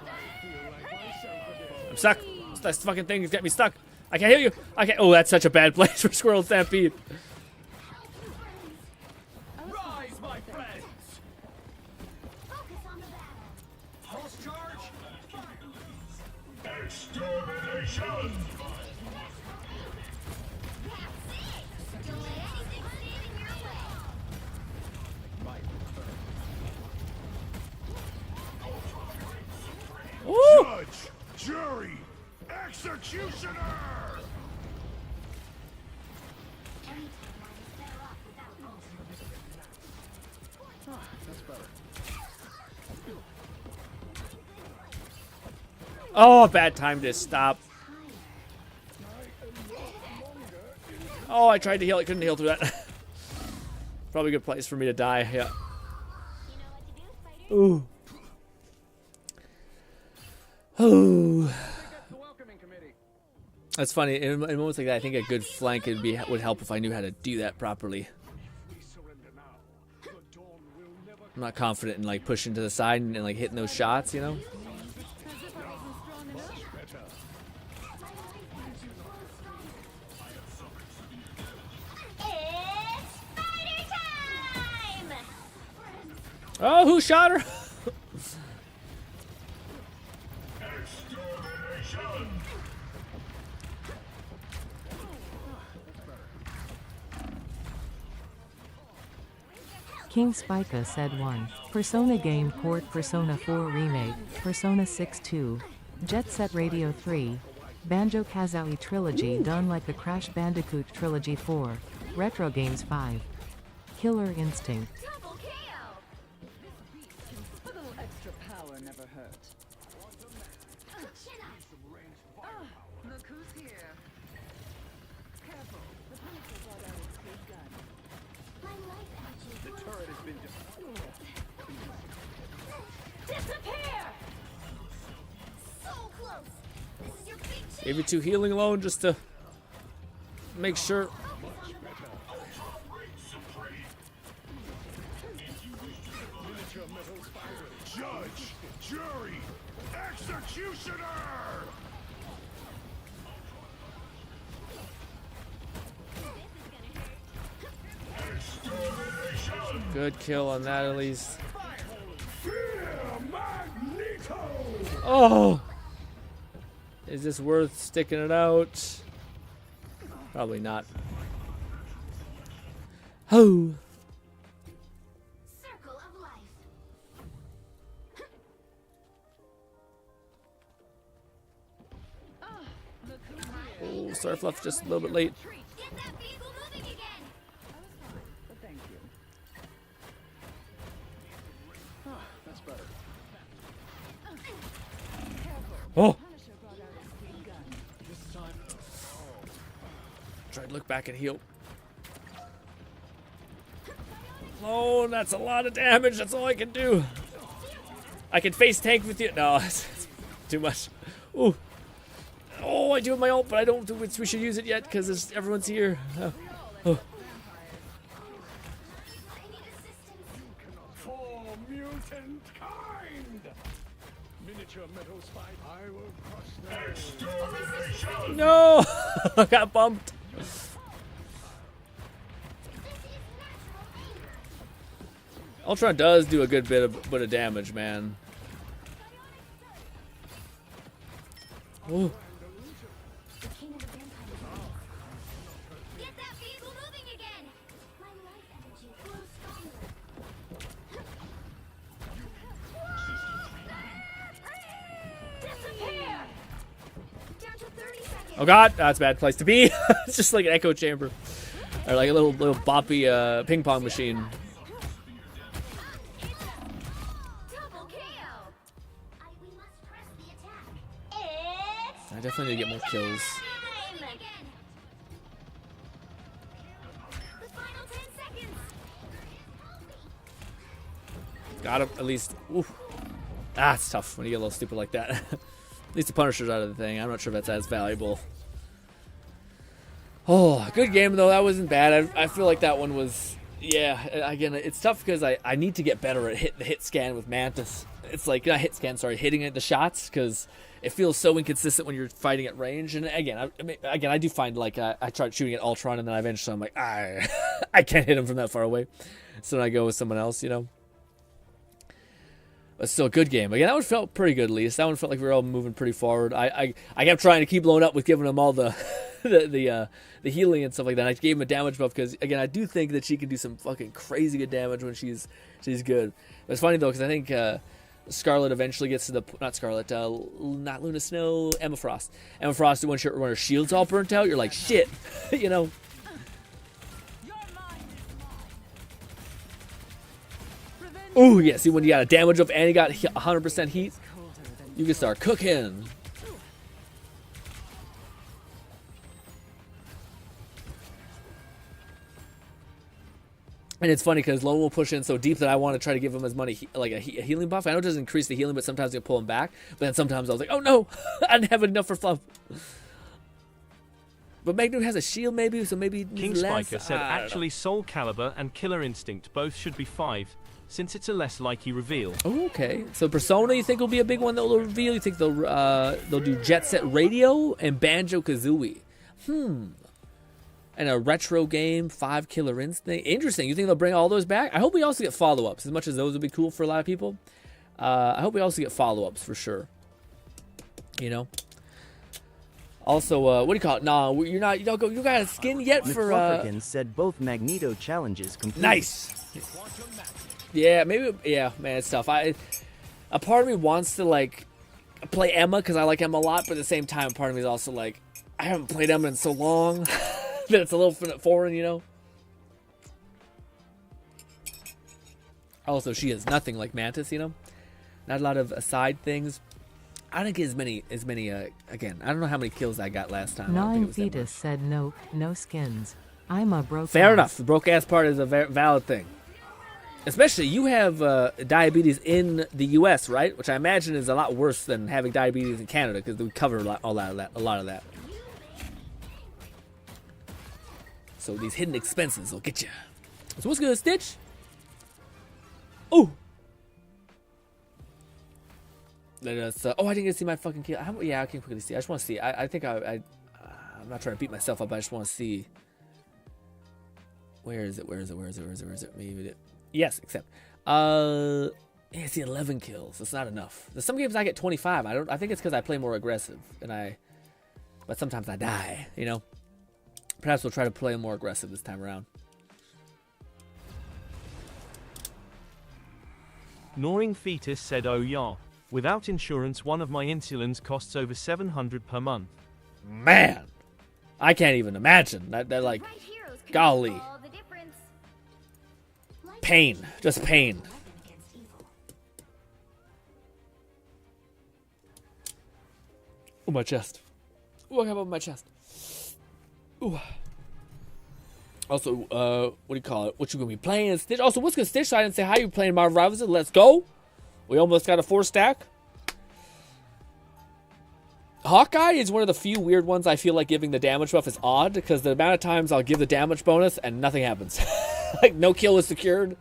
I feel like myself again. I'm stuck. This fucking thing has got me stuck. I can't heal you. I can't. Oh, that's such a bad place for Squirrel Stampede. Rise, my friends! Pulse charge! Extermination! Ooh. Judge, jury, executioner! That's better. Oh, bad time to stop. Oh, I tried to heal. I couldn't heal through that. Probably a good place for me to die. Yeah. Ooh. Ooh. That's funny. In moments like that, I think a good flank would help if I knew how to do that properly. I'm not confident in like pushing to the side and like hitting those shots, you know. Oh, who shot her? King Spica said 1. Persona game port Persona 4 remake, Persona 6 2, Jet Set Radio 3, Banjo-Kazooie Trilogy done like the Crash Bandicoot Trilogy 4. Retro Games 5. Killer Instinct. A little extra power never hurt. Look who's here. Careful, the Pinnacle brought out its big gun. The turret has been Disappear! So close. This is your big chance. Maybe 2 healing alone just to make sure. Judge, jury, executioner! Good kill on that at least. Oh! Is this worth sticking it out? Probably not. Oh! Circle of life. Oh, sorry, Fluff, just a little bit late. Get that vehicle moving again. But thank you. That's better. Oh! Punisher brought out its big gun. This time. Try to look back and heal. Oh, that's a lot of damage. That's all I can do. I can face tank with you. No, it's too much. Ooh. Oh, I do have my ult, but I don't think we should use it yet because everyone's here. Oh. For mutant kind! Miniature metal spike, I will crush them. No! I got bumped. Ultron does do a good bit of damage, man. Ooh. Get that vehicle moving again. My life energy flows stronger. Disappear. Down to 30 seconds. Oh god, that's a bad place to be. It's just like an echo chamber. Or like a little boppy ping pong machine. Double KO. We must press the attack. I definitely need to get more kills. The final 10 seconds. Got him, at least. Oof. Ah, it's tough when you get a little stupid like that. At least the Punisher's out of the thing. I'm not sure if that's as valuable. Oh, good game, though. That wasn't bad. I feel like that one was... Yeah, again, it's tough because I need to get better at the hit scan with Mantis. It's like, not hit scan, sorry, hitting at the shots, because it feels so inconsistent when you're fighting at range. And again, I do find, like, I tried shooting at Ultron, and then eventually I'm like, I can't hit him from that far away. So then I go with someone else, you know? But still a good game. Again, that one felt pretty good, at least. That one felt like we were all moving pretty forward. I kept trying to keep blowing up with giving them all the the healing and stuff like that. I gave him a damage buff because, again, I do think that she can do some fucking crazy good damage when she's good. But it's funny, though, because I think Scarlet eventually gets to the... Not Scarlet, not Luna Snow, Emma Frost. Emma Frost, when her shield's all burnt out, you're like, shit, you know? Ooh, yeah, see, when you got a damage up and you got 100% heat, you can start cooking. And it's funny because Lone will push in so deep that I want to try to give him as money, like a healing buff. I know it doesn't increase the healing, but sometimes you pull him back. But then sometimes I was like, oh no, I didn't have enough for Fluff. But Magnum has a shield maybe, so maybe King Spiker said actually Soul Calibur and Killer Instinct both should be 5, since it's a less likely reveal. Oh, okay. So Persona, you think will be a big one that will reveal? You think they'll do Jet Set Radio and Banjo-Kazooie? And a retro game, 5 Killer Instinct. Interesting. You think they'll bring all those back? I hope we also get follow-ups, as much as those would be cool for a lot of people. I hope we also get follow-ups for sure. You know. Also, what do you call it? No, you're not. You got a skin yet for? McFlufferkin said both Magneto challenges complete. Nice. Yeah, maybe. Yeah, man, it's tough. A part of me wants to like play Emma because I like Emma a lot, but at the same time, part of me is also like, I haven't played Emma in so long that it's a little foreign, you know? Also, she is nothing like Mantis, you know? Not a lot of aside things. I didn't get as many, again, I don't know how many kills I got last time. Gnawing Fetus said nope, no skins. I'm a broke Fair ass. enough. The broke ass part is a valid thing. Especially, you have diabetes in the U.S., right? Which I imagine is a lot worse than having diabetes in Canada, because we cover a lot of that. So these hidden expenses will get you. So what's good, Stitch? Oh! Let us. Oh, I didn't get to see my fucking kill. Yeah, I can quickly see. I just want to see. I think I'm not trying to beat myself up. I just want to see. Where is it? Maybe yes, except. Yeah, it's the 11 kills. It's not enough. There's some games I get 25. I think it's because I play more aggressive, but sometimes I die. You know. Perhaps we'll try to play more aggressive this time around. Gnawing Fetus said, oh yeah. Without insurance, one of my insulins costs over $700 per month. Man, I can't even imagine. They're like, golly. Pain, just pain. Oh, my chest. Oh, I got on my chest. Ooh. Also, what do you call it? What you gonna be playing, Stitch? Also, what's good, Stitch? So I didn't say how you playing Marvel Rivals. Let's go. We almost got a 4-stack. Hawkeye is one of the few weird ones I feel like giving the damage buff is odd, because the amount of times I'll give the damage bonus and nothing happens. Like, no kill is secured.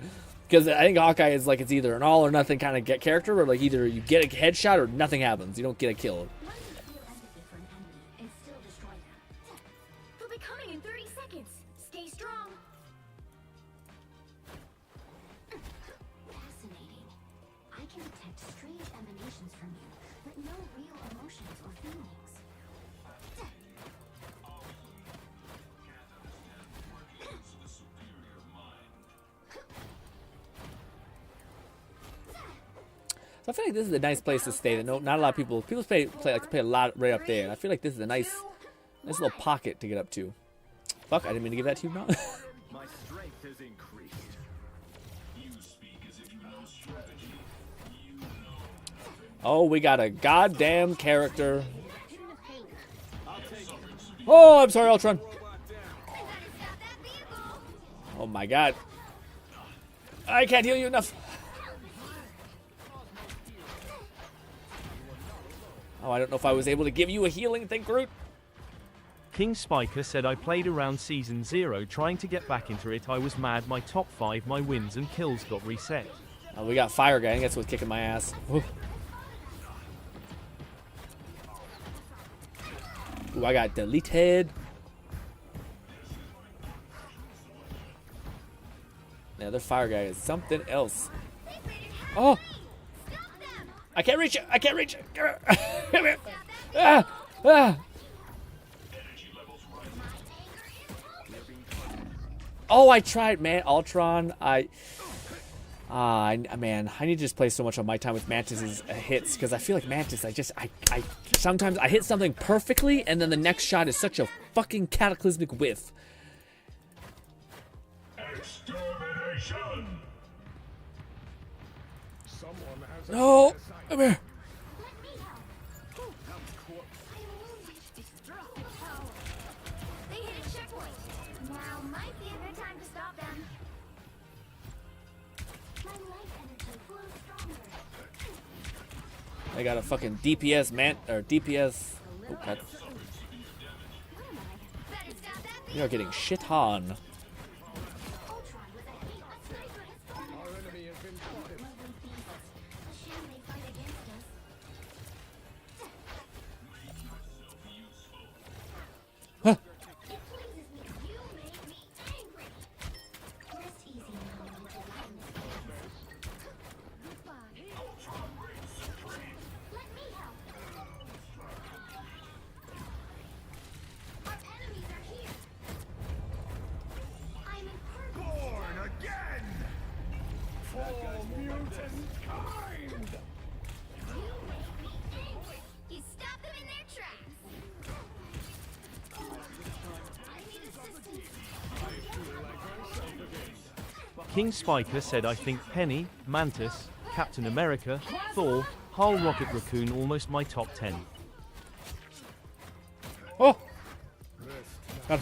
Because I think Hawkeye is like, it's either an all or nothing kind of get character, or like either you get a headshot or nothing happens. You don't get a kill. They'll be coming in 30 seconds. Stay strong. Fascinating. I can detect strange emanations from you, but no real emotions or feelings. So I feel like this is a nice place to stay. That not a lot of people play a lot right up there. And I feel like this is a nice little pocket to get up to. Fuck, I didn't mean to give that to you, Mount. My strength has increased. You speak as if you know strategy. You know nothing. Oh, we got a goddamn character. Oh, I'm sorry, Ultron. Oh my god. I can't heal you enough. Oh, I don't know if I was able to give you a healing thing, Groot. King Spiker said, I played around Season 0 trying to get back into it. I was mad my top 5, my wins and kills got reset. Oh, we got Fire Gang. That's what's kicking my ass. Ooh. Ooh, I got deleted. The other Fire Guy is something else. Oh! I can't reach it! I can't reach it! Come here! Ah! Ah! Oh, I tried, man. Ultron. Man, I need to just play so much on my time with Mantis's hits, because I feel like Mantis, sometimes I hit something perfectly, and then the next shot is such a fucking cataclysmic whiff. No! Come here! They hit a checkpoint. Now might be a good time to stop them. My life energy flows stronger. I got a fucking DPS DPS. Oh, God. You're getting shit on. Huh. King Spiker said I think Penny, Mantis, Captain America, Thor, Hull, Rocket Raccoon almost my top 10. Oh! God.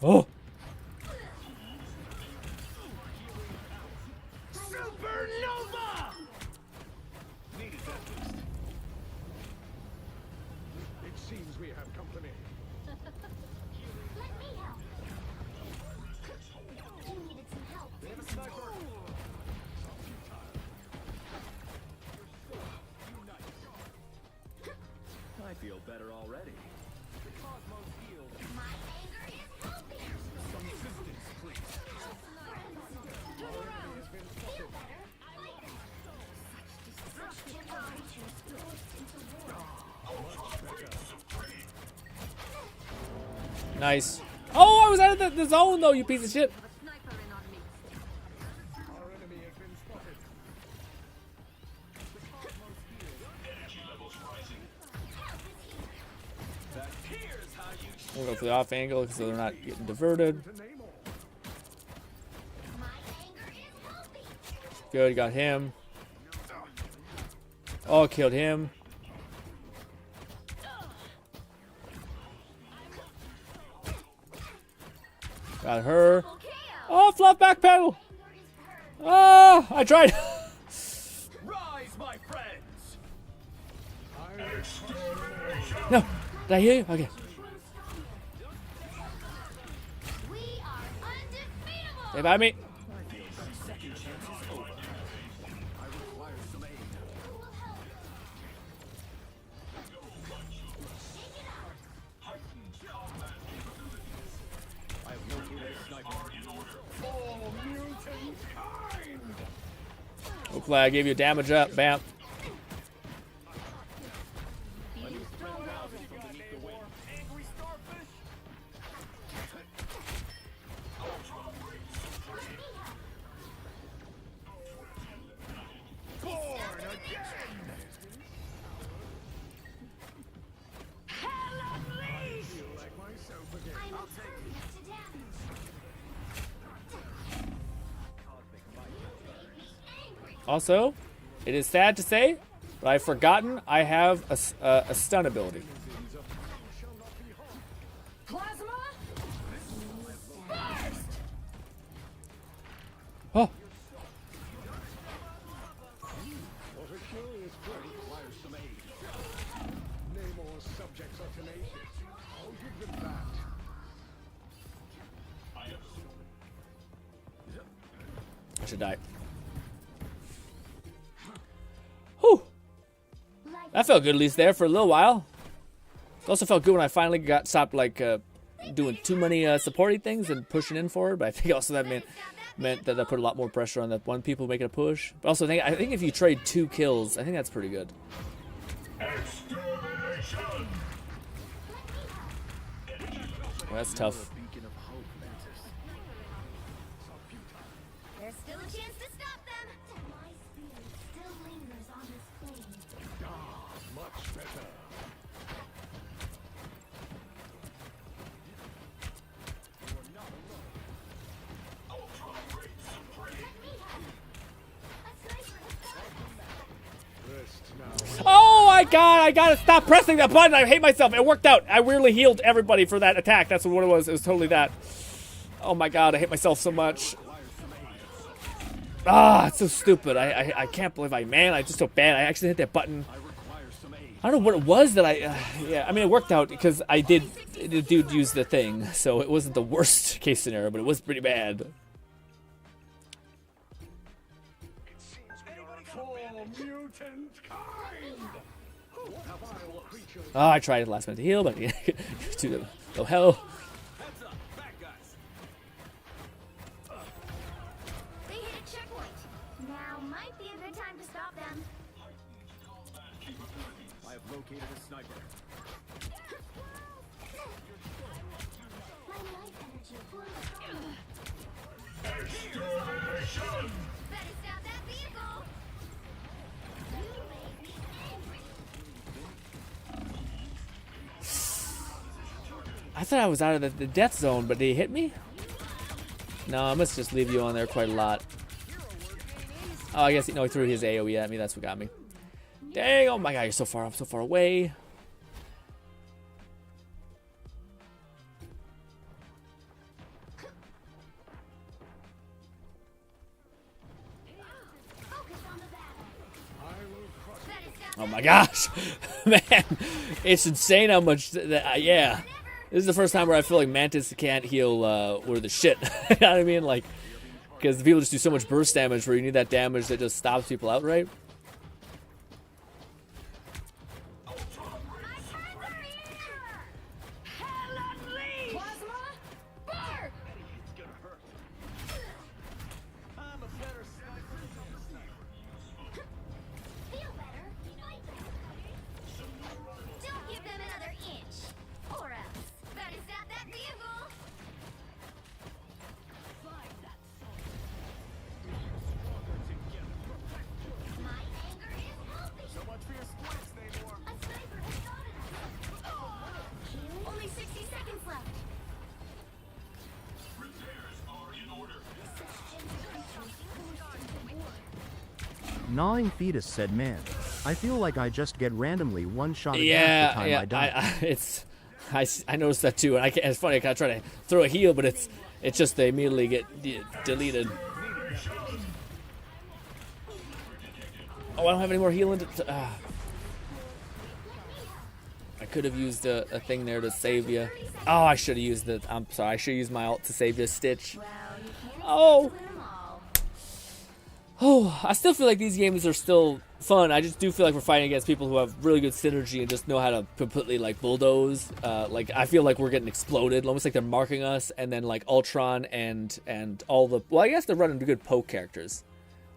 Oh! Supernova! It seems we have company. Let me help. You needed some help. They have a sniper. I feel better already. My anger is healthy. Some assistance, please. Turn around. Feel better. Such destructive creatures forced into war. Nice. Oh, I was out of the zone though, you piece of shit. Our enemy has been spotted. We'll go for the off angle so they're not getting diverted. Good, got him. Oh, killed him. Got her. Oh, fluff back pedal. Oh, I tried. Rise, my friends. No, did I hear you? Okay. Stay by me. Hopefully I gave you a damage up, bam. Also, it is sad to say, but I've forgotten I have a stun ability. Oh. What a curious break requires some aid. Namor's subjects are tenacious. I'll give them that. I should die. Whew. That felt good at least there for a little while. It also felt good when I finally got stopped like doing too many supporting things and pushing in forward. But I think also that meant that I put a lot more pressure on that one people making a push. But also I think if you trade 2 kills, I think that's pretty good. Well, that's tough. There's still a chance to stop them. My spirit still lingers on this flame. Much better. Oh my god, I gotta stop pressing that button. I hate myself. It worked out. I weirdly healed everybody for that attack. That's what it was. It was totally that. Oh my god, I hate myself so much. Ah, it's so stupid. I can't believe I just so bad. I actually hit that button. I don't know what it was that yeah, I mean, it worked out because the dude used the thing. So it wasn't the worst case scenario, but it was pretty bad. Oh, I tried last minute to heal, but to the hell. They hit a checkpoint. Now might be a good time to stop them. I have located a sniper. My life energy flows. I thought I was out of the death zone, but did he hit me? No, I must just leave you on there quite a lot. Oh, I guess no, he threw his AoE at me. That's what got me. Dang! Oh my god, you're so far up, so far away. Oh my gosh, man, it's insane how much. Yeah, this is the first time where I feel like Mantis can't heal worth the shit. You know what I mean? Like, because people just do so much burst damage where you need that damage that just stops people outright. Only 60 seconds left. 9 Fetus said, man, I feel like I just get randomly one-shot half the time I die. I noticed that too, and it's funny. I kind of try to throw a heal, but it's just they immediately get deleted. Oh, I don't have any more healing. I could have used a thing there to save you. Oh, I should have used the. I'm sorry. I should have used my ult to save you, Stitch. Oh. Oh, I still feel like these games are still fun. I just do feel like we're fighting against people who have really good synergy and just know how to completely like bulldoze. Like I feel like we're getting exploded, almost like they're marking us. And then like Ultron and all the. Well, I guess they're running good poke characters.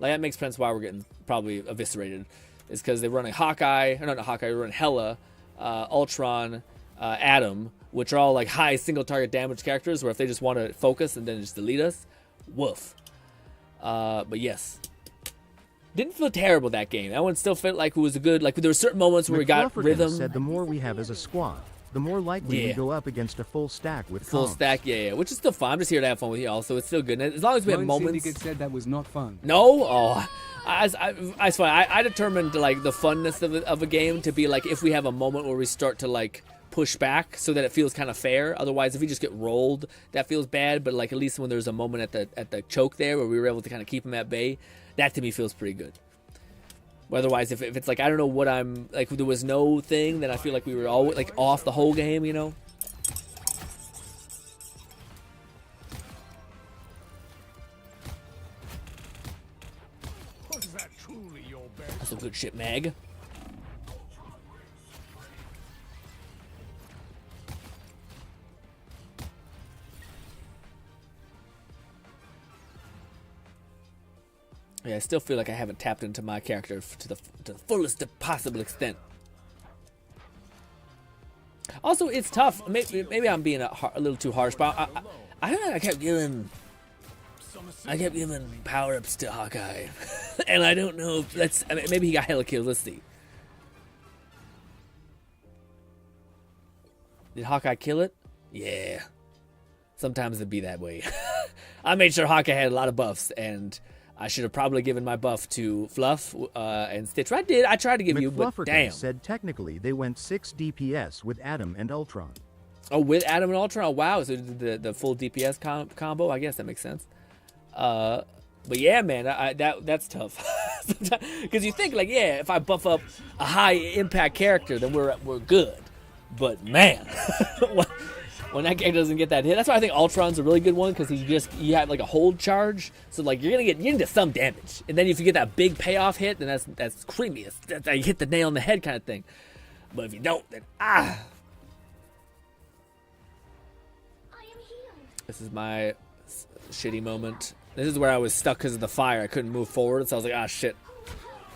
Like that makes sense why we're getting probably eviscerated. Is because they're running Hawkeye, or not Hawkeye, they're running Hela, Ultron, Atom, which are all like high single target damage characters. Where if they just want to focus and then just delete us, woof. But yes. Didn't feel terrible that game. That one still felt like it was a good. Like there were certain moments where we got rhythm. Said the more we have as a squad, the more likely we go up against a full stack with full comps. stack, yeah, which is still fun. I'm just here to have fun with y'all, so it's still good. And as long as we have moments. Syndicate said that was not fun. No, I determined like the funness of a game to be like if we have a moment where we start to like push back so that it feels kind of fair. Otherwise, if we just get rolled, that feels bad. But like at least when there's a moment at the choke there where we were able to kind of keep them at bay, that to me feels pretty good. Otherwise, if it's like I don't know what I'm like, there was no thing, then I feel like we were all like off the whole game, you know. Was that truly your best? That's some good shit, Mag. Yeah, I still feel like I haven't tapped into my character to the fullest possible extent. Also, it's tough. Maybe I'm being a little too harsh, but I kept giving power-ups to Hawkeye, and I don't know if maybe he got hella kills. Let's see. Did Hawkeye kill it? Yeah. Sometimes it'd be that way. I made sure Hawkeye had a lot of buffs, and I should have probably given my buff to Fluff and Stitch. I did. I tried to give you, but damn. Said technically they went 6 DPS with Atom and Ultron. Oh, with Atom and Ultron? Oh, wow. So the full DPS combo? I guess that makes sense. But yeah, man, that's tough. Because you think, like, yeah, if I buff up a high-impact character, then we're good. But, man, when that guy doesn't get that hit, that's why I think Ultron's a really good one, because you have like a hold charge, so like you're into some damage, and then if you get that big payoff hit, then that's creamy. That's you hit the nail on the head kind of thing. But if you don't, then this is my shitty moment. This is where I was stuck because of the fire. I couldn't move forward, so I was like, shit.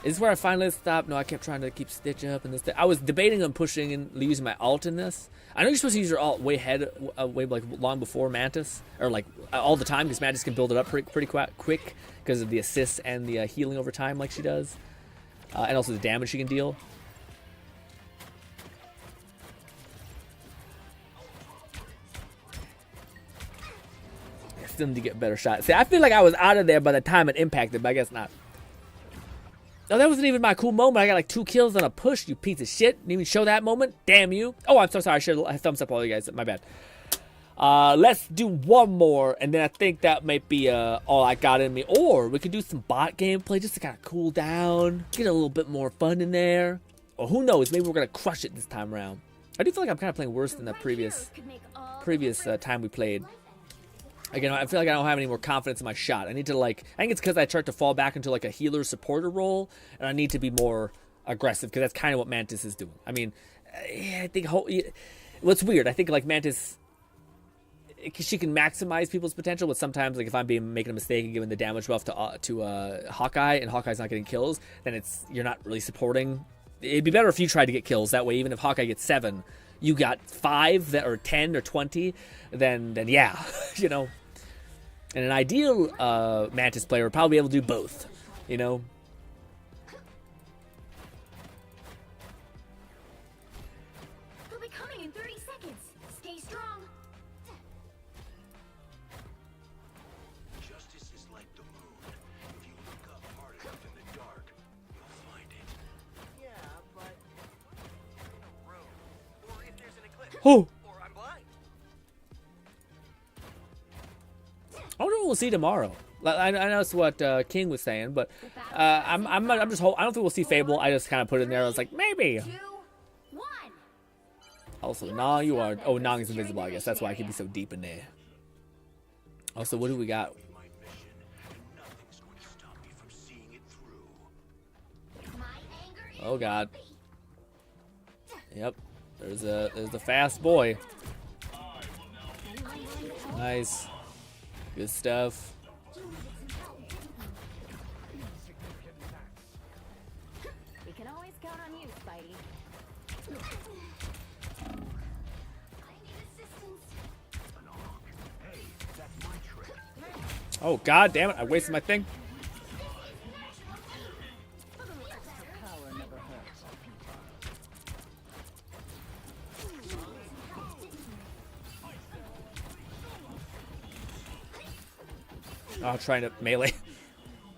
Is this where I finally stopped? No, I kept trying to keep Stitch up and this. I was debating on pushing and using my alt in this. I know you're supposed to use your alt way like long before Mantis, or like all the time, because Mantis can build it up pretty quick because of the assists and the healing over time, like she does, and also the damage she can deal. I still need to get a better shot. See, I feel like I was out of there by the time it impacted, but I guess not. No, that wasn't even my cool moment. I got like 2 kills on a push, you piece of shit. Didn't even show that moment. Damn you. Oh, I'm so sorry. I should have thumbs up all you guys. My bad. Let's do one more, and then I think that might be all I got in me. Or we could do some bot gameplay just to kind of cool down, get a little bit more fun in there. Or who knows? Maybe we're gonna crush it this time around. I do feel like I'm kind of playing worse than the previous time we played. Again, I feel like I don't have any more confidence in my shot. I need to I think it's because I tried to fall back into like a healer supporter role, and I need to be more aggressive because that's kind of what Mantis is doing. I mean, I think what's weird, I think like Mantis, she can maximize people's potential, but sometimes like if I'm making a mistake and giving the damage buff to Hawkeye, and Hawkeye's not getting kills, then you're not really supporting. It'd be better if you tried to get kills. That way, even if Hawkeye gets 7, you got 5 or 10 or 20, then yeah, you know. And an ideal Mantis player would probably be able to do both, you know? They'll be coming in 30 seconds. Stay strong. Justice is like the moon. If you look up hard enough in the dark, you'll find it. Yeah, but in a room. Or if there's an eclipse. Oh. Or I'm blind. I wonder what we'll see tomorrow. I know that's what King was saying, but I'm just I don't think we'll see Fable. I just kind of put it in there. I was like, maybe. Also, Nong, you are. Oh, Nong is invisible. I guess that's why I can be so deep in there. Also, what do we got? Oh God. Yep. There's the fast boy. Nice. Good stuff. We can always count on you, Spidey. I need assistance. Hey, that's my trick. Oh God damn it! I wasted my thing. Oh, trying to melee.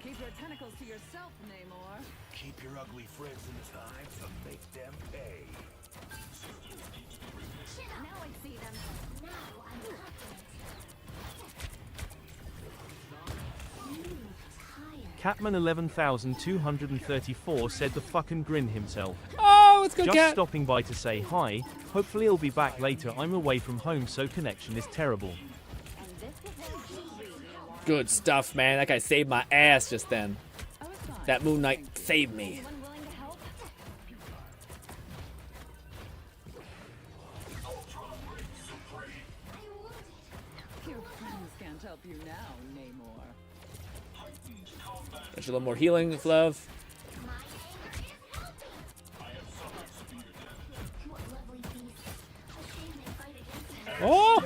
Keep your tentacles to yourself, Namor. Keep your ugly friends inside to make them pay. Now I see them. Now I'm confident. Catman 11,234 said the fucking grin himself. Oh, let's go, Just Cat. stopping by to say hi. Hopefully he'll be back later. I'm away from home, so connection is terrible. Good stuff, man. That guy saved my ass just then. That Moon Knight saved me. Your friends can't help you now, Namor. Get you a little more healing, love. Oh!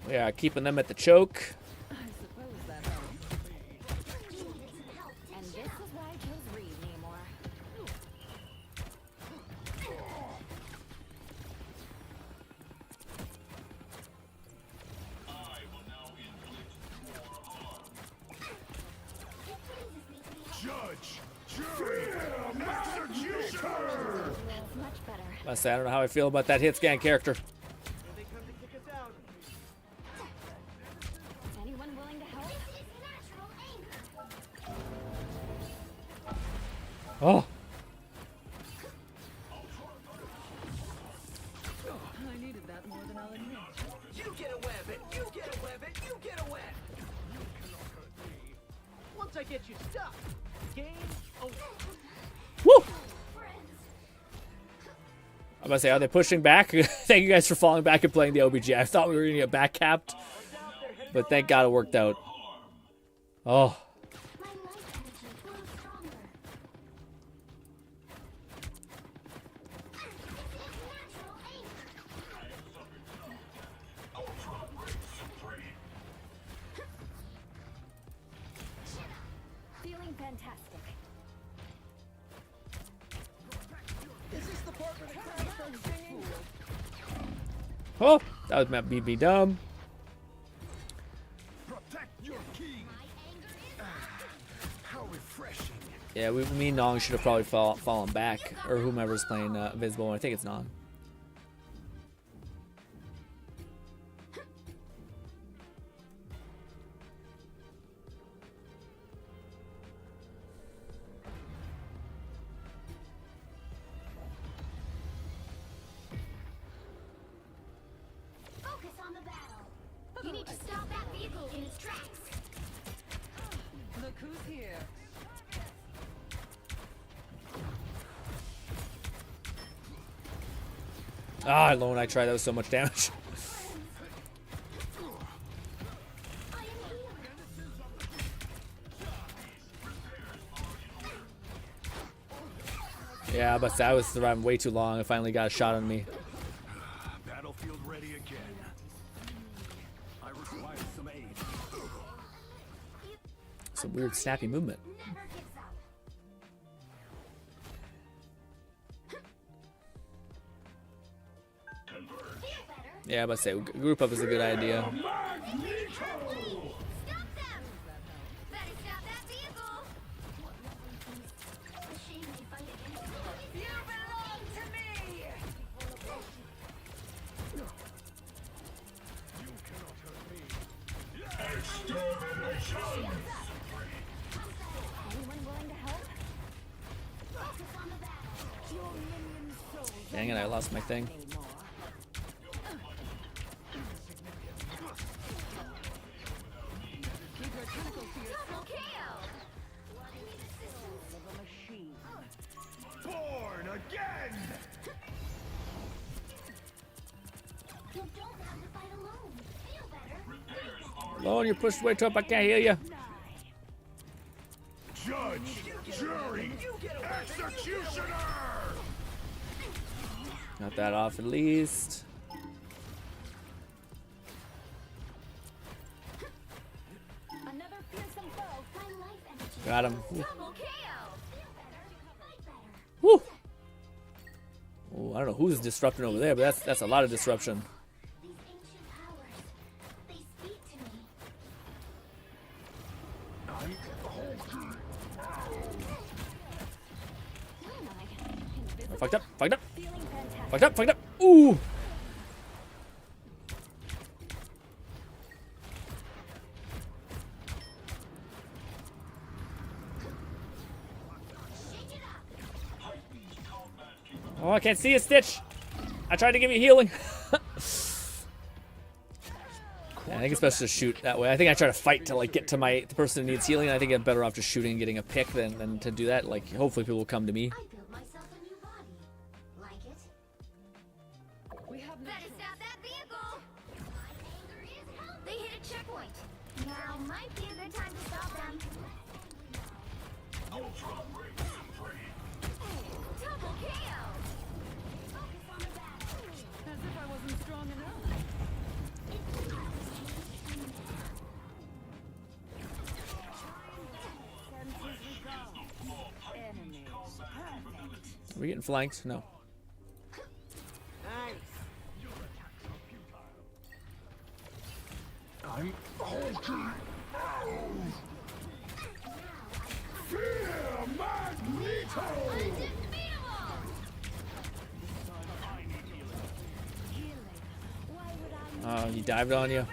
Yeah, keeping them at the choke. And this is why I chose Reed, Namor. Judge, jury, executioner. That's much better. I say I don't know how I feel about that hit scan character. Anyone willing to help? Oh. I needed that more than I'll admit. You get a web it, you get a web it, you get a web. You cannot hurt me. Once I get you stuck, game over. Woo! I'm gonna say, are they pushing back? Thank you guys for falling back and playing the OBG. I thought we were gonna get back capped, but thank God it worked out. Oh. Feeling fantastic. Oh, that was meant to be dumb. Yeah, me and Nong should have probably fallen back, or whomever's playing Invisible. I think it's Nong. Focus on the battle. You need to stop that vehicle in its tracks. Look who's here. Ah, Lone I tried. That was so much damage. Yeah, but that was surviving way too long. It finally got a shot on me. Battlefield ready again. I require some aid. Some weird snappy movement. Yeah, but say group up is a good idea. Dang it, I lost my thing. Born again! Lone, you're pushed way too up. I can't hear you. Judge, jury, executioner! Got that off at least. Got him. Woo. Oh, I don't know who's disrupting over there, but that's a lot of disruption. Fucked up, fucked up. Fucked up, fucked up. Ooh. Oh, I can't see a Stitch. I tried to give you healing. Yeah, I think it's best to shoot that way. I think I try to fight to like get to the person who needs healing. I think I'm better off just shooting and getting a pick than to do that. Like, hopefully people will come to me. We have better stop that vehicle. They hit a checkpoint. Now might be a good time to stop them. Double KO. As if I wasn't strong enough. Are we getting flanked? No. I'm Hulking. Fear Magneto! Oh, he dived on you.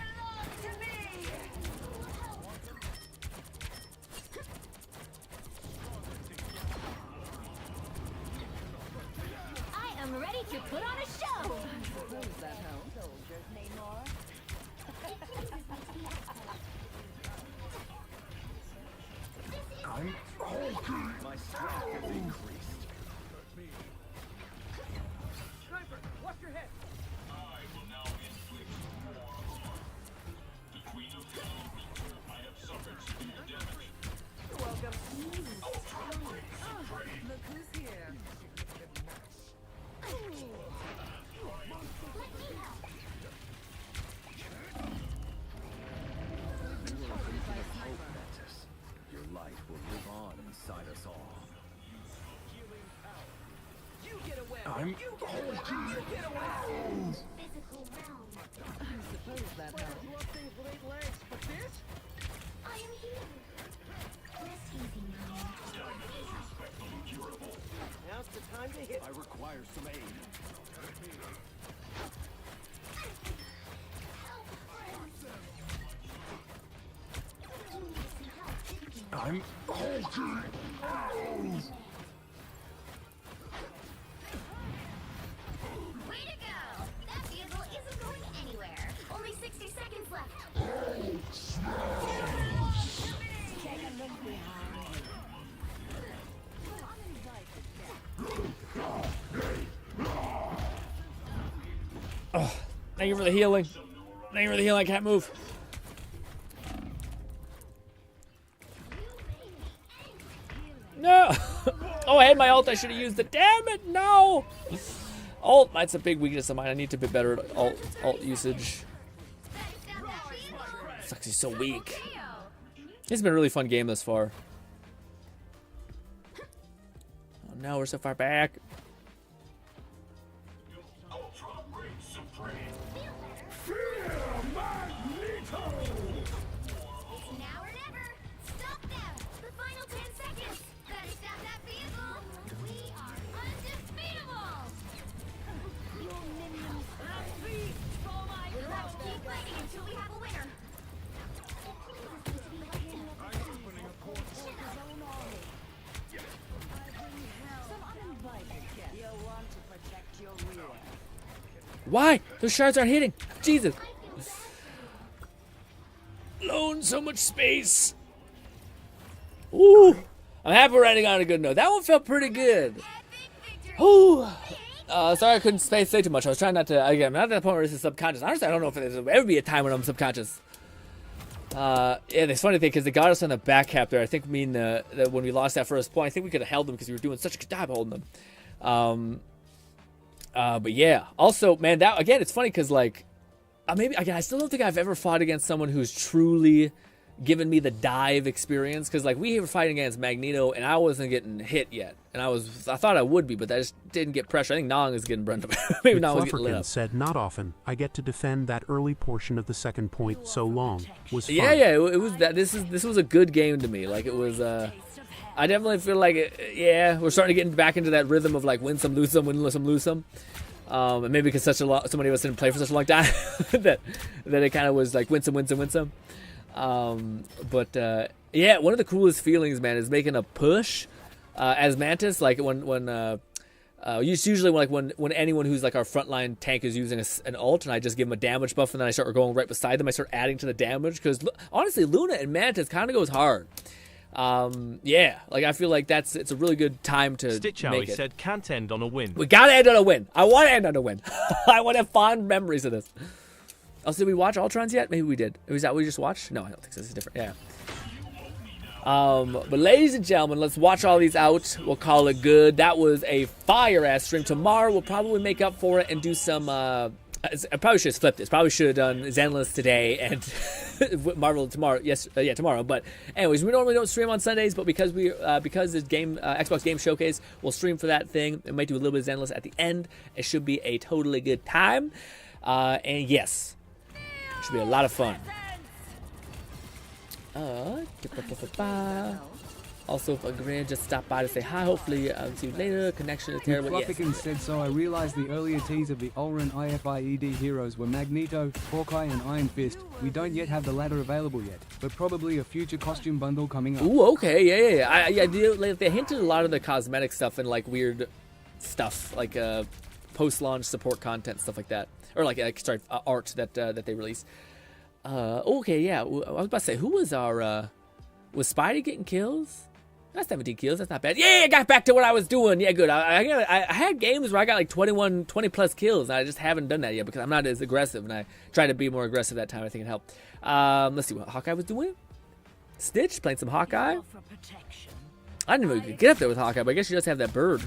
I am ready to put on a show. I'm Hulking. My strength has increased. your head. I will now inflict more harm. The Queen of Pain. I have suffered severe damage. You're welcome. Look who's here. Mantis. Your light will live on inside us all. You get away. I'm You get away. You get away. Physical realm. I suppose that helps. You want things with 8 legs, but this? I am here. Rest easy now. Now's the time to hit. I require some aid. I'm halted. Way to go! That vehicle isn't going anywhere. Only 60 seconds left. Taking them behind. Oh, thank you for the healing. Thank you for the healing. I can't move. No! Oh, I had my ult. I should have used it. Damn it! No! Ult. That's a big weakness of mine. I need to be better at ult usage. Sucks. He's so weak. It's been a really fun game thus far. Oh no, we're so far back. Why? Those shards aren't hitting. Jesus. Loan so much space. Ooh. I'm happy we're ending on a good note. That one felt pretty good. Ooh. Sorry I couldn't say too much. I was trying not to, again, I'm not at that point where this is subconscious. Honestly, I don't know if there'll ever be a time when I'm subconscious. Yeah, it's funny thing, because they got us on the back cap there. I think when we lost that first point, I think we could have held them because we were doing such a good job holding them. But yeah, also, man, that again, it's funny because like, maybe again, I still don't think I've ever fought against someone who's truly given me the dive experience. Because like we were fighting against Magneto, and I wasn't getting hit yet, and I thought I would be, but I just didn't get pressure. I think Nong is getting burned up. Maybe Nong was getting lit up. Said, "Not often. I get to defend that early portion of the second point so long. Was fun." Yeah, it was that. This was a good game to me. Like it was. I definitely feel like yeah, we're starting to get back into that rhythm of like win some, lose some, win some, lose some. And maybe because so many of us didn't play for such a long time that it kind of was like win some, win some, win some. Yeah, one of the coolest feelings, man, is making a push as Mantis. Like when usually when anyone who's like our frontline tank is using an ult, and I just give them a damage buff, and then I start going right beside them, I start adding to the damage, because honestly, Luna and Mantis kind of goes hard. Yeah, like I feel like it's a really good time to Stitch make it. said can't end on a win. We gotta end on a win. I want to end on a win. I want to have fond memories of this. Also, did we watch Ultrons yet? Maybe we did. Was that what we just watched? No, I don't think so. This is different. Yeah. But ladies and gentlemen, let's watch all these out. We'll call it good. That was a fire-ass stream. Tomorrow we'll probably make up for it and do some... I probably should have flipped this. Probably should have done Zenless today and Marvel tomorrow. Yes, yeah, tomorrow. But anyways, we normally don't stream on Sundays, but because this game Xbox Game Showcase, we'll stream for that thing. We might do a little bit of Zenless at the end. It should be a totally good time. And yes, it should be a lot of fun. Also, if GRINN just stopped by to say hi, hopefully I'll see you later. Connection is terrible. Yes. Said so. I realized the earlier teas of the Ulran IFIED heroes were Magneto, Hawkeye, and Iron Fist. We don't yet have the latter available yet, but probably a future costume bundle coming up. Ooh, okay, yeah. They hinted a lot of the cosmetic stuff and like weird stuff, like post-launch support content, stuff like that, or art that they released. Okay, yeah. I was about to say, who was our was Spidey getting kills? That's 17 kills. That's not bad. Yeah, I got back to what I was doing. Yeah, good. I had games where I got like 20 plus kills. And I just haven't done that yet because I'm not as aggressive. And I tried to be more aggressive that time. I think it helped. Let's see what Hawkeye was doing. Stitch playing some Hawkeye. I didn't even get up there with Hawkeye, but I guess she does have that bird.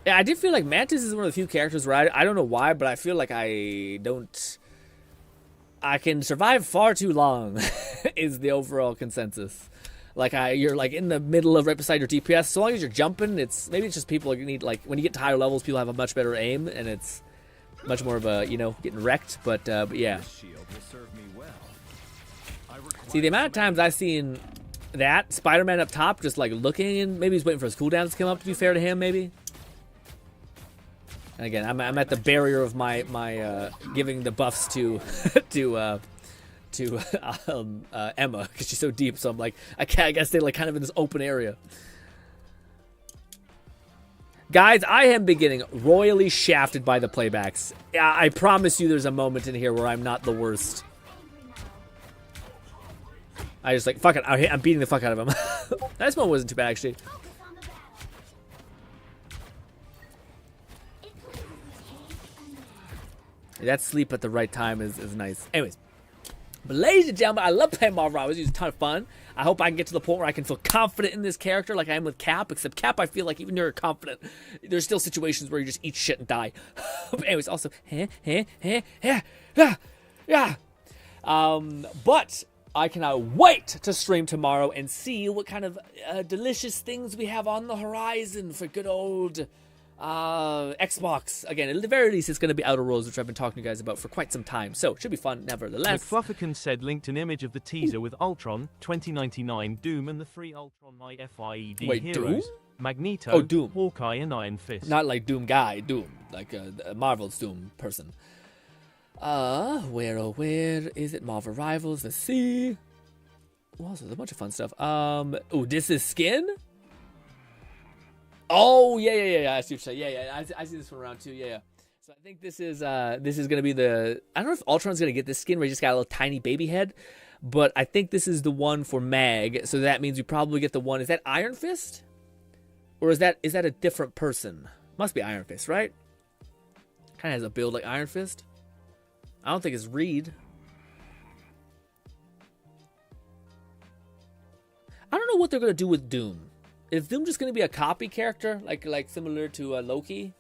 Yeah, I did feel like Mantis is one of the few characters where I don't know why, but I feel like I can survive far too long is the overall consensus. Like you're like in the middle of right beside your DPS. So long as you're jumping, maybe it's just people need, like, when you get to higher levels, people have a much better aim and it's much more of a, getting wrecked. But yeah. See, the amount of times I've seen that Spider-Man up top just like looking, and maybe he's waiting for his cooldowns to come up, to be fair to him, maybe. And again, I'm at the barrier of my giving the buffs to Emma because she's so deep. So I'm like, I gotta stay like kind of in this open area. Guys, I am beginning royally shafted by the playbacks. I promise you, there's a moment in here where I'm not the worst. I just like fuck it. I'm beating the fuck out of him. This one wasn't too bad actually. That sleep at the right time is nice. Anyways, but ladies and gentlemen, I love playing Marvel Rivals. It's a ton of fun. I hope I can get to the point where I can feel confident in this character like I am with Cap, except Cap, I feel like even you're confident, there's still situations where you just eat shit and die. But anyways, also, but I cannot wait to stream tomorrow and see what kind of delicious things we have on the horizon for good old Xbox. Again, at the very least, it's going to be Outer Worlds, which I've been talking to you guys about for quite some time. So, it should be fun, nevertheless. McFluffican said linked an image of the teaser with Ultron, 2099, Doom, and the 3 Ultron FIED heroes. Doom? Magneto, Doom. Hawkeye, and Iron Fist. Not like Doom guy, Doom. Like Marvel's Doom person. Where is it? Marvel Rivals, let's see. Oh, there's a bunch of fun stuff. Oh, this is skin? Oh, yeah. I see what you're saying. Yeah. I see this one around too. Yeah. So I think this is gonna be the. I don't know if Ultron's gonna get this skin where he just got a little tiny baby head, but I think this is the one for Mag. So that means we probably get the one. Is that Iron Fist, or is that a different person? Must be Iron Fist, right? Kind of has a build like Iron Fist. I don't think it's Reed. I don't know what they're gonna do with Doom. Is Doom just going to be a copy character, like similar to Loki?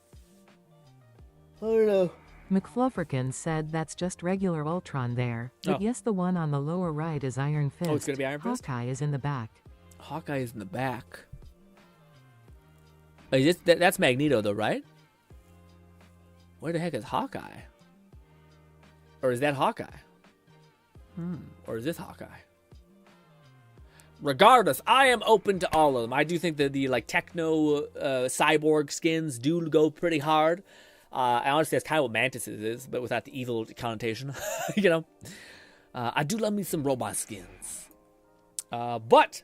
I don't know. McFlufferkin said that's just regular Ultron there. But yes, the one on the lower right is Iron Fist. Oh, it's going to be Iron Fist? Hawkeye is in the back. Hawkeye is in the back. Oh, that's Magneto, though, right? Where the heck is Hawkeye? Or is that Hawkeye? Or is this Hawkeye? Regardless, I am open to all of them. I do think that the like techno cyborg skins do go pretty hard. I honestly, that's kind of what Mantis is, but without the evil connotation. I do love me some robot skins. But,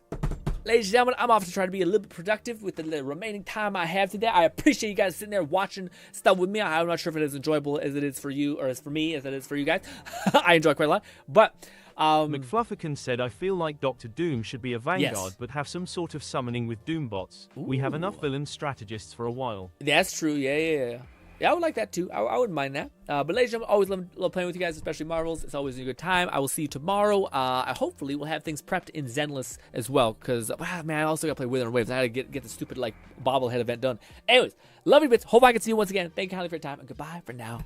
ladies and gentlemen, I'm off to try to be a little bit productive with the remaining time I have today. I appreciate you guys sitting there watching stuff with me. I'm not sure if it is enjoyable as it is for you, or as for me as it is for you guys. I enjoy quite a lot, but. McFluffican said, I feel like Dr. Doom should be a Vanguard, yes, but have some sort of summoning with Doom bots. Ooh. We have enough villain strategists for a while. That's true, yeah. Yeah, I would like that too. I wouldn't mind that. But ladies and gentlemen, always love playing with you guys, especially Marvels. It's always a good time. I will see you tomorrow. Hopefully we'll have things prepped in Zenless as well, because, wow, man, I also got to play Wither and Waves. I got to get the stupid, like, bobblehead event done. Anyways, love you bits. Hope I can see you once again. Thank you kindly for your time, and goodbye for now.